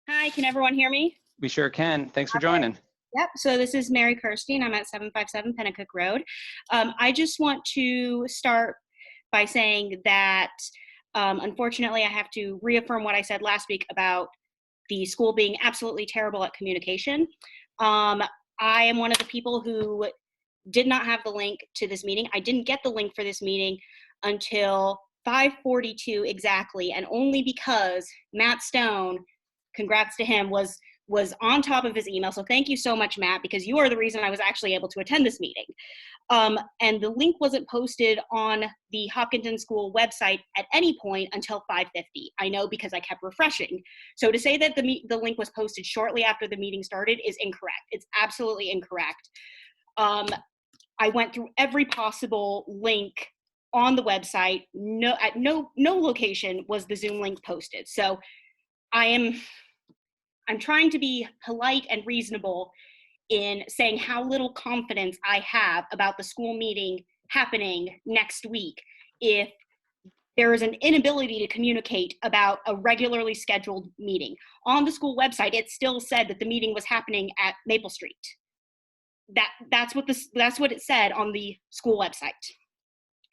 Hi, can everyone hear me? We sure can. Thanks for joining. Yep, so this is Mary Kirstein. I'm at 757 Pennacook Road. I just want to start by saying that unfortunately I have to reaffirm what I said last week about the school being absolutely terrible at communication. I am one of the people who did not have the link to this meeting. I didn't get the link for this meeting until 5:42 exactly, and only because Matt Stone, congrats to him, was on top of his email. So thank you so much, Matt, because you are the reason I was actually able to attend this meeting. And the link wasn't posted on the Hopkinton School website at any point until 5:50. I know because I kept refreshing. So to say that the link was posted shortly after the meeting started is incorrect. It's absolutely incorrect. I went through every possible link on the website. At no location was the Zoom link posted. So I'm trying to be polite and reasonable in saying how little confidence I have about the school meeting happening next week if there is an inability to communicate about a regularly scheduled meeting. On the school website, it still said that the meeting was happening at Maple Street. That's what it said on the school website.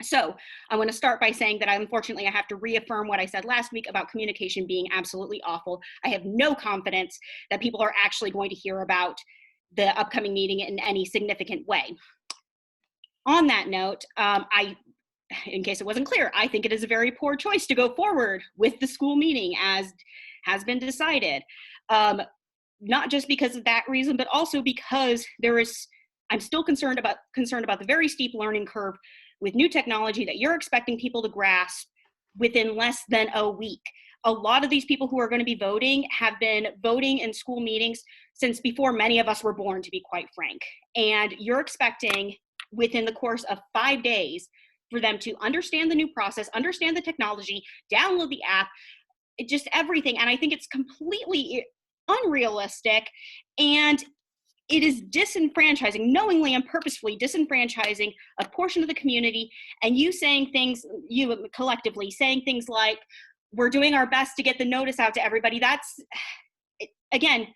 So I want to start by saying that unfortunately I have to reaffirm what I said last week about communication being absolutely awful. I have no confidence that people are actually going to hear about the upcoming meeting in any significant way. On that note, in case it wasn't clear, I think it is a very poor choice to go forward with the school meeting as has been decided. Not just because of that reason, but also because I'm still concerned about the very steep learning curve with new technology that you're expecting people to grasp within less than a week. A lot of these people who are going to be voting have been voting in school meetings since before many of us were born, to be quite frank. And you're expecting within the course of 5 days for them to understand the new process, understand the technology, download the app, just everything. And I think it's completely unrealistic, and it is disenfranchising, knowingly and purposefully disenfranchising a portion of the community. And you collectively saying things like, we're doing our best to get the notice out to everybody. Again,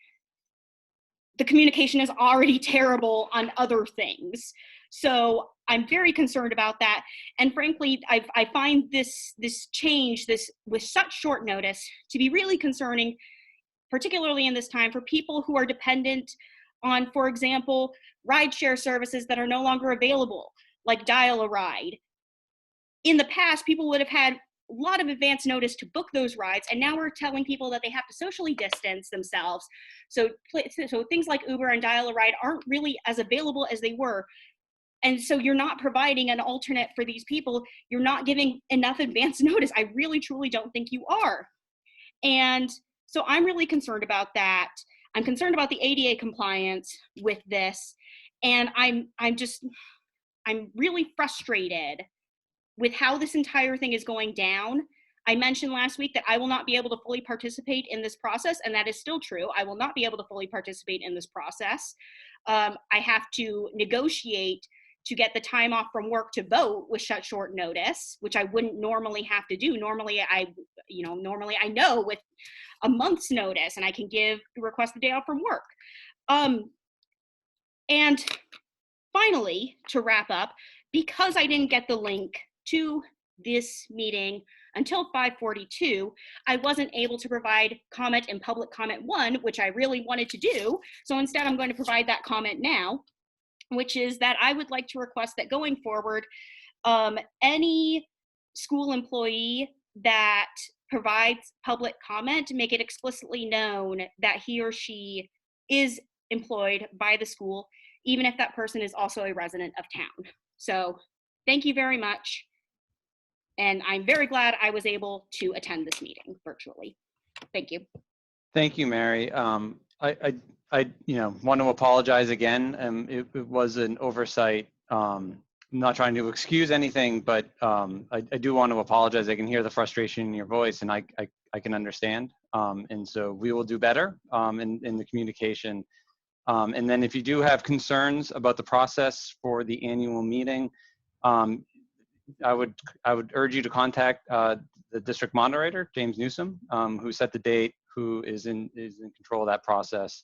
the communication is already terrible on other things. So I'm very concerned about that. And frankly, I find this change, with such short notice, to be really concerning, particularly in this time for people who are dependent on, for example, rideshare services that are no longer available, like Dial-A-Ride. In the past, people would have had a lot of advance notice to book those rides, and now we're telling people that they have to socially distance themselves. So things like Uber and Dial-A-Ride aren't really as available as they were. And so you're not providing an alternate for these people. You're not giving enough advance notice. I really, truly don't think you are. And so I'm really concerned about that. I'm concerned about the ADA compliance with this. And I'm I'm really frustrated with how this entire thing is going down. I mentioned last week that I will not be able to fully participate in this process, and that is still true. I will not be able to fully participate in this process. I have to negotiate to get the time off from work to vote with such short notice, which I wouldn't normally have to do. Normally I know with a month's notice, and I can request the day off from work. And finally, to wrap up, because I didn't get the link to this meeting until 5:42, I wasn't able to provide comment in public comment 1, which I really wanted to do. So instead, I'm going to provide that comment now, which is that I would like to request that going forward, any school employee that provides public comment, make it explicitly known that he or she is employed by the school, even if that person is also a resident of town. So thank you very much. And I'm very glad I was able to attend this meeting virtually. Thank you. Thank you, Mary. I want to apologize again. It was an oversight. I'm not trying to excuse anything, but I do want to apologize. I can hear the frustration in your voice, and I can understand. And so we will do better in the communication. And then if you do have concerns about the process for the annual meeting, I would urge you to contact the district moderator, James Newsom, who set the date, who is in control of that process.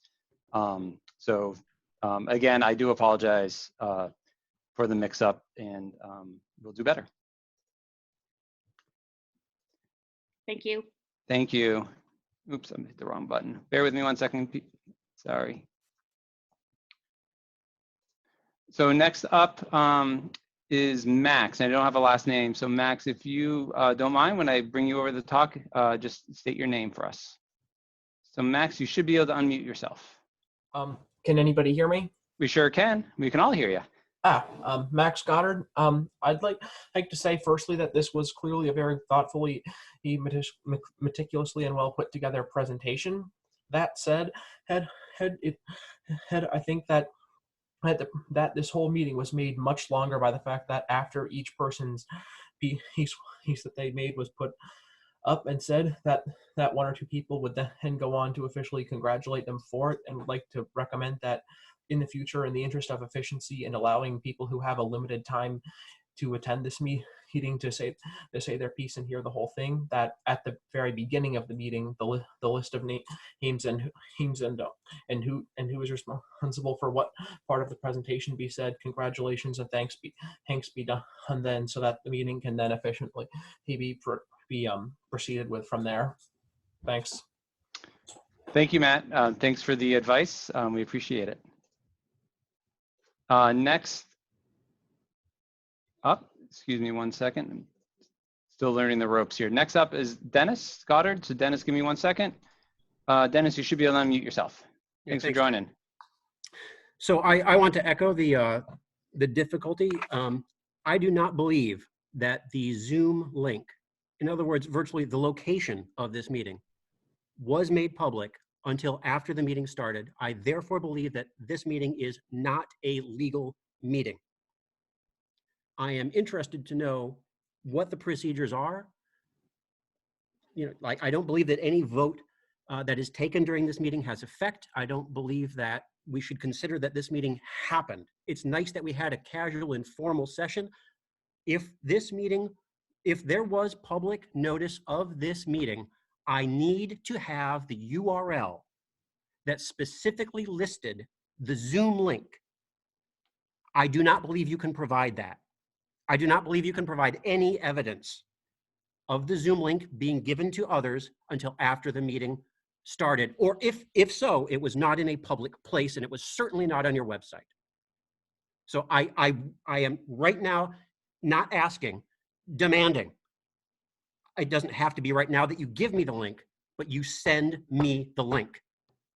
Again, I do apologize for the mix-up, and we'll do better. Thank you. Thank you. Oops, I hit the wrong button. Bear with me 1 second. Sorry. So next up is Max. I don't have a last name. So Max, if you don't mind, when I bring you over to talk, just state your name for us. So Max, you should be able to unmute yourself. Can anybody hear me? We sure can. We can all hear you. Max Goddard. I'd like to say firstly that this was clearly a very thoughtfully, meticulously and well put together presentation. That said, I think that this whole meeting was made much longer by the fact that after each person's piece that they made was put up and said, that one or two people would then go on to officially congratulate them for it, and would like to recommend that in the future, in the interest of efficiency and allowing people who have a limited time to attend this meeting to say their piece and hear the whole thing, that at the very beginning of the meeting, the list of names and who is responsible for what part of the presentation be said, congratulations and thanks be done then, so that the meeting can then efficiently be proceeded with from there. Thanks. Thank you, Matt. Thanks for the advice. We appreciate it. Next up, excuse me 1 second. I'm still learning the ropes here. Next up is Dennis Goddard. So Dennis, give me 1 second. Dennis, you should be able to unmute yourself. Thanks for joining. So I want to echo the difficulty. I do not believe that the Zoom link, in other words, virtually the location of this meeting, was made public until after the meeting started. I therefore believe that this meeting is not a legal meeting. I am interested to know what the procedures are. Like, I don't believe that any vote that is taken during this meeting has effect. I don't believe that we should consider that this meeting happened. It's nice that we had a casual, informal session. If there was public notice of this meeting, I need to have the URL that specifically listed the Zoom link. I do not believe you can provide that. I do not believe you can provide any evidence of the Zoom link being given to others until after the meeting started, or if so, it was not in a public place, and it was certainly not on your website. So I am right now not asking, demanding. It doesn't have to be right now that you give me the link, but you send me the link.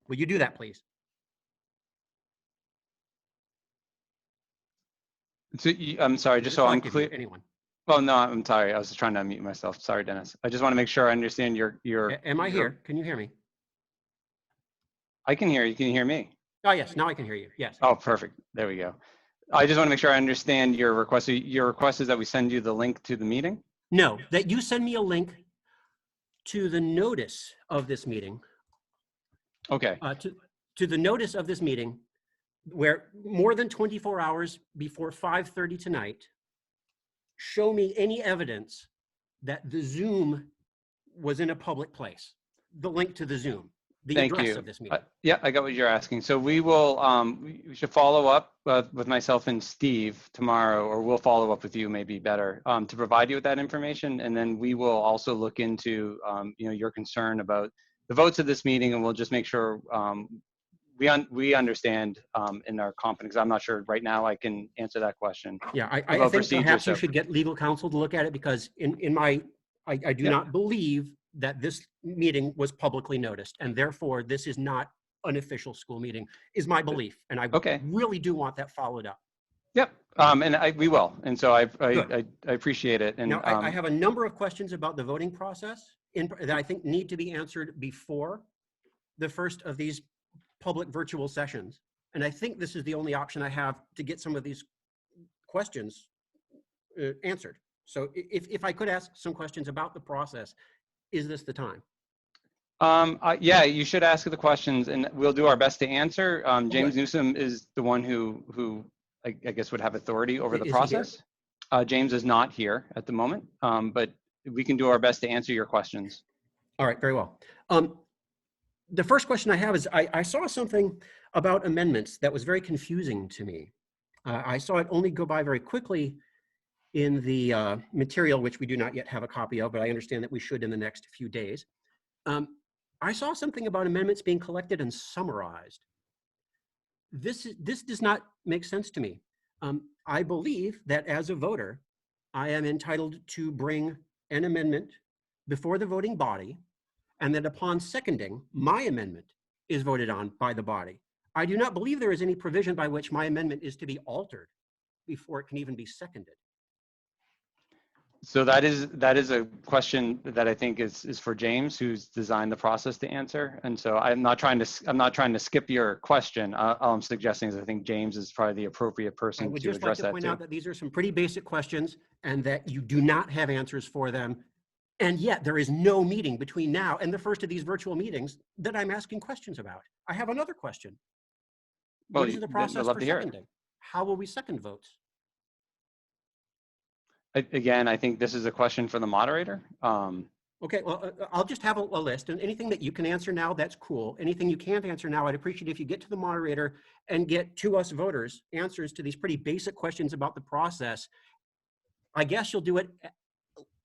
Will you do that, please? So I'm sorry, just so I'm clear. Anyone? Oh, no, I'm sorry. I was just trying to unmute myself. Sorry, Dennis. I just want to make sure I understand your. Am I here? Can you hear me? I can hear you. Can you hear me? Oh, yes. Now I can hear you. Yes. Oh, perfect. There we go. I just want to make sure I understand your request. So your request is that we send you the link to the meeting? No, that you send me a link to the notice of this meeting. Okay. To the notice of this meeting, where more than 24 hours before 5:30 tonight, show me any evidence that the Zoom was in a public place. The link to the Zoom, the Thank address you. of this meeting. Yeah, I got what you're asking. So we will, we should follow up with myself and Steve tomorrow, or we'll follow up with you maybe better, to provide you with that information. And then we will also look into, you know, your concern about the votes of this meeting, and we'll just make sure we understand in our confidence. I'm not sure right now I can answer that question. Yeah, I about think procedure, perhaps you so- should get legal counsel to look at it, because I do not believe that this meeting was publicly noticed, and therefore this is not an official school meeting, is my belief. And I really do want that followed up. Yep, and we will. And so I appreciate it. And now, I have a number of questions about the voting process that I think need to be answered before the first of these public virtual sessions. And I think this is the only option I have to get some of these questions answered. So if I could ask some questions about the process, is this the time? Yeah, you should ask the questions, and we'll do our best to answer. James Newsom is the one who I guess would have authority over the process. James is not here at the moment, but we can do our best to answer your questions. All right, very well. The first question I have is, I saw something about amendments that was very confusing to me. I saw it only go by very quickly in the material, which we do not yet have a copy of, but I understand that we should in the next few days. I saw something about amendments being collected and summarized. This does not make sense to me. I believe that as a voter, I am entitled to bring an amendment before the voting body, and that upon seconding, my amendment is voted on by the body. I do not believe there is any provision by which my amendment is to be altered before it can even be seconded. So that is a question that I think is for James, who's designed the process to answer. And so I'm not trying to skip your question. All I'm suggesting is I think James is probably the appropriate person to address that. I would just like to point out that these are some pretty basic questions, and that you do not have answers for them. And yet there is no meeting between now and the first of these virtual meetings that I'm asking questions about. I have another question. What is the process for seconding? How will we second votes? Again, I think this is a question for the moderator. Okay, well, I'll just have a list, and anything that you can answer now, that's cool. Anything you can't answer now, I'd appreciate if you get to the moderator and get to us voters answers to these pretty basic questions about the process. I guess you'll do it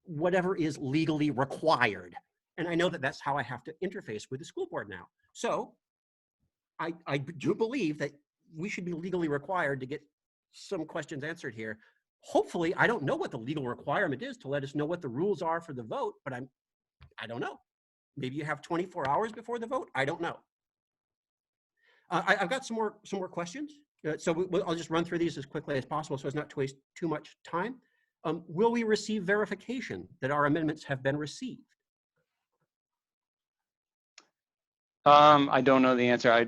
whatever is legally required. And I know that that's how I have to interface with the school board now. So I do believe that we should be legally required to get some questions answered here. Hopefully, I don't know what the legal requirement is to let us know what the rules are for the vote, but I don't know. Maybe you have 24 hours before the vote. I don't know. I've got some more questions. I'll just run through these as quickly as possible so as not to waste too much time. Will we receive verification that our amendments have been received? I don't know the answer.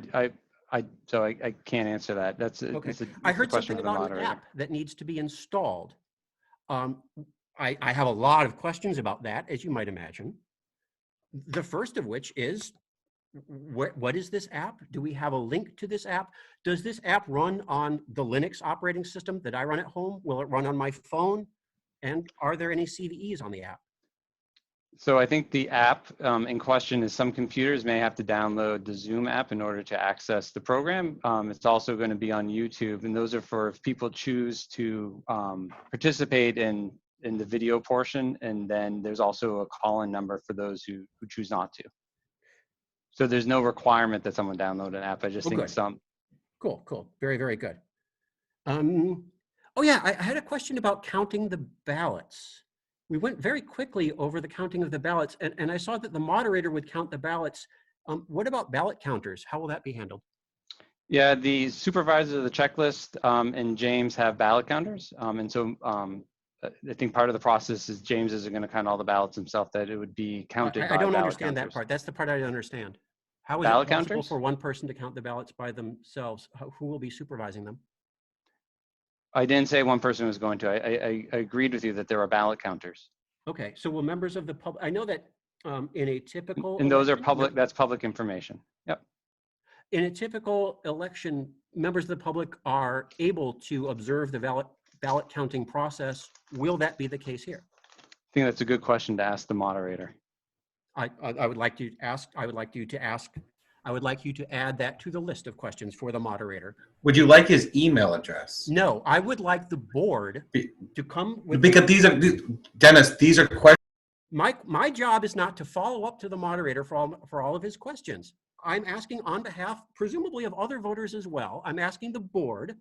So I can't answer that. That's okay. It's I heard something about an app that needs to be installed. I have a lot of questions about that, as you might imagine. The first of which is, what is this app? Do we have a link to this app? Does this app run on the Linux operating system that I run at home? Will it run on my phone? And are there any CVEs on the app? So I think the app in question is some computers may have to download the Zoom app in order to access the program. It's also going to be on YouTube, and those are for if people choose to participate in the video portion, and then there's also a call-in number for those who choose not to. So there's no requirement that someone download an app. I just think some. Cool. Very, very good. Oh yeah, I had a question about counting the ballots. We went very quickly over the counting of the ballots, and I saw that the moderator would count the ballots. What about ballot counters? How will that be handled? Yeah, the supervisors of the checklist and James have ballot counters. And so I think part of the process is James isn't going to count all the ballots himself, that it would be counted by I don't ballot understand counters. that part. That's the part I don't understand. How is Ballot it possible counters? for one person to count the ballots by themselves? Who will be supervising them? I didn't say one person was going to. I agreed with you that there are ballot counters. Okay, so will members of the public, I know that in a typical And those are election- public, that's public information. Yep. In a typical election, members of the public are able to observe the ballot counting process. Will that be the case here? I think that's a good question to ask the moderator. I would like to ask, I would like you to add that to the list of questions for the moderator. Would you like his email address? No, I would like the board to come with. Because Dennis, these are questions. My job is not to follow up to the moderator for all of his questions. I'm asking on behalf, presumably, of other voters as well. I'm asking the board.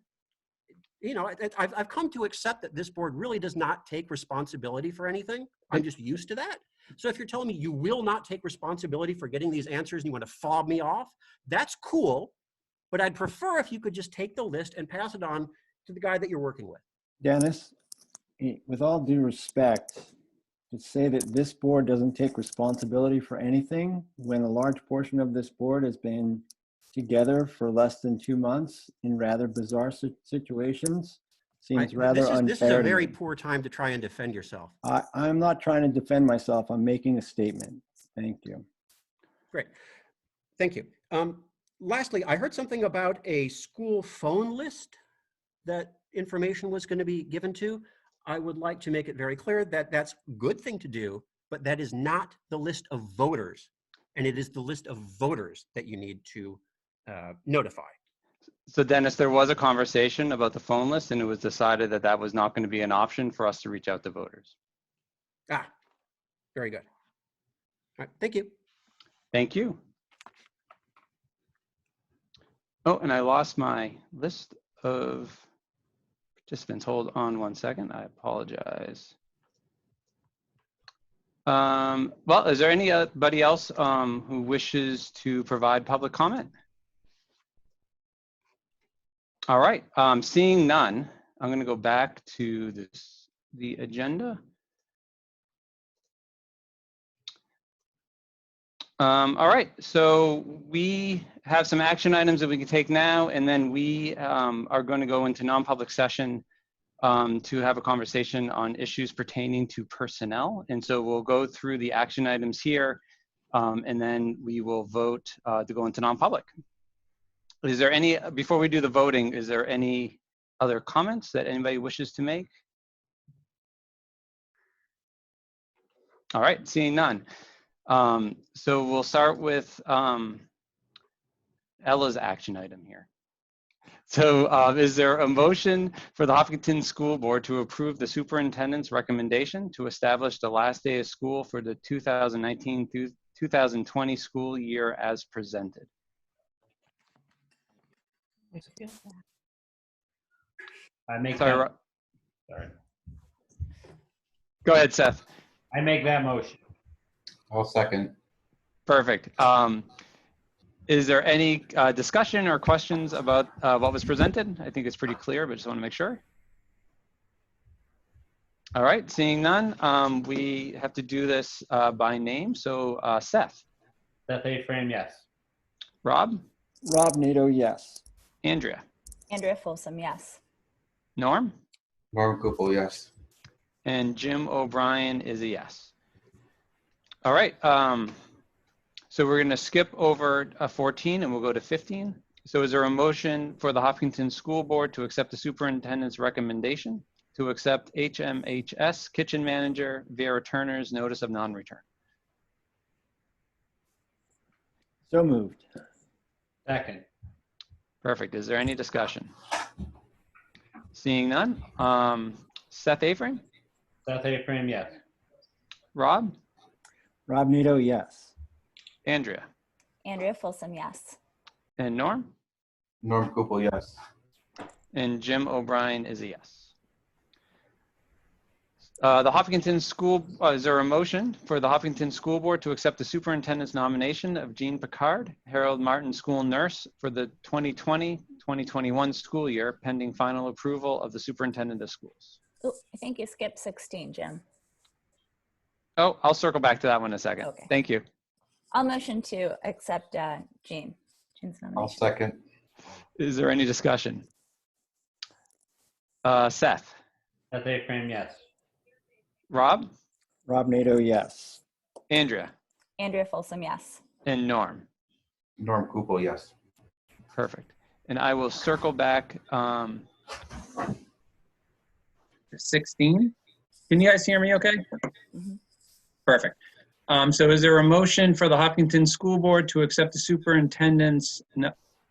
You know, I've come to accept that this board really does not take responsibility for anything. I'm just used to that. So if you're telling me you will not take responsibility for getting these answers and you want to fob me off, that's cool. But I'd prefer if you could just take the list and pass it on to the guy that you're working with. Dennis, with all due respect, to say that this board doesn't take responsibility for anything when a large portion of this board has been together for less than 2 months in rather bizarre situations seems rather unfair. This is a very poor time to try and defend yourself. I'm not trying to defend myself. I'm making a statement. Thank you. Great. Thank you. Lastly, I heard something about a school phone list that information was going to be given to. I would like to make it very clear that that's a good thing to do, but that is not the list of voters. And it is the list of voters that you need to notify. So Dennis, there was a conversation about the phone list and it was decided that that was not going to be an option for us to reach out to voters. Ah, very good. All right, thank you. Thank you. Oh, and I lost my list of participants. Hold on 1 second. I apologize. Well, is there anybody else who wishes to provide public comment? All right, seeing none, I'm going to go back to the agenda. All right, so we have some action items that we can take now, and then we are going to go into non-public session to have a conversation on issues pertaining to personnel. And so we'll go through the action items here, and then we will vote to go into non-public. Is there any, before we do the voting, is there any other comments that anybody wishes to make? All right, seeing none. So we'll start with Ella's action item here. So is there a motion for the Hopkinton School Board to approve the superintendent's recommendation to establish the last day of school for the 2019 through 2020 school year as presented? I make Sorry, that. Sorry. Go ahead, Seth. I make that motion. I'll second. Perfect. Is there any discussion or questions about what was presented? I think it's pretty clear, but just want to make sure. All right, seeing none, we have to do this by name. So Seth. Seth A. Frame, yes. Rob. Rob Nato, yes. Andrea. Andrea Folsom, yes. Norm. Norm Gupel, yes. And Jim O'Brien is a yes. All right, so we're going to skip over 14 and we'll go to 15. So is there a motion for the Hopkinton School Board to accept the superintendent's recommendation to accept HMHS kitchen manager Vera Turner's notice of non-return? So moved. Second. Perfect. Is there any discussion? Seeing none. Seth A. Frame? Seth A. Frame, yes. Rob? Rob Nato, yes. Andrea? Andrea Folsom, yes. And Norm? Norm Gupel, yes. And Jim O'Brien is a yes. The Hopkinton School, is there a motion for the Hopkinton School Board to accept the superintendent's nomination of Jean Picard, Harold Martin School Nurse for the 2020-2021 school year, pending final approval of the superintendent of schools? Oh, I think you skipped 16, Jim. Oh, I'll circle back to that one in a second. Okay. Thank you. I'll motion to accept Jean's nomination. I'll second. Is there any discussion? Seth. Seth A. Frame, yes. Rob. Rob Nato, yes. Andrea. Andrea Folsom, yes. And Norm. Norm Kupel, yes. Perfect. And I will circle back to 16. Can you guys hear me okay? Perfect. So is there a motion for the Hopkinton School Board to accept the superintendent's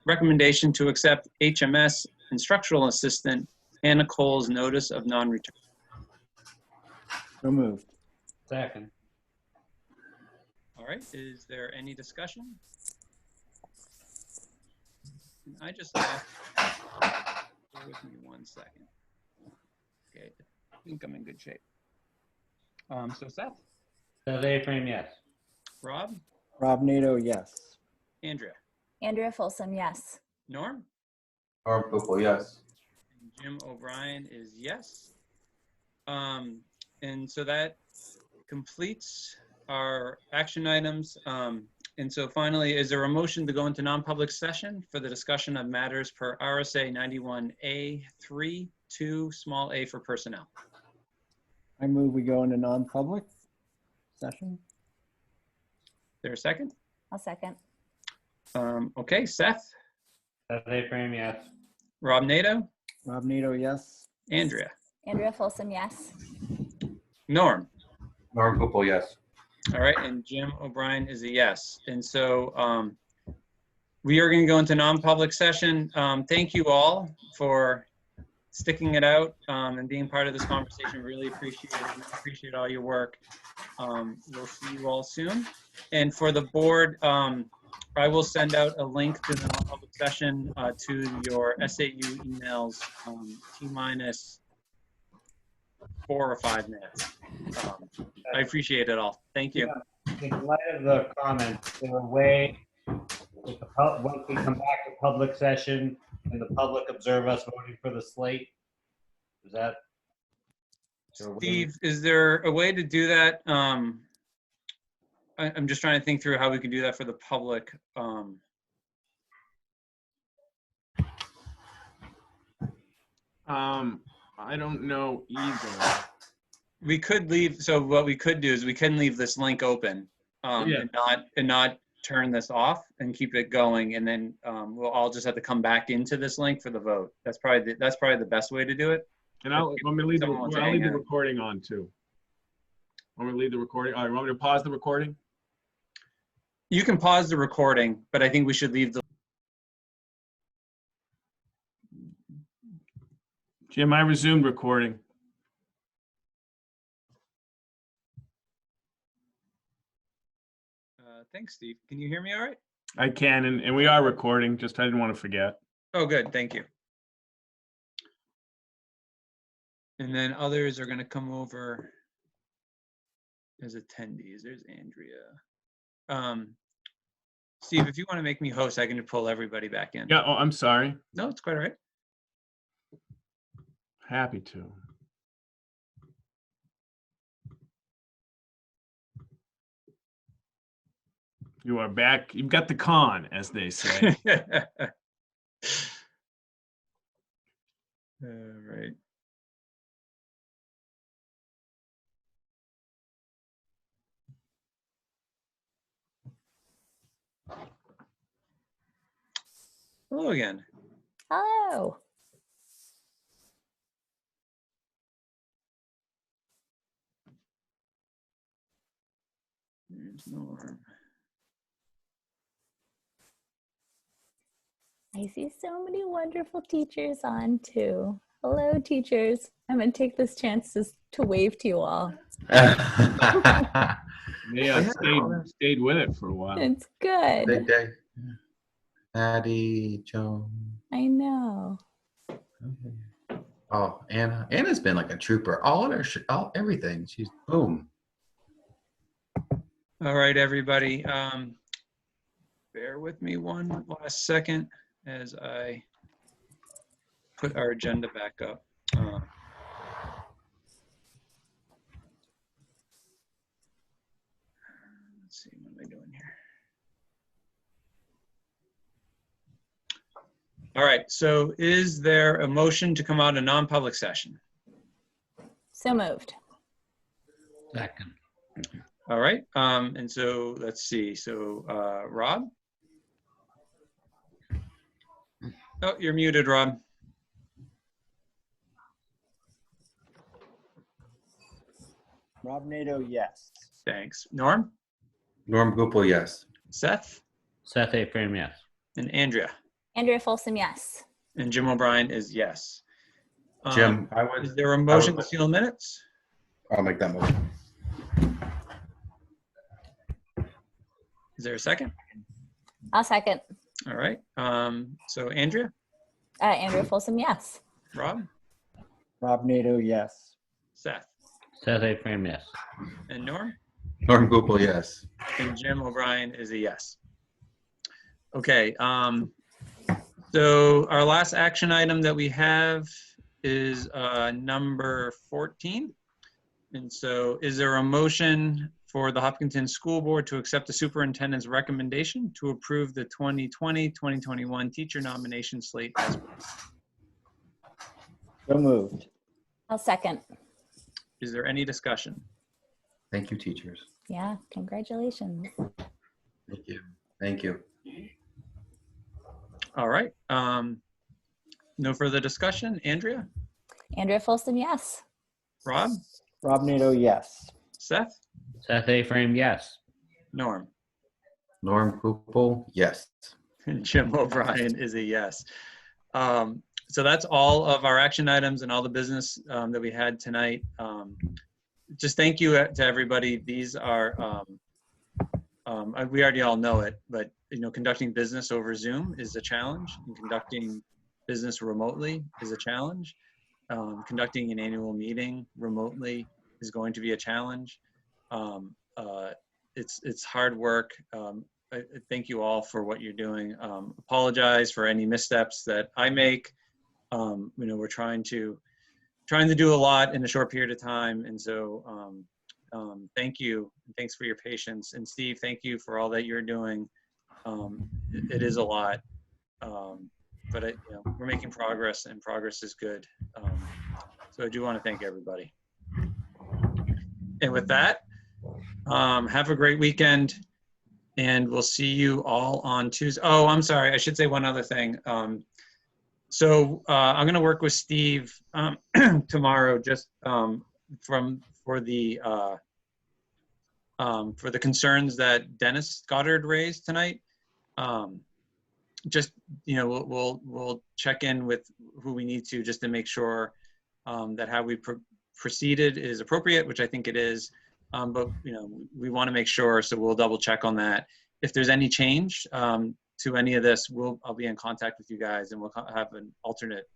recommendation to accept HMS instructional assistant Anna Cole's notice of non-return? So moved. Second. All right, is there any discussion? Can I just ask, bear with me 1 second. Okay, I think I'm in good shape. So Seth? Seth A. Frame, yes. Rob? Rob Nato, yes. Andrea? Andrea Folsom, yes. Norm? Norm Kupel, yes. And Jim O'Brien is yes. And so that completes our action items. And so finally, is there a motion to go into non-public session for the discussion of matters per RSA 91A3, 2, small a for personnel? I move we go into non-public session. Is there a second? I'll second. Okay, Seth? Seth A. Frame, yes. Rob Nato? Rob Nato, yes. Andrea? Andrea Folsom, yes. Norm? Norm Kupel, yes. All right, and Jim O'Brien is a yes. And so we are going to go into non-public session. Thank you all for sticking it out and being part of this conversation. Really appreciate it. We appreciate all your work. We'll see you all soon. And for the board, I will send out a link to the non-public session to your SAU emails T-minus 4 or 5 minutes. I appreciate it all. Thank you. In light of the comments, is there a way, once we come back to public session, and the public observe us voting for the slate? Is that? Steve, is there a way to do that? I'm just trying to think through how we can do that for the public. I don't know either. We could leave. So what we could do is we can leave this link open Yeah. and not turn this off and keep it going, and then we'll all just have to come back into this link for the vote. That's probably the best way to do it. And I'll leave Someone wants to the hang out. recording on too. Want me to leave the recording? All right, want me to pause the recording? You can pause the recording, but I think we should leave the. Jim, I resumed recording. Thanks, Steve. Can you hear me all right? I can, and we are recording, just I didn't want to forget. Oh, good. Thank you. And then others are going to come over as attendees. There's Andrea. Steve, if you want to make me host, I can pull everybody back in. Yeah, oh, I'm sorry. No, it's quite all right. Happy to. You are back. You've got the con, as they say. All right. Hello again. Hello. There's Norm. I see so many wonderful teachers on too. Hello, teachers. I'm going to take this chance to wave to you all. Yeah, stayed with it for a while. It's good. Big day. Patty, Joan. I know. Oh, Anna. Anna's been like a trooper. All everything. She's boom. All right, everybody. Bear with me one last second as I put our agenda back up. Let's see, what am I doing here? All right, so is there a motion to come out of non-public session? So moved. Second. All right, and so let's see. So Rob? Oh, you're muted, Rob. Rob Nato, yes. Thanks. Norm? Norm Gupel, yes. Seth? Seth A. Frame, yes. And Andrea? Andrea Folsom, yes. And Jim O'Brien is yes. Jim, Is there a motion to seal minutes? I'll make that motion. Is there a second? I'll second. All right. So Andrea? Andrea Folsom, yes. Rob? Rob Nato, yes. Seth? Seth A. Frame, yes. And Norm? Norm Gupel, yes. And Jim O'Brien is a yes. Okay. So our last action item that we have is number 14. And so is there a motion for the Hopkinton School Board to accept the superintendent's recommendation to approve the 2020-2021 teacher nomination slate as written? So moved. I'll second. Is there any discussion? Thank you, teachers. Yeah, congratulations. Thank you. Thank you. All right. No further discussion. Andrea? Andrea Folsom, yes. Rob? Rob Nato, yes. Seth? Seth A. Frame, yes. Norm? Norm Gupel, yes. And Jim O'Brien is a yes. So that's all of our action items and all the business that we had tonight. Just thank you to everybody. These are, we already all know it, but conducting business over Zoom is a challenge, and conducting business remotely is a challenge. Conducting an annual meeting remotely is going to be a challenge. It's hard work. I thank you all for what you're doing. Apologize for any missteps that I make. We're trying to do a lot in a short period of time, and so thank you. Thanks for your patience, and Steve, thank you for all that you're doing. It is a lot, but we're making progress, and progress is good. So I do want to thank everybody. And with that, have a great weekend, and we'll see you all on Tuesday. Oh, I'm sorry. I should say one other thing. So I'm going to work with Steve tomorrow, just for the concerns that Dennis Goddard raised tonight. Just we'll check in with who we need to, just to make sure that how we proceeded is appropriate, which I think it is. But we want to make sure, so we'll double check on that. If there's any change to any of this, I'll be in contact with you guys, and we'll have an alternate.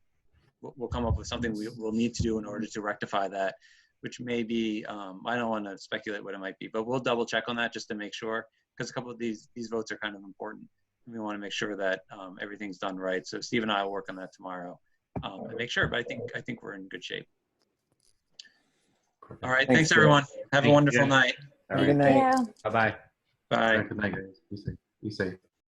We'll come up with something we'll need to do in order to rectify that, which may be, I don't want to speculate what it might be, but we'll double check on that just to make sure, because a couple of these votes are kind of important. We want to make sure that everything's done right. So Steve and I will work on that tomorrow and make sure, but I think we're in good shape. All right. Thanks everyone. Have a wonderful night. Good night. Bye-bye. Bye. Good night, guys. Be safe.